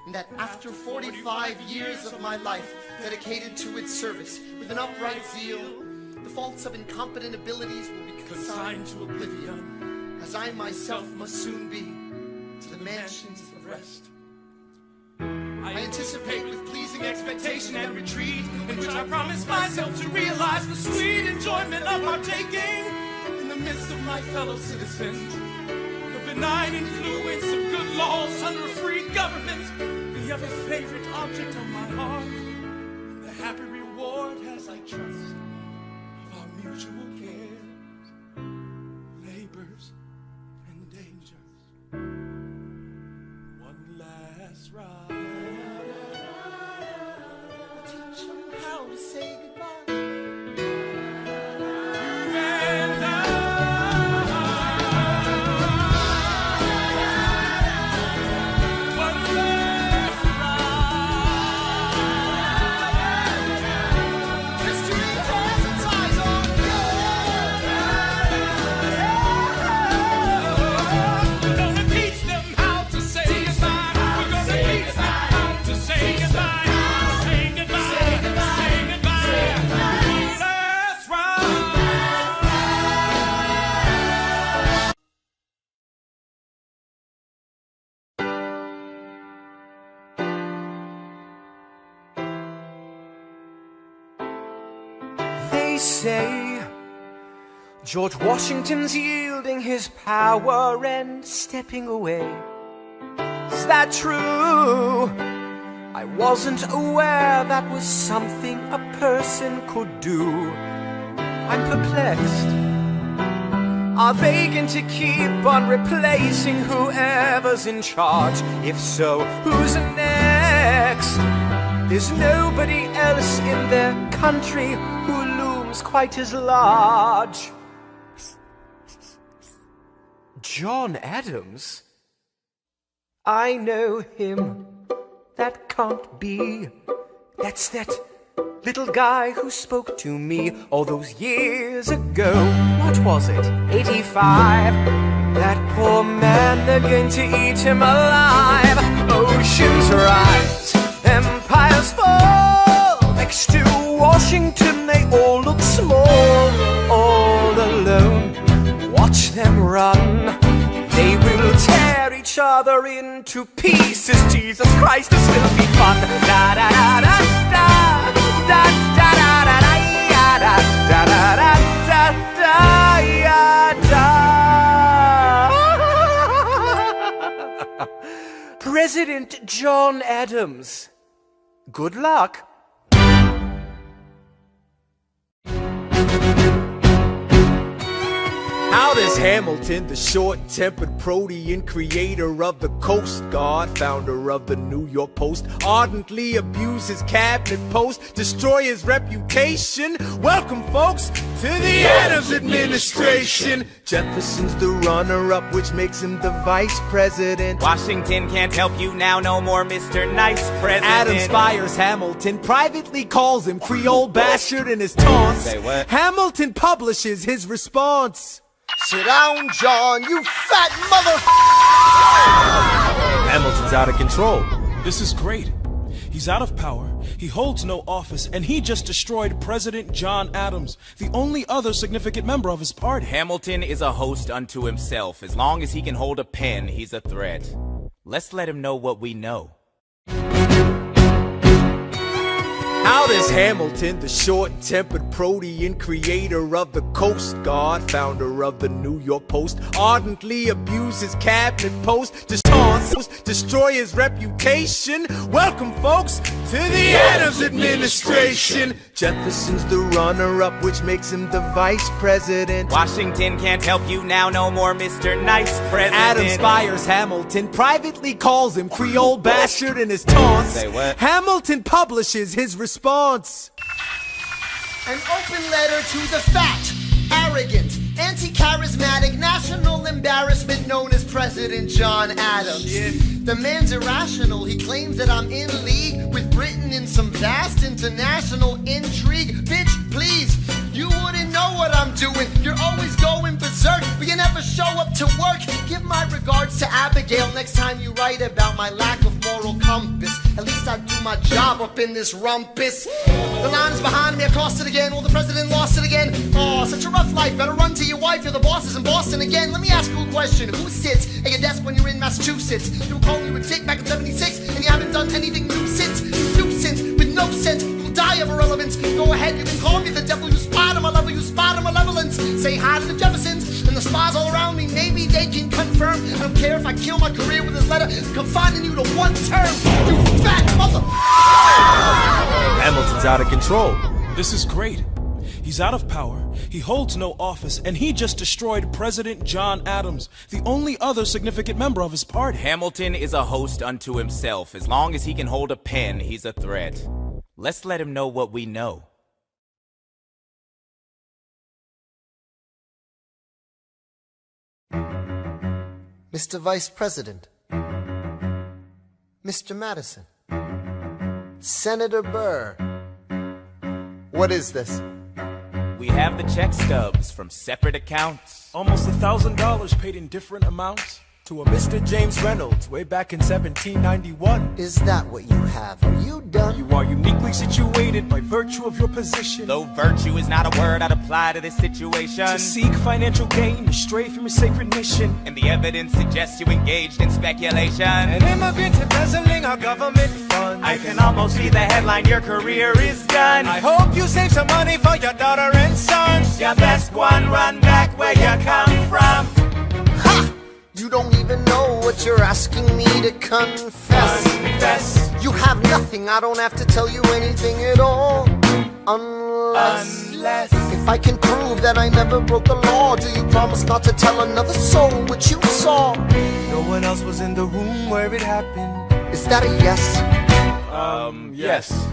and that after 45 years of my life dedicated to its service with an upright zeal, the faults of incompetent abilities will be consigned to oblivion, as I myself must soon be, to the mansions of rest. I anticipate with pleasing expectation and retreat, in which I promise myself to realize the sweet enjoyment of partaking in the midst of my fellow citizens, the benign influence of good laws under a free government, the ever favorite object of my heart, and the happy reward, as I trust, of our mutual cares, labors, and dangers. One last ride. Teach them how to say goodbye. They say George Washington's yielding his power and stepping away. Is that true? I wasn't aware that was something a person could do. I'm perplexed. Are they going to keep on replacing whoever's in charge? If so, who's next? There's nobody else in their country who looms quite as large. John Adams? I know him. That can't be. That's that little guy who spoke to me all those years ago. What was it? 85. That poor man, they're going to eat him alive. Oceans rise, empires fall. Next to Washington, they all look small. All alone, watch them run. They will tear each other into pieces. Jesus Christ, this will be fun. Da da da da da da da da da da da da da da da. President John Adams. Good luck. How does Hamilton, the short-tempered protean creator of the Coast Guard, founder of the New York Post, ardently abuse his cabinet post, destroy his reputation? Welcome, folks, to the Adams administration. Jefferson's the runner-up, which makes him the vice president. Washington can't help you now, no more Mr. Nice President. Adams fires Hamilton, privately calls him Creole bastard in his taunts. Say what? Hamilton publishes his response. Sit down, John, you fat mother. Hamilton's out of control. This is great. He's out of power, he holds no office, and he just destroyed President John Adams, the only other significant member of his party. Hamilton is a host unto himself. As long as he can hold a pen, he's a threat. Let's let him know what we know. How does Hamilton, the short-tempered protean creator of the Coast Guard, founder of the New York Post, ardently abuse his cabinet post, destroy his reputation? Welcome, folks, to the Adams administration. Jefferson's the runner-up, which makes him the vice president. Washington can't help you now, no more Mr. Nice President. Adams fires Hamilton, privately calls him Creole bastard in his taunts. Say what? Hamilton publishes his response. An open letter to the fat, arrogant, Anti-charismatic, national embarrassment known as President John Adams. The man's irrational, he claims that I'm in league with Britain in some vast international intrigue. Bitch, please, you wouldn't know what I'm doing. You're always going berserk, but you never show up to work. Give my regards to Abigail next time you write about my lack of moral compass. At least I do my job up in this rumpus. The line is behind me, I crossed it again. Well, the president lost it again. Oh, such a rough life, better run to your wife, you're the bosses in Boston again. Let me ask you a question, who sits at your desk when you're in Massachusetts? You were calling you a dick back in 76, and you haven't done anything new since. Nuisance with no sense, you'll die of irrelevance. Go ahead, you can call me the devil, you spot on my level, you spot on malevolence. Say hi to the Jeffersons and the spies all around me, maybe they can confirm. I don't care if I kill my career with this letter, confining you to one term, you fat mother. Hamilton's out of control. This is great. He's out of power, he holds no office, and he just destroyed President John Adams, the only other significant member of his party. Hamilton is a host unto himself. As long as he can hold a pen, he's a threat. Let's let him know what we know. Mr. Vice President, Mr. Madison, Senator Burr, what is this? We have the check stubs from separate accounts. Almost $1,000 paid in different amounts to a Mr. James Reynolds way back in 1791. Is that what you have? Are you done? You are uniquely situated by virtue of your position. Though virtue is not a word I'd apply to this situation. To seek financial gain, you stray from your sacred mission. And the evidence suggests you engaged in speculation. An immigrant embezzling our government funds. I can almost see the headline, your career is done. I hope you save some money for your daughter and sons. Your best one, run back where you come from. Ha! You don't even know what you're asking me to confess. You have nothing, I don't have to tell you anything at all. Unless if I can prove that I never broke the law, do you promise not to tell another soul what you saw? No one else was in the room where it happened. Is that a yes? Yes.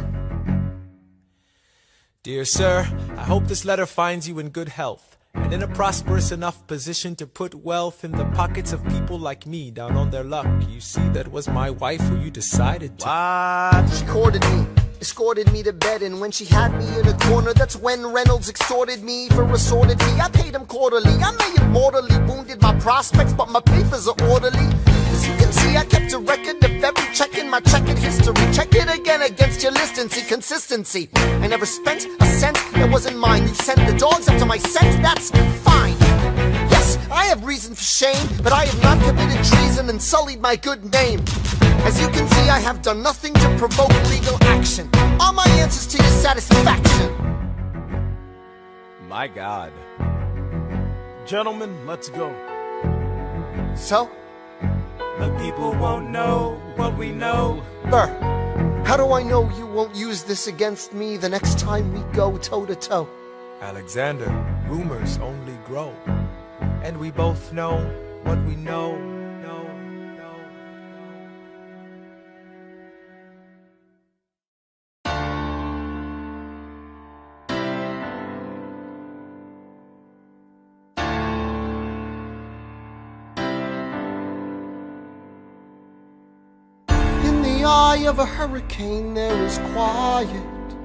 Dear sir, I hope this letter finds you in good health and in a prosperous enough position to put wealth in the pockets of people like me down on their luck. You see, that was my wife who you decided to. What? She courted me, escorted me to bed, and when she had me in a corner, that's when Reynolds extorted me for assorted me. I paid him quarterly, I may have mortally wounded my prospects, but my papers are orderly. As you can see, I kept a record of every check in my checkered history. Check it again against your list and see consistency. I never spent a cent that wasn't mine. You sent the dogs after my scent, that's fine. Yes, I have reason for shame, but I have not committed treason and sullied my good name. As you can see, I have done nothing to provoke legal action. Are my answers to your satisfaction? My God. Gentlemen, let's go. So? The people won't know what we know. Burr, how do I know you won't use this against me the next time we go toe-to-toe? Alexander, rumors only grow. And we both know what we know. Eye of a hurricane, there is quiet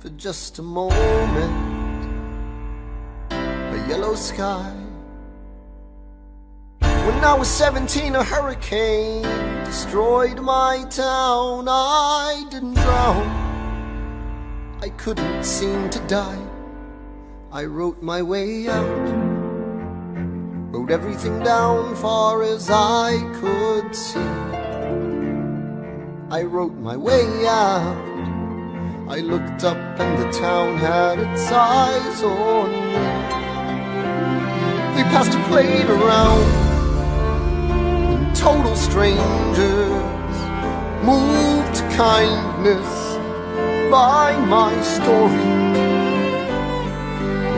for just a moment. A yellow sky. When I was 17, a hurricane destroyed my town. I didn't drown, I couldn't seem to die. I wrote my way out, wrote everything down far as I could see. I wrote my way out. I looked up and the town had its eyes on me. They passed a plate around, and total strangers moved to kindness by my story.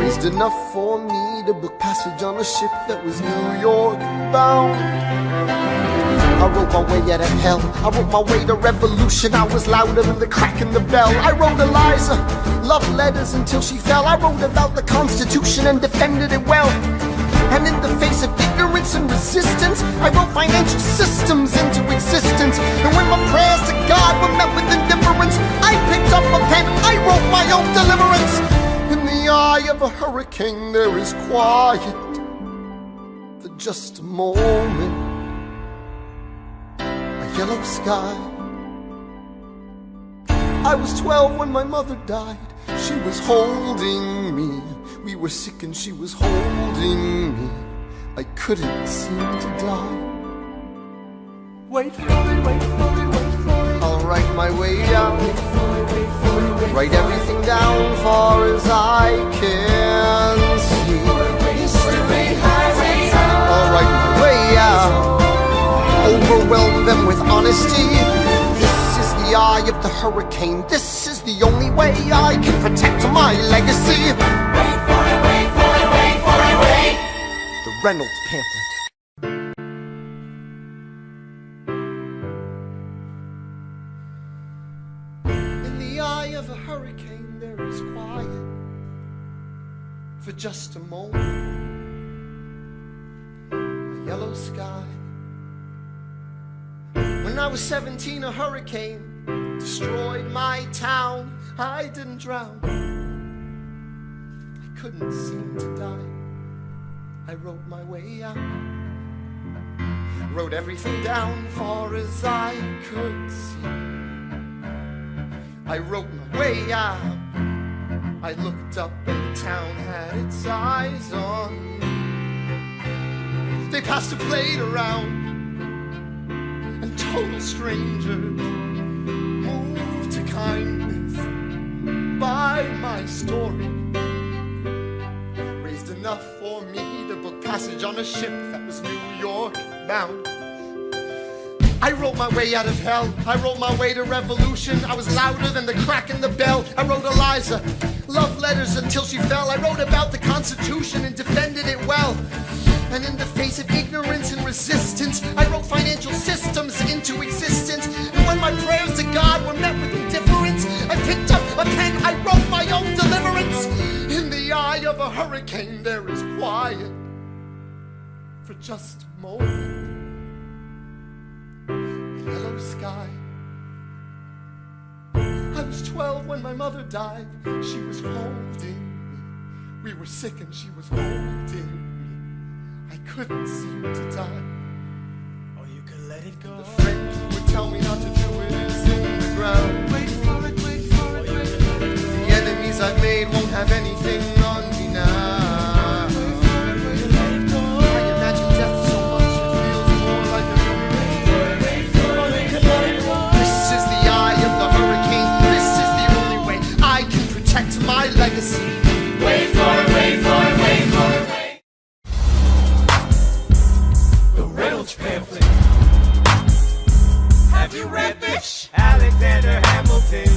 Raised enough for me to book passage on a ship that was New York bound. I wrote my way out of hell. I wrote my way to revolution. I was louder than the crack in the bell. I wrote Eliza love letters until she fell. I wrote about the Constitution and defended it well. And in the face of ignorance and resistance, I wrote financial systems into existence. And when my prayers to God were met with indifference, I picked up a pen, I wrote my own deliverance. In the eye of a hurricane there is quiet for just a moment. A yellow sky. I was 12 when my mother died. She was holding me. We were sick and she was holding me. I couldn't seem to die. Wait for it, wait for it, wait for it. I'll write my way out. Wait for it, wait for it, wait. Write everything down far as I can see. I'll write my way out. Overwhelm them with honesty. This is the eye of the hurricane. This is the only way I can protect my legacy. Wait for it, wait for it, wait for it, wait. The Reynolds pamphlet. In the eye of a hurricane there is quiet for just a moment. A yellow sky. When I was 17, a hurricane destroyed my town. I didn't drown. I couldn't seem to die. I wrote my way out. Wrote everything down far as I could see. I wrote my way out. I looked up and the town had its eyes on me. They passed a plate around. And total strangers moved to kindness by my story. Raised enough for me to book passage on a ship that was New York bound. I wrote my way out of hell. I wrote my way to revolution. I was louder than the crack in the bell. I wrote Eliza love letters until she fell. I wrote about the Constitution and defended it well. And in the face of ignorance and resistance, I wrote financial systems into existence. And when my prayers to God were met with indifference, I picked up a pen, I wrote my own deliverance. In the eye of a hurricane there is quiet for just a moment. A yellow sky. I was 12 when my mother died. She was holding me. We were sick and she was holding me. I couldn't seem to die. Or you could let it go. The friend who would tell me not to do it is in the ground. Wait for it, wait for it, wait for it. The enemies I've made won't have anything on me now. I imagine death so much it feels more like a memory. This is the eye of the hurricane. This is the only way I can protect my legacy. Wait for it, wait for it, wait for it. Reynolds pamphlet. Have you read this? Alexander Hamilton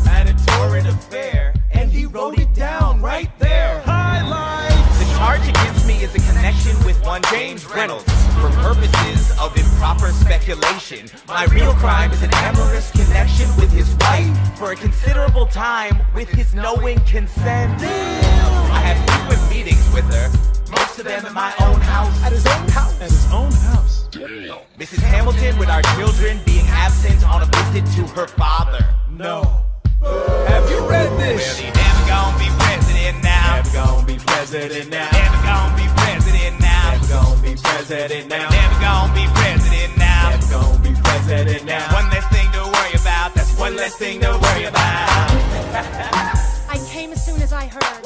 had a torrid affair, and he wrote it down right there. Highlights. The charge against me is a connection with one James Reynolds. For purposes of improper speculation, my real crime is an amorous connection with his wife for a considerable time with his knowing consent. I had frequent meetings with her. Most of them at my own house. At his own house? At his own house. Damn. Mrs. Hamilton with our children being absent on a visit to her father. No. Have you read this? Well, he never gonna be president now. Never gonna be president now. Never gonna be president now. Never gonna be president now. Never gonna be president now. Never gonna be president now. That's one less thing to worry about. That's one less thing to worry about. I came as soon as I heard.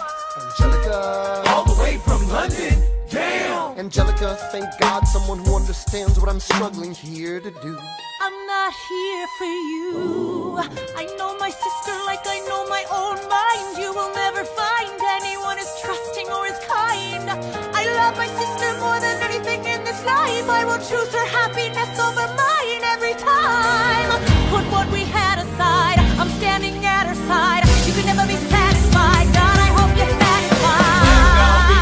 Angelica. All the way from London. Damn. Angelica, thank God someone who understands what I'm struggling here to do. I'm not here for you. I know my sister like I know my own mind. You will never find anyone as trusting or as kind. I love my sister more than anything in this life. I will choose her happiness over mine every time. Put what we had aside. I'm standing at her side. You can never be satisfied. God, I hope you're satisfied. Never gonna be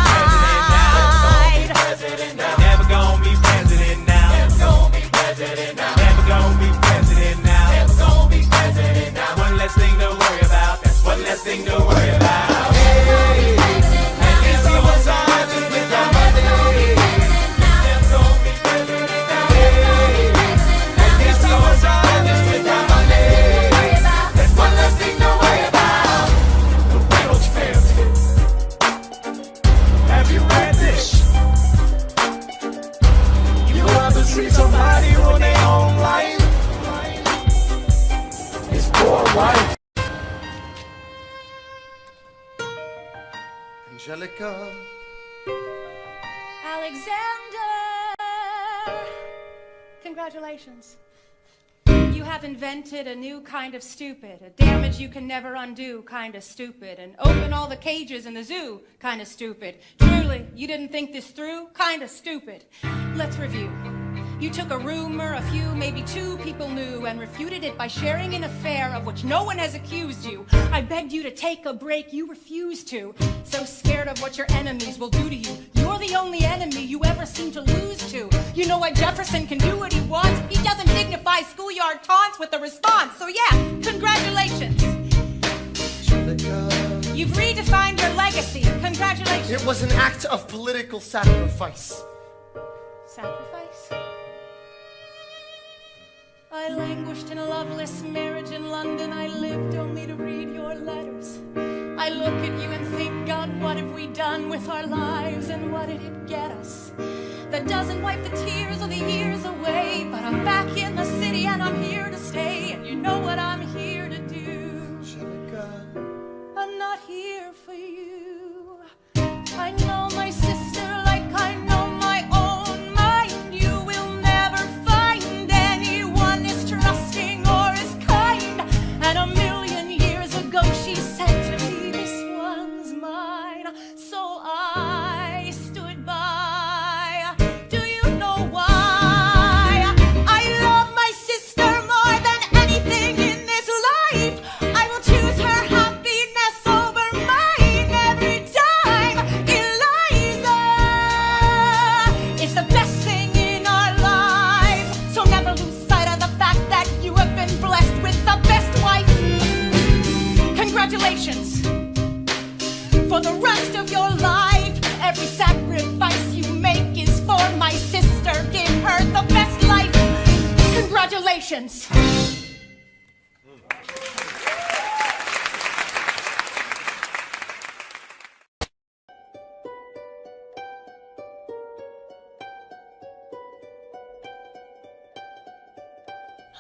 president now. Never gonna be president now. Never gonna be president. Angelica. Alexander! Congratulations. You have invented a new kind of stupid, a damage you can never undo kind of stupid, and open all the cages in the zoo kind of stupid. Truly, you didn't think this through kind of stupid. Let's review. You took a rumor a few, maybe two people knew and refuted it by sharing an affair of which no one has accused you. I begged you to take a break, you refused to. So scared of what your enemies will do to you. You're the only enemy you ever seem to lose to. You know why Jefferson can do what he wants? He doesn't dignify schoolyard taunts with a response. So yeah, congratulations. You've redefined your legacy. Congratulations. It was an act of political sacrifice. Sacrifice? I languished in a loveless marriage in London. I lived only to read your letters. I look at you and think, God, what have we done with our lives and what did it get us? That doesn't wipe the tears or the years away, but I'm back in the city and I'm here to stay, and you know what I'm here to do. I'm not here for you. I know my sister like I know my own mind. You will never find anyone as trusting or as kind. And a million years ago she said to me, this one's mine. So I stood by. Do you know why? I love my sister more than anything in this life. I will choose her happiness over mine every time. Eliza is the best thing in our lives. So never lose sight of the fact that you have been blessed with the best wife. Congratulations. For the rest of your life, every sacrifice you make is for my sister. Give her the best life. Congratulations.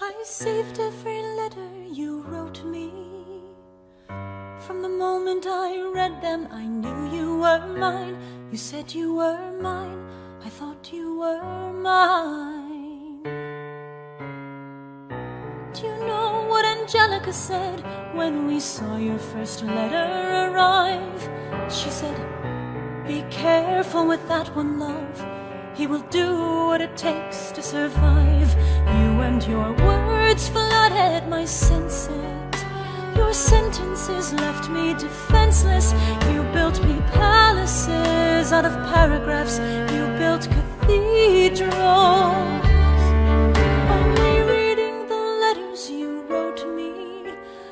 I saved every letter you wrote me. From the moment I read them, I knew you were mine. You said you were mine. I thought you were mine. Do you know what Angelica said when we saw your first letter arrive? She said, be careful with that one, love. He will do what it takes to survive. You and your words flooded my senses. Your sentences left me defenseless. You built me palaces out of paragraphs. You built cathedrals. Only reading the letters you wrote me,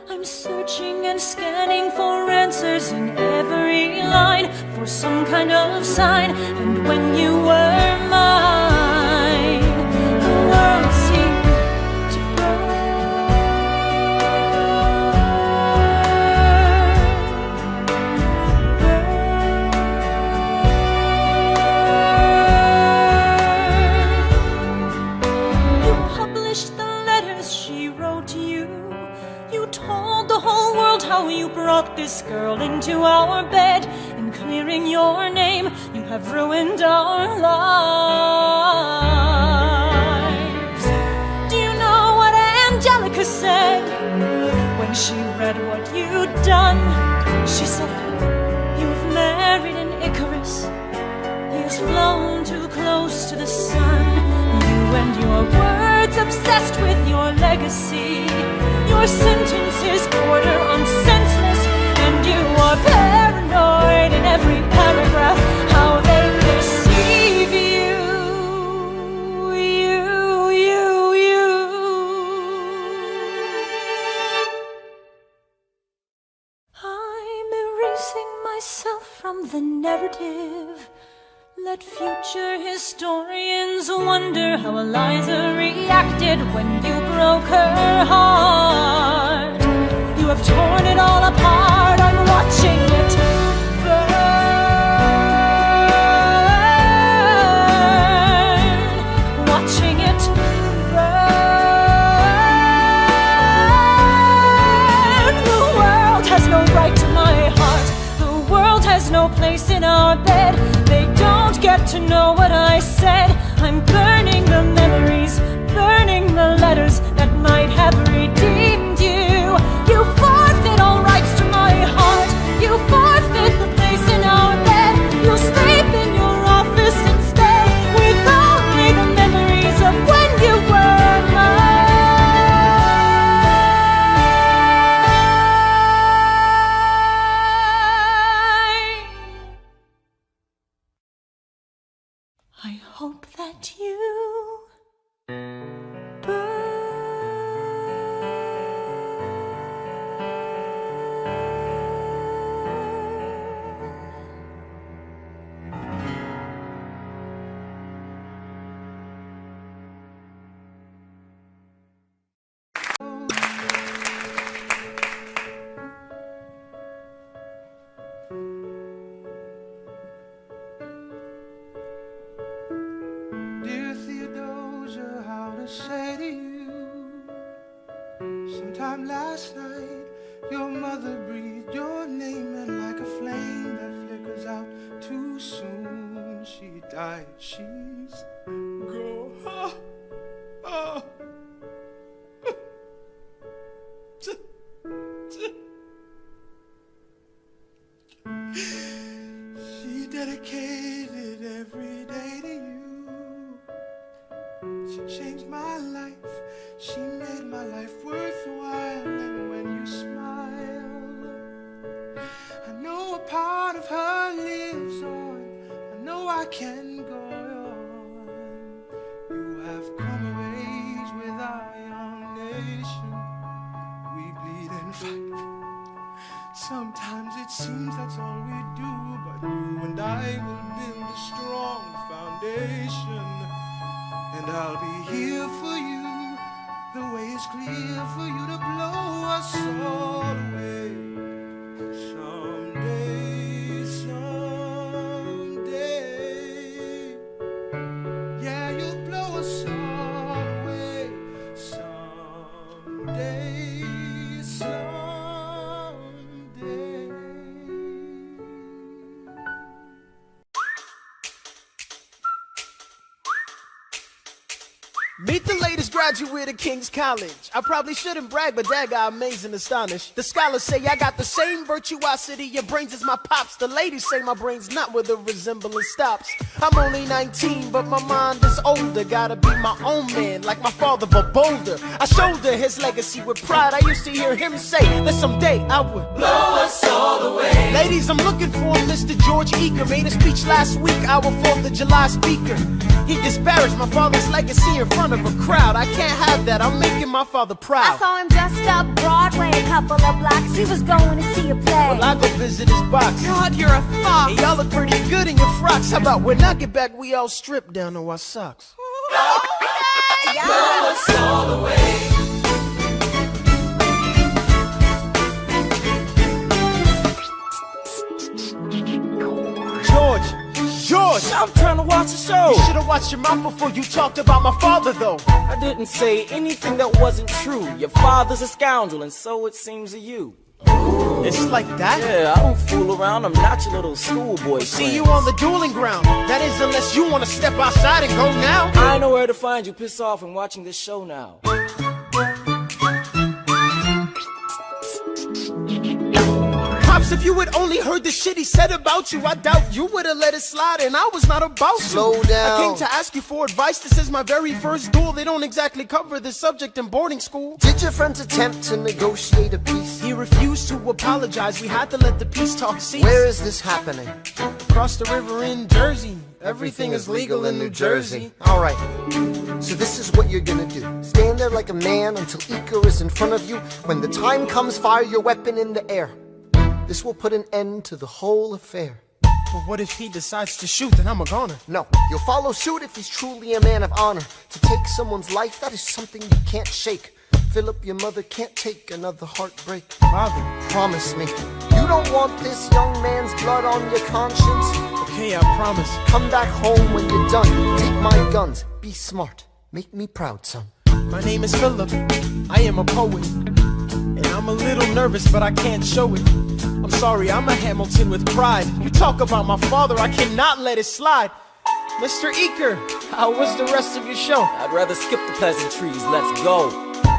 I'm searching and scanning for answers in every line, for some kind of sign. And when you were mine, the world seemed to You published the letters she wrote you. You told the whole world how you brought this girl into our bed. In clearing your name, you have ruined our lives. Do you know what Angelica said when she read what you'd done? She said, you've married an Icarus. He has flown too close to the sun. You and your words obsessed with your legacy. Your sentences border on senseless, and you are paranoid in every paragraph. How they deceive you. I'm erasing myself from the narrative. Let future historians wonder how Eliza reacted when you broke her heart. You have torn it all apart. I'm watching it burn. Watching it burn. has no right to my heart. The world has no place in our bed. They don't get to know what I said. I'm burning the memories, burning the letters that might have redeemed you. You forfeit all rights to my heart. You forfeit the place in our bed. You'll sleep in your office instead, with only the memories of when you were mine. I hope that you Dear Theodosia, how to say to you? Sometime last night, your mother breathed your name, and like a flame that flickers out too soon, she died. She's gone. Oh. She dedicated every day to you. She changed my life. She made my life worthwhile. And when you smile, I know a part of her lives on. I know I can go on. You have come of age with our young nation. We bleed and fight. Sometimes it seems that's all we do, but you and I will build a strong foundation. And I'll be here for you. The way is clear for you to blow us all away. Someday, someday. Yeah, you'll blow us all away. Someday, someday. Meet the latest graduate of King's College. I probably shouldn't brag, but Dad got amazed and astonished. The scholars say I got the same virtuosity. Your brains is my pops. The ladies say my brain's not where the resemblance stops. I'm only 19, but my mind is older. Gotta be my own man, like my father, but bolder. I shoulder his legacy with pride. I used to hear him say that someday I would blow us all away. Ladies, I'm looking for Mr. George Eaker. Made a speech last week, our 4th of July speaker. He disparaged my father's legacy in front of a crowd. I can't have that, I'm making my father proud. I saw him just up Broadway a couple of blocks. He was going to see a play. Well, I go visit his box. God, you're a fox. Hey, y'all look pretty good in your frocks. How about when I get back, we all strip down to our socks? Yeah. Blow us all away. George! I'm trying to watch the show. You should've watched your mouth before you talked about my father, though. I didn't say anything that wasn't true. Your father's a scoundrel, and so it seems to you. It's like that? Yeah, I don't fool around. I'm not your little schoolboy. See you on the dueling ground. That is, unless you want to step outside and go now. I know where to find you. Piss off and watching this show now. Pops, if you had only heard the shit he said about you, I doubt you would've let it slide, and I was not about to. Slow down. I came to ask you for advice. This is my very first duel. They don't exactly cover this subject in boarding school. Did your friends attempt to negotiate a peace? He refused to apologize. We had to let the peace talk cease. Where is this happening? Across the river in Jersey. Everything is legal in New Jersey. Alright, so this is what you're gonna do. Stand there like a man until Icar is in front of you. When the time comes, fire your weapon in the air. This will put an end to the whole affair. But what if he decides to shoot, then I'm a goner? No, you'll follow suit if he's truly a man of honor. To take someone's life, that is something you can't shake. Philip, your mother can't take another heartbreak. Father, promise me, you don't want this young man's blood on your conscience? Okay, I promise. Come back home when you're done. Take my guns, be smart, make me proud, son. My name is Philip, I am a poet. And I'm a little nervous, but I can't show it. I'm sorry, I'm a Hamilton with pride. You talk about my father, I cannot let it slide. Mr. Eaker, how was the rest of your show? I'd rather skip the pleasantries, let's go.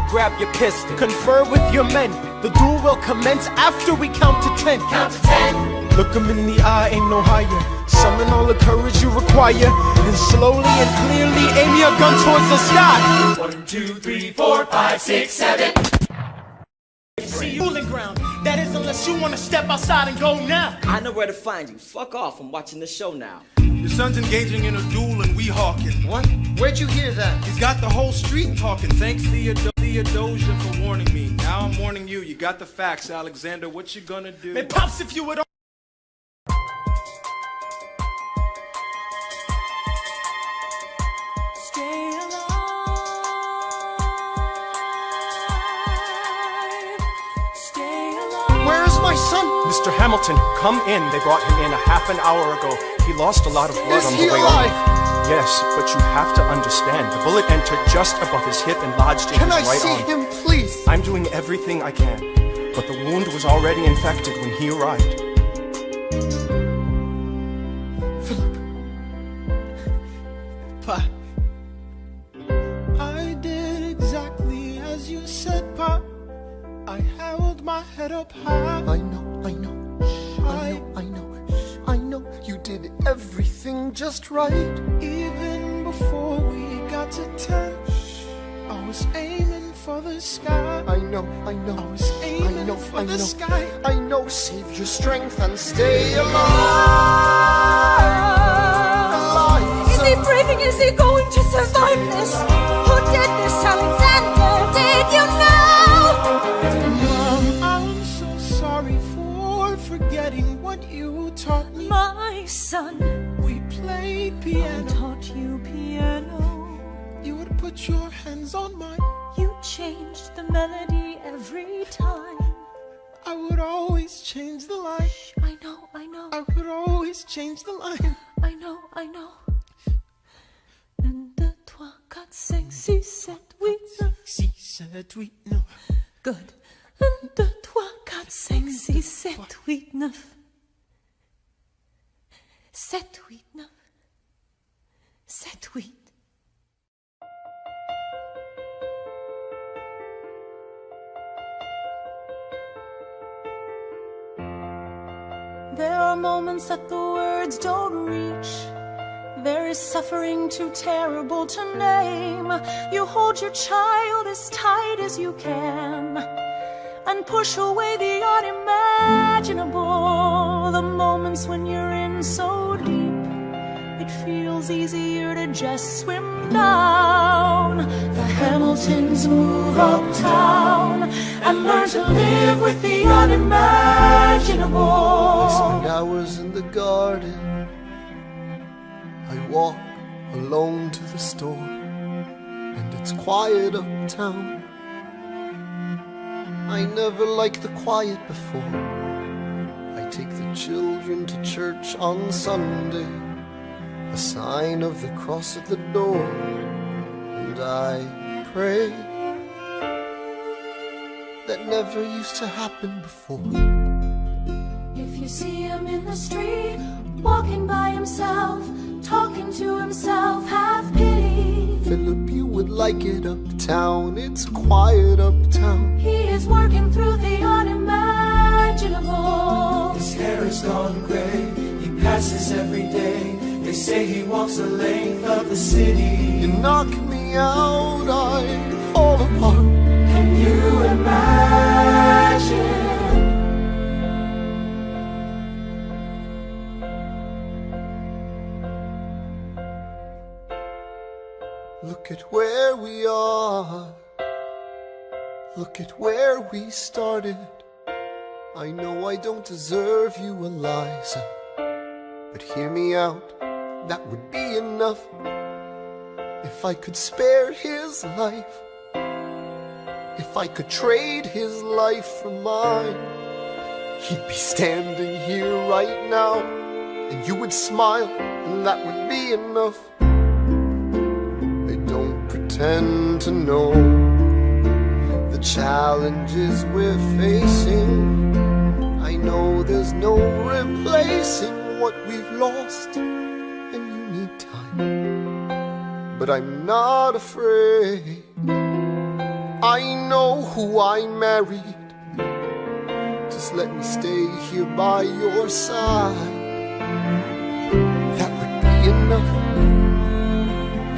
Grab your pistol. Confer with your men. The duel will commence after we count to 10. Count to 10. Look 'em in the eye, ain't no higher. Summon all the courage you require. Then slowly and clearly aim your gun towards the sky. 1, 2, 3, 4, 5, 6, 7. Fooling ground. That is unless you wanna step outside and go now. I know where to find you. Fuck off, I'm watching the show now. Your son's engaging in a duel and we hawking. What? Where'd you hear that? He's got the whole street talking. Thanks Theodosia for warning me. Now I'm warning you. You got the facts, Alexander. What you gonna do? Man, Pops, if you would. Stay alive. Stay alive. Where is my son? Mr. Hamilton, come in. They brought him in a half an hour ago. He lost a lot of blood on the way alive? over. Yes, but you have to understand. The bullet entered just above his hip and lodged in his right arm. Can I see him, please? I'm doing everything I can, but the wound was already infected when he arrived. Philip. Pa. I did exactly as you said, Pa. I held my head up high. I know. I know you did everything just right. Even before we got to 10, I was aiming for the sky. I know. I was aiming for the sky. I know. Save your strength and stay alive. Is he breathing? Is he going to survive this? Who did this, Alexander? Did you know? Mom, I'm so sorry for forgetting what you taught me. My son, we played piano. I taught you piano. You would put your hands on mine. You changed the melody every time. I would always change the line. Shh, I know. I would always change the line. I know. 1, 2, 3, 4, 5, 6, 7, 8, 9. 6, 7, 8, 9. Good. 1, 2, 3, 4, 5, 6, 7, 8, 9. 7, 8, 9. 7, 8. There are moments that the words don't reach. There is suffering too terrible to name. You hold your child as tight as you can and push away the unimaginable. The moments when you're in so deep, it feels easier to just swim down. The Hamiltons move uptown and learn to live with the unimaginable. I spend hours in the garden. I walk alone to the store, and it's quiet uptown. I never liked the quiet before. I take the children to church on Sunday, a sign of the cross at the door, and I pray. That never used to happen before. If you see him in the street, walking by himself, talking to himself, have pity. Philip, you would like it uptown. It's quiet uptown. He is working through the unimaginable. His hair is gone gray. He passes every day. They say he walks the length of the city. You knock me out, I fall apart. Can you imagine? Look at where we are. Look at where we started. I know I don't deserve you, Eliza, but hear me out, that would be enough. If I could spare his life, if I could trade his life for mine, he'd be standing here right now, and you would smile, and that would be enough. I don't pretend to know the the challenges we're facing. I know there's no replacing what we've lost, and you need time. But I'm not afraid. I know who I married. Just let me stay here by your side. That would be enough.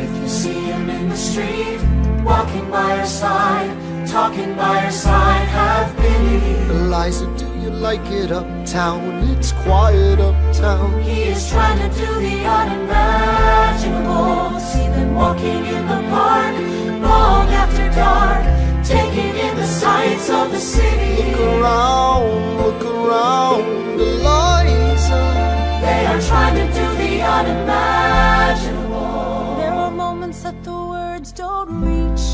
If you see him in the street, walking by your side, talking by your side, have pity. Eliza, do you like it uptown? It's quiet uptown. He is trying to do the unimaginable. See them walking in the park, long after dark, taking in the sights of the city. Look around, Eliza. They are trying to do the unimaginable. There are moments that the words don't reach.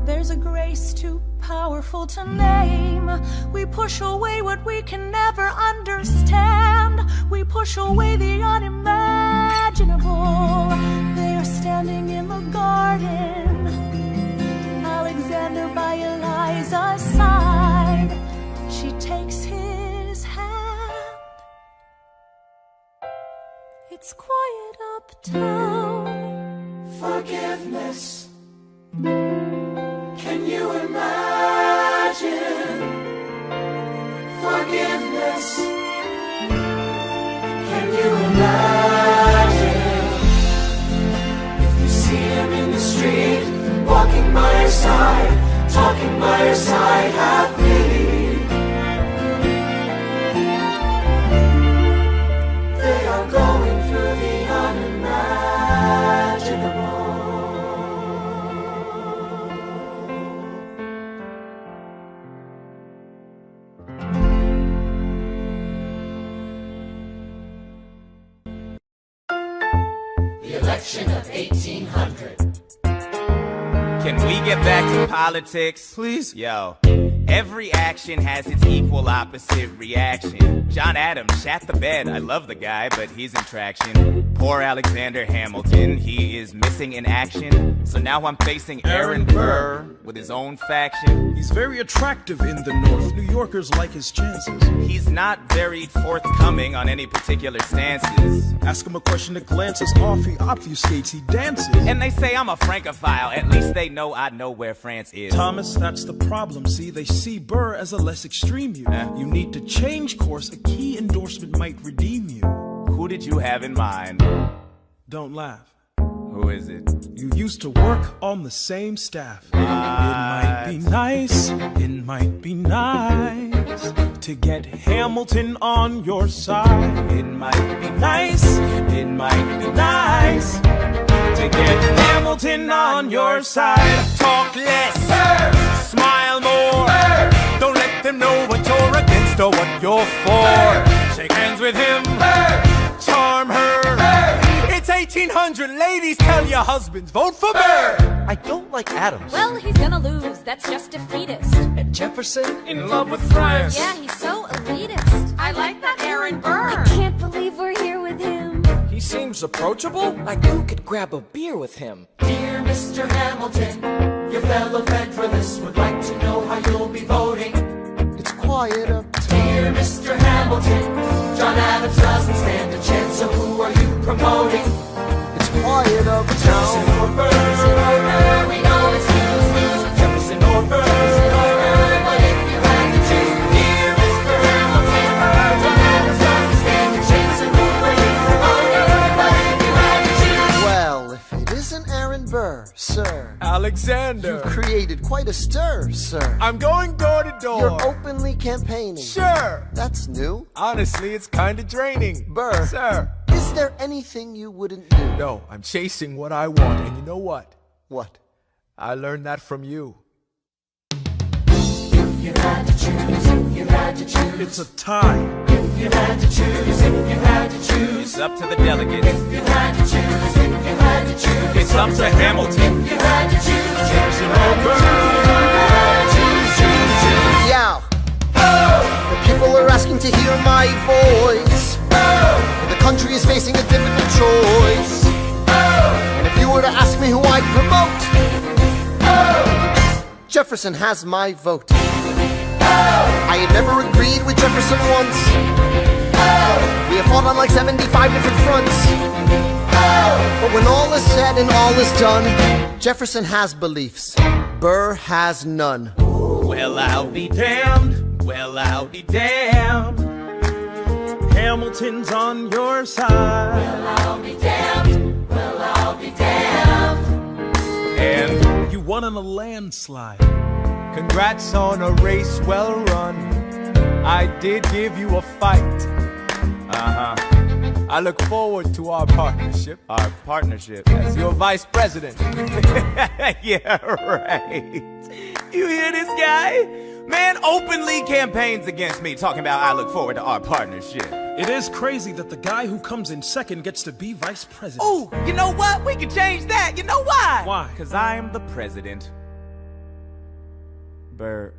There's a grace too powerful to name. We push away what we can never understand. We push away the unimaginable. They are standing in the garden, Alexander by Eliza's side. She takes his hand. It's quiet uptown. Forgiveness. Can you imagine? Forgiveness. Can you imagine? If you see him in the street, walking by your side, talking by your side, have pity. They are going through the unimaginable. The election of 1800. Can we get back to politics? Please? Yo. Every action has its equal opposite reaction. John Adams shat the bed. I love the guy, but he's in traction. Poor Alexander Hamilton, he is missing in action. So now I'm facing Aaron Burr with his own faction. He's very attractive in the North. New Yorkers like his chances. He's not very forthcoming on any particular stances. Ask him a question that glances off, he obfuscates, he dances. And they say I'm a Francophile. At least they know I know where France is. Thomas, that's the problem. See, they see Burr as a less extreme you. You need to change course. A key endorsement might redeem you. Who did you have in mind? Don't laugh. Who is it? You used to work on the same staff. It might be nice, it might be nice to get Hamilton on your side. It might be nice, it might be nice to get Hamilton on your side. Talk less, smile more. Don't let them know what you're against or what you're for. Shake hands with him, charm her. It's 1800, ladies, tell your husbands, vote for Burr. I don't like Adams. Well, he's gonna lose, that's just defeatist. And Jefferson? In love with France. Yeah, he's so elitist. I like that Aaron Burr. I can't believe we're here with him. He seems approachable. Like who could grab a beer with him? Dear Mr. Hamilton, your fellow Federalists would like to know how you'll be voting. It's quiet uptown. Dear Mr. Hamilton, John Adams doesn't stand a chance, so who are you promoting? It's quiet uptown. Jefferson or Burr? We know it's lose-lose. Jefferson or Burr? But if you had to choose, dear Mr. Hamilton, John Adams doesn't stand a chance, so who are you promoting? But if you had to choose, Well, if it isn't Aaron Burr, sir. Alexander. You've created quite a stir, sir. I'm going door to door. You're openly campaigning. Sure. That's new. Honestly, it's kind of draining. Burr. Sir. Is there anything you wouldn't do? No, I'm chasing what I want. And you know what? What? I learned that from you. if you had to choose, if you had to choose, It's a tie. if you had to choose, if you had to choose, It's up to the delegates. if you had to choose, if you had to choose, It's up to Hamilton. if you had to choose, Jefferson or Burr. Yeah. The people are asking to hear my voice. The country is facing a difficult choice. And if you were to ask me who I'd promote, Jefferson has my vote. I had never agreed with Jefferson once. We have fought on like 75 different fronts. But when all is said and all is done, Jefferson has beliefs, Burr has none. Well, I'll be damned. Well, I'll be damned. Hamilton's on your side. Well, I'll be damned. Well, I'll be damned. And you won on a landslide. Congrats on a race well run. I did give you a fight. I look forward to our partnership. Our partnership? As your vice president. Yeah, right. You hear this guy? Man openly campaigns against me, talking about I look forward to our partnership. It is crazy that the guy who comes in second gets to be vice president. Oh, you know what? We can change that. You know why? Why? Because I am the president. Burr,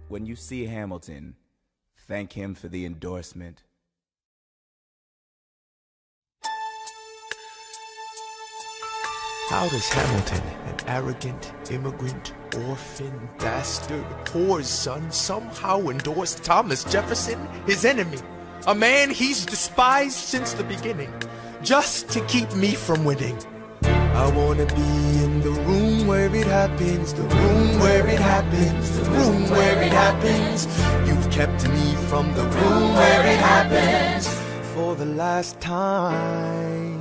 when you see Hamilton, thank him for the endorsement. How does Hamilton, an arrogant, immigrant, orphan, bastard, poor son, somehow endorse Thomas Jefferson, his enemy? A man he's despised since the beginning, just to keep me from winning. I wanna be in the room where it happens, the room where it happens, the room where it happens. You've kept me from the room where it happens for the last time.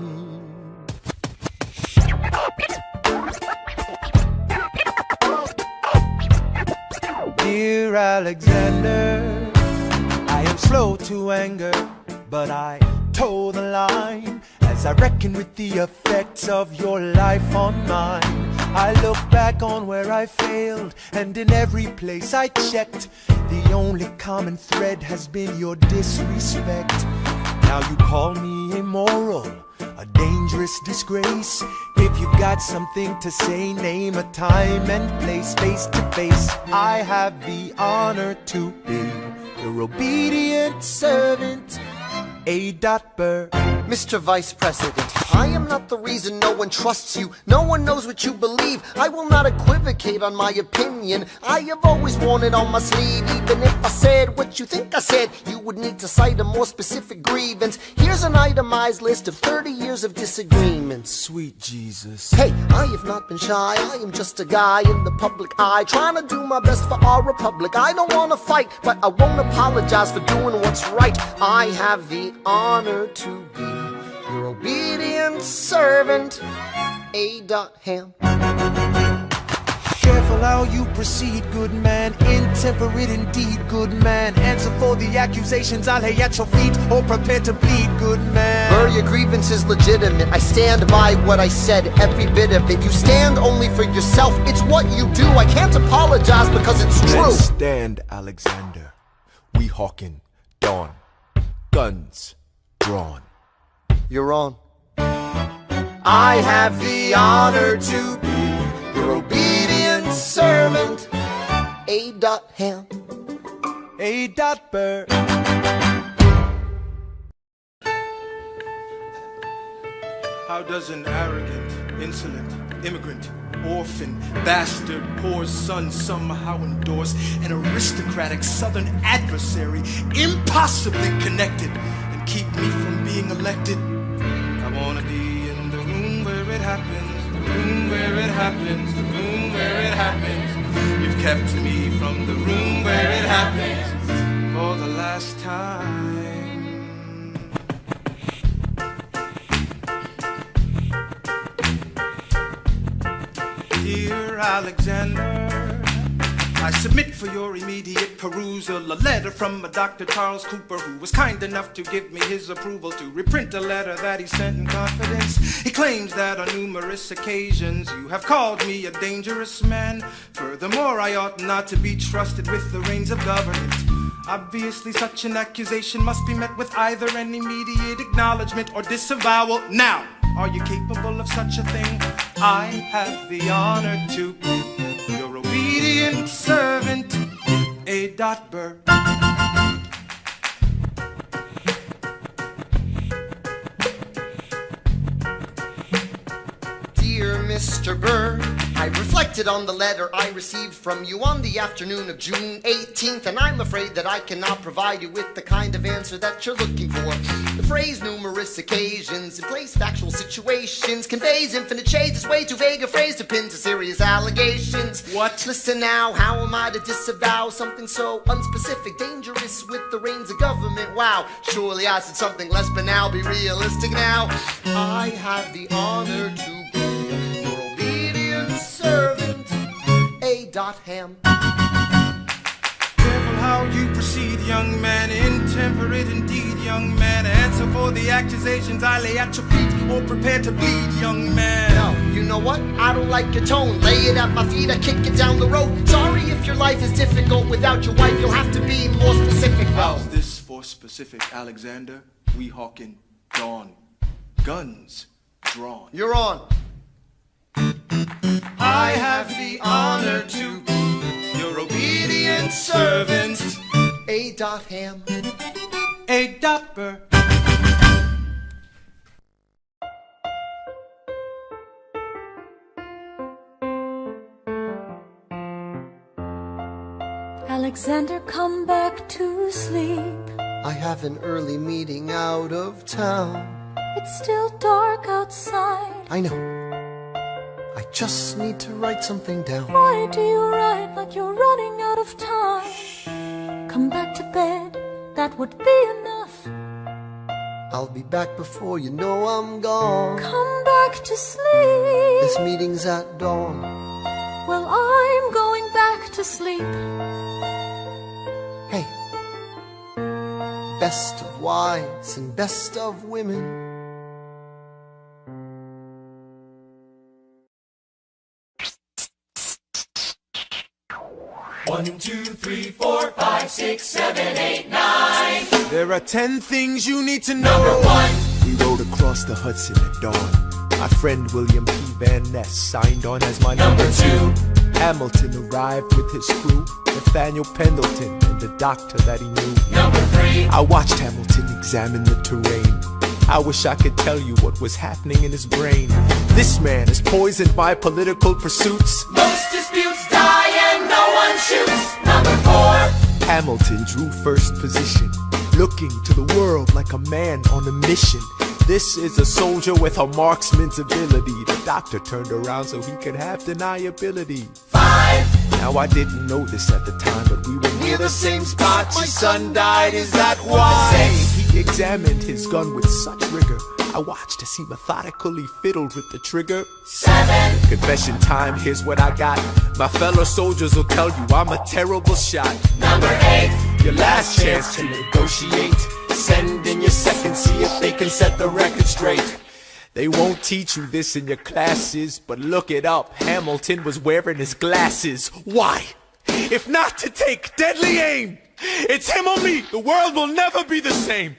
Dear Alexander, I am slow to anger, but I toe the line as I reckon with the effects of your life on mine. I look back on where I failed, and in every place I checked, the only common thread has been your disrespect. Now you call me immoral, a dangerous disgrace. If you've got something to say, name a time and place. Face to face, I have the honor to be your obedient servant, A. Burr. Mr. Vice President, I am not the reason no one trusts you. No one knows what you believe. I will not equivocate on my opinion. I have always worn it on my sleeve. Even if I said what you think I said, you would need to cite a more specific grievance. Here's an itemized list of 30 years of disagreements. Sweet Jesus. Hey, I have not been shy. I am just a guy in the public eye, trying to do my best for our republic. I don't want to fight, but I won't apologize for doing what's right. I have the honor to be your obedient servant, A. Ham. Careful how you proceed, good man. Intemperate indeed, good man. Answer for the accusations I lay at your feet, or prepare to bleed, good man. Burr, your grievance is legitimate. I stand by what I said, every bit of it. You stand only for yourself. It's what you do. I can't apologize because it's true. Let's stand, Alexander. We hawking dawn, guns drawn. You're on. I have the honor to be your obedient servant, A. Ham. A. Burr. How does an arrogant, insolent, immigrant, orphan, bastard, poor son somehow endorse an aristocratic southern adversary, impossibly connected, and keep me from being elected? I wanna be in the room where it happens, the room where it happens, the room where it happens. You've kept me from the room where it happens for the last time. Dear Alexander, I submit for your immediate perusal a letter from a Dr. Charles Cooper, who was kind enough to give me his approval to reprint a letter that he sent in confidence. He claims that on numerous occasions you have called me a dangerous man. Furthermore, I ought not to be trusted with the reins of government. Obviously, such an accusation must be met with either an immediate acknowledgement or disavowal. Now, are you capable of such a thing? I have the honor to be your obedient servant, A. Burr. Dear Mr. Burr, I reflected on the letter I received from you on the afternoon of June 18th, and I'm afraid that I cannot provide you with the kind of answer that you're looking for. The phrase numerous occasions in place factual situations conveys infinite shades. It's way too vague a phrase to pin to serious allegations. What? Listen now, how am I to disavow something so unspecific, dangerous with the reins of government? Wow, surely I said something less banal, be realistic now. I have the honor to be your obedient servant, A.Ham. Careful how you proceed, young man. Intemperate indeed, young man. Answer for the accusations I lay at your feet, or prepare to bleed, young man. No, you know what? I don't like your tone. Lay it at my feet, I kick it down the road. Sorry if your life is difficult without your wife. You'll have to be more specific. How's this for specific, Alexander? We hawkin' dawn. Guns drawn. You're on. I have the honor to be your obedient servant, A.Ham. A.Burr. Alexander, come back to sleep. I have an early meeting out of town. It's still dark outside. I know. I just need to write something down. Why do you write like you're running out of time? Come back to bed, that would be enough. I'll be back before you know I'm gone. Come back to sleep. This meeting's at dawn. Well, I'm going back to sleep. Hey, best of wives and best of women. One, two, three, four, 5, 6, 7, 8, 9. There are 10 things you need to know. Number 1. We rode across the Hudson at dawn. My friend William P. Van Ness signed on as my Number 2. Hamilton arrived with his crew, Nathaniel Pendleton and the doctor that he knew. Number 3. I watched Hamilton examine the terrain. I wish I could tell you what was happening in his brain. This man is poisoned by political pursuits. Most disputes die and no one shoots. Number 4. Hamilton drew first position, looking to the world like a man on a mission. This is a soldier with a marksman's ability. The doctor turned around so he could have deniability. 5. Now I didn't know this at the time, but we were near the same spot. My son died, is that why? 6. He examined his gun with such rigor. I watched as he methodically fiddled with the trigger. 7. Confession time, here's what I got. My fellow soldiers will tell you I'm a terrible shot. Number 8. Your last chance to negotiate. Send in your second, see if they can set the record straight. They won't teach you this in your classes, but look it up. Hamilton was wearing his glasses. Why? If not to take deadly aim. It's him or me. The world will never be the same.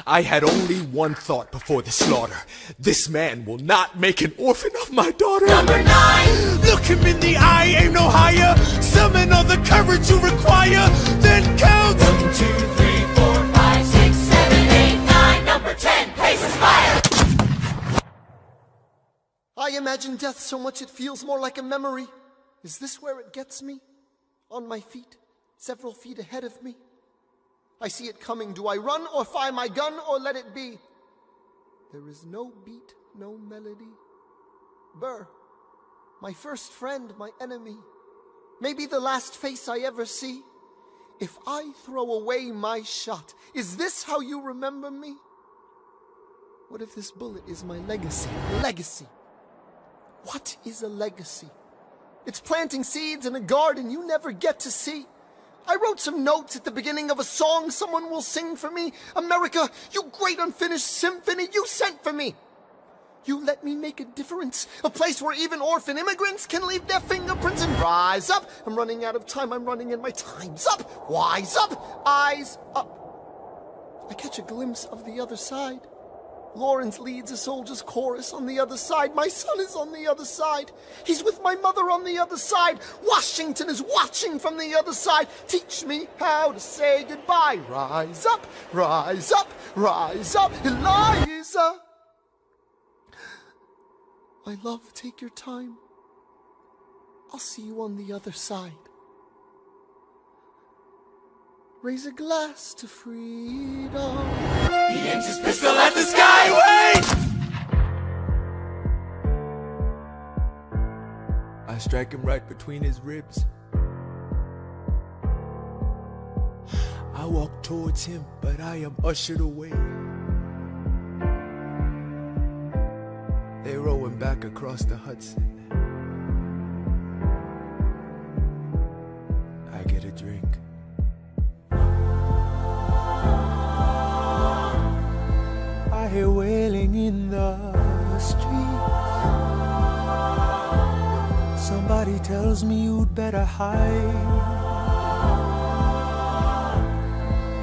I had only one thought before the slaughter. This man will not make an orphan of my daughter. Number 9. Look him in the eye, aim no higher. Summon all the courage you require. Then count. 1, 2, 3, 4, 5, 6, 7, 8, 9. Number 10. Places fire. I imagine death so much it feels more like a memory. Is this where it gets me? On my feet, several feet ahead of me. I see it coming. Do I run or fire my gun or let it be? There is no beat, no melody. Burr, my first friend, my enemy. Maybe the last face I ever see. If I throw away my shot, is this how you remember me? What if this bullet is my legacy? Legacy. What is a legacy? It's planting seeds in a garden you never get to see. I wrote some notes at the beginning of a song someone will sing for me. America, you great unfinished symphony you sent for me. You let me make a difference, a place where even orphan immigrants can leave their fingerprints and rise up. I'm running out of time, I'm running and my time's up. Wise up, eyes up. I catch a glimpse of the other side. Lawrence leads a soldier's chorus on the other side. My son is on the other side. He's with my mother on the other side. Washington is watching from the other side. Teach me how to say goodbye. Rise up, rise up, rise up, Eliza. My love, take your time. I'll see you on the other side. Raise a glass to freedom. He aims his pistol at the sky. Wait! I strike him right between his ribs. I walk towards him, but I am ushered away. They row him back across the Hudson. I get a drink. I hear wailing in the streets. Somebody tells me you'd better hide.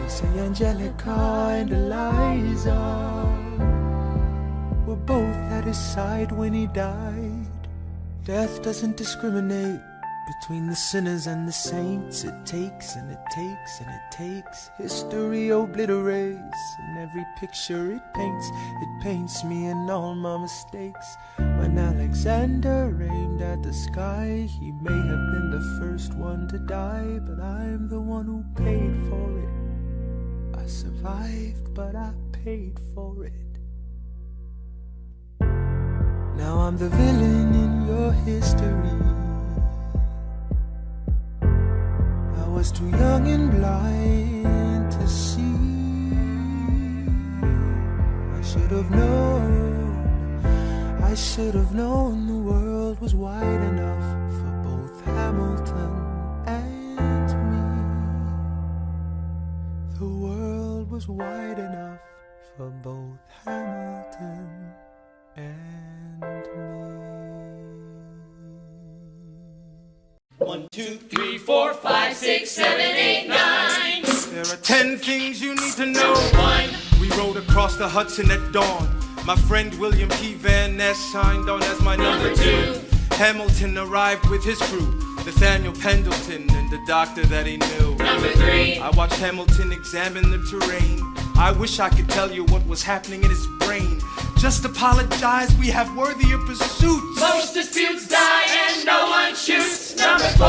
They say Angelica and Eliza were both at his side when he died. Death doesn't discriminate between the sinners and the saints. It takes and it takes and it takes. History obliterates, and every picture it paints me and all my mistakes. When Alexander aimed at the sky, he may have been the first one to die, but I'm the one who paid for it. I survived, but I paid for it. Now I'm the villain in your history. I was too young and blind to see. I should have known the world was wide enough for both Hamilton and me. The world was wide enough for both Hamilton and me. 1, 2, 3, 4, 5, 6, 7, 8, 9. There are 10 things you need to know. Number 1. We rode across the Hudson at dawn. My friend William P. Van Ness signed on as my number 2. Hamilton arrived with his crew, Nathaniel Pendleton and the doctor that he knew. Number 3. I watched Hamilton examine the terrain. I wish I could tell you what was happening in his brain. Just apologize, we have worthier pursuits. Most disputes die and no one shoots. Number 4.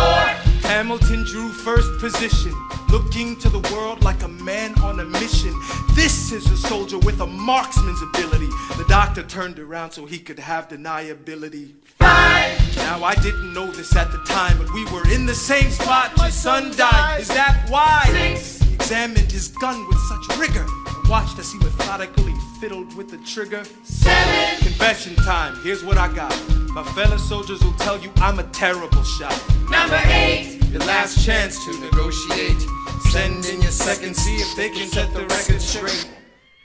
Hamilton drew first position, looking to the world like a man on a mission. This is a soldier with a marksman's ability. The doctor turned around so he could have deniability. 5. Now I didn't know this at the time, but we were in the same spot. My son died. Is that why? 6. He examined his gun with such rigor. I watched as he methodically fiddled with the trigger. 7. Confession time. Here's what I got. My fellow soldiers will tell you I'm a terrible shot. Number 8. Your last chance to negotiate. Send in your second, see if they can set the record straight.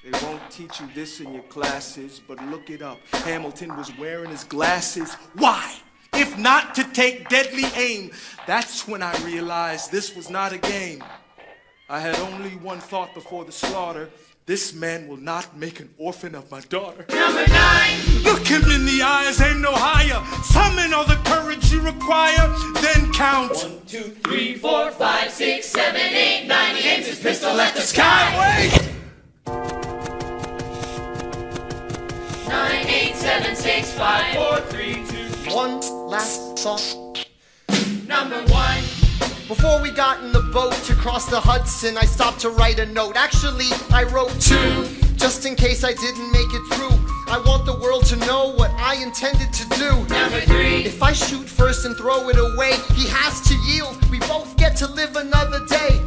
They won't teach you this in your classes, but look it up. Hamilton was wearing his glasses. Why? If not to take deadly aim. That's when I realized this was not a game. I had only one thought before the slaughter. This man will not make an orphan of my daughter. Number 9. Look him in the eyes, aim no higher. Summon all the courage you require, then count. 1, 2, 3, 4, 5, 6, 7, 8, 9. He aims his pistol at the sky. Wait! 9, 8, 7, 6, 5, 4, 3, 2. One last thought. Number 1. Before we got in the boat to cross the Hudson, I stopped to write a note. Actually, I wrote 2, just in case I didn't make it through. I want the world to know what I intended to do. Number 3. If I shoot first and throw it away, he has to yield. We both get to live another day.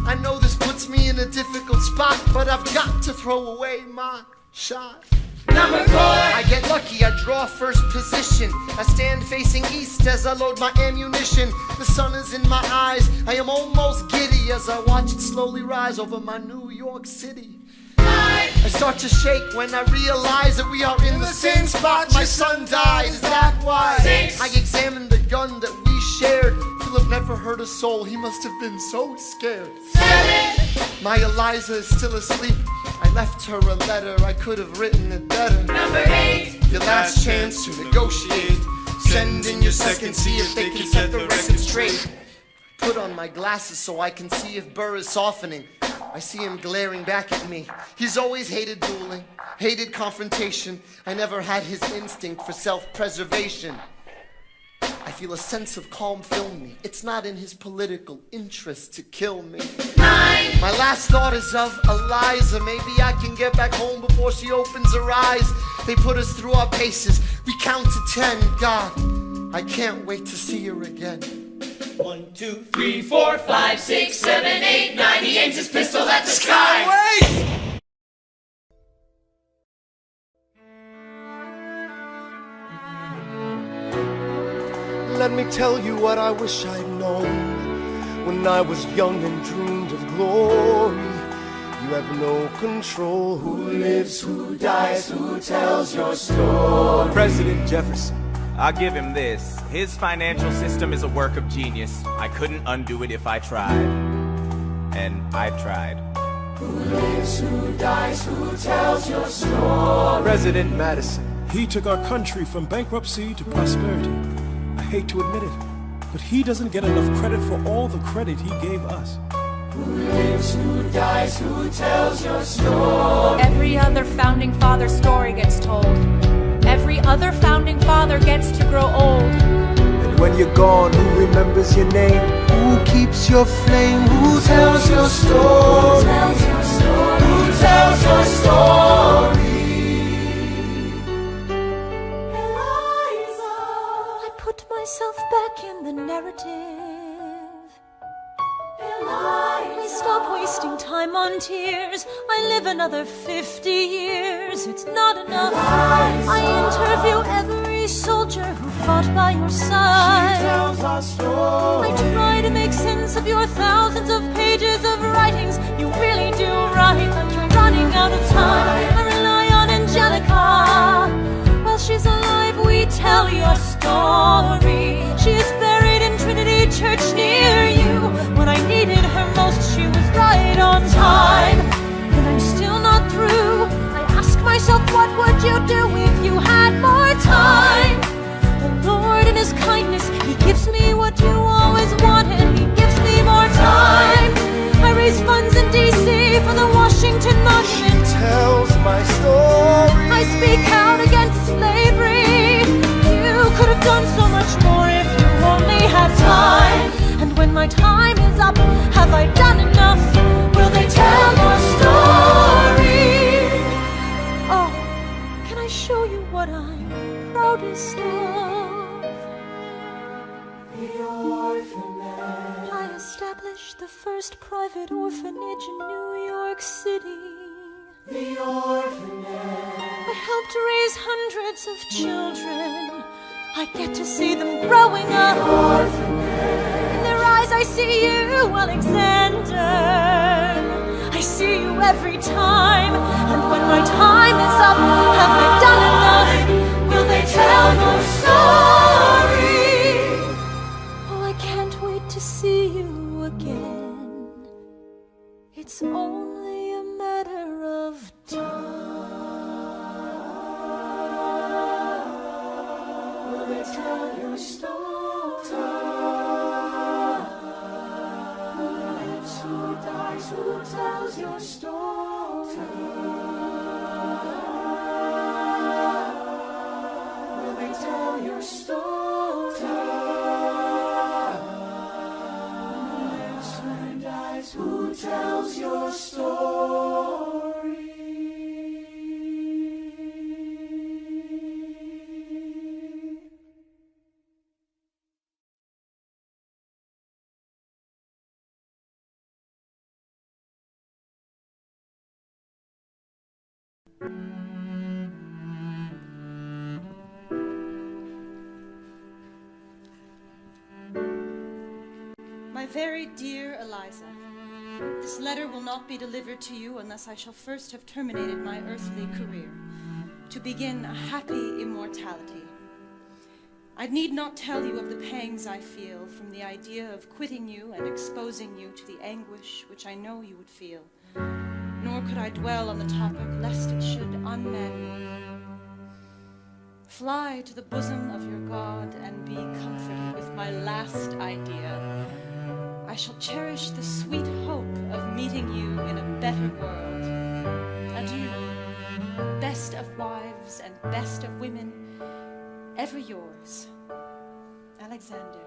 I know this puts me in a difficult spot, but I've got to throw away my shot. Number 4. I get lucky, I draw first position. I stand facing east as I load my ammunition. The sun is in my eyes, I am almost giddy as I watch it slowly rise over my New York City. 5. I start to shake when I realize that we are in the same spot. My son died, is that why? 6. I examined the gun that we shared. Philip never hurt a soul, he must have been so scared. 7. My Eliza is still asleep. I left her a letter, I could have written it better. Number 8. Your last chance to negotiate. Send in your second, see if they can set the record straight. Put on my glasses so I can see if Burr is softening. I see him glaring back at me. He's always hated dueling, hated confrontation. I never had his instinct for self-preservation. I feel a sense of calm fill me. It's not in his political interest to kill me. 9. My last thought is of Eliza. Maybe I can get back home before she opens her eyes. They put us through our paces. We count to 10. God, I can't wait to see her again. 1, 2, 3, 4, 5, 6, 7, 8, 9. He aims his pistol at the sky. Wait! Let me tell you what I wish I'd known when I was young and dreamed of glory. You have no control. Who lives, who dies, who tells your story? President Jefferson, I'll give him this. His financial system is a work of genius. I couldn't undo it if I tried. And I tried. Who lives, who dies, who tells your story? President Madison. He took our country from bankruptcy to prosperity. I hate to admit it, but he doesn't get enough credit for all the credit he gave us. Who lives, who dies, who tells your story? Every other founding father story gets told. Every other founding father gets to grow old. And when you're gone, who remembers your name? Who keeps your flame? Who tells your story? Who tells your story? Who tells your story? Myself back in the narrative. Please stop wasting time on tears. I live another 50 years. It's not enough. I interview every soldier who fought by your side. She tells our story. I try to make sense of your thousands of pages of writings. You really do write like you're running out of time. I rely on Angelica. While she's alive, we tell your story. She is buried in Trinity Church near you. When I needed her most, she was right on time. And I'm still not through. I ask myself, what would you do if you had more time? The Lord in His kindness, He gives me what you always wanted. He gives me more time. I raise funds in D.C. for the Washington Monument. She tells my story. I speak out against slavery. You could have done so much more if you only had time. And when my time is up, have I done enough? Will they tell your story? Oh, can I show you what I'm proudest of? The orphanage. I established the first private orphanage in New York City. The orphanage. I helped raise hundreds of children. I get to see them growing up. The orphanage. In their eyes I see you, Alexander. I see you every time. And when my time is up, have I done enough? Will they tell your story? Oh, I can't wait to see you again. It's only a matter of time. Will they tell your story? Who lives, who dies, who tells your story? Will they tell your story? Who lives, who dies, who tells your story? My very dear Eliza, this letter will not be delivered to you unless I shall first have terminated my earthly career, to begin a happy immortality. I need not tell you of the pangs I feel from the idea of quitting you and exposing you to the anguish which I know you would feel, nor could I dwell on the topic lest it should unman you. Fly to the bosom of your God and be comforted with my last idea. I shall cherish the sweet hope of meeting you in a better world. Adieu, best of wives and best of women, ever yours, Alexander.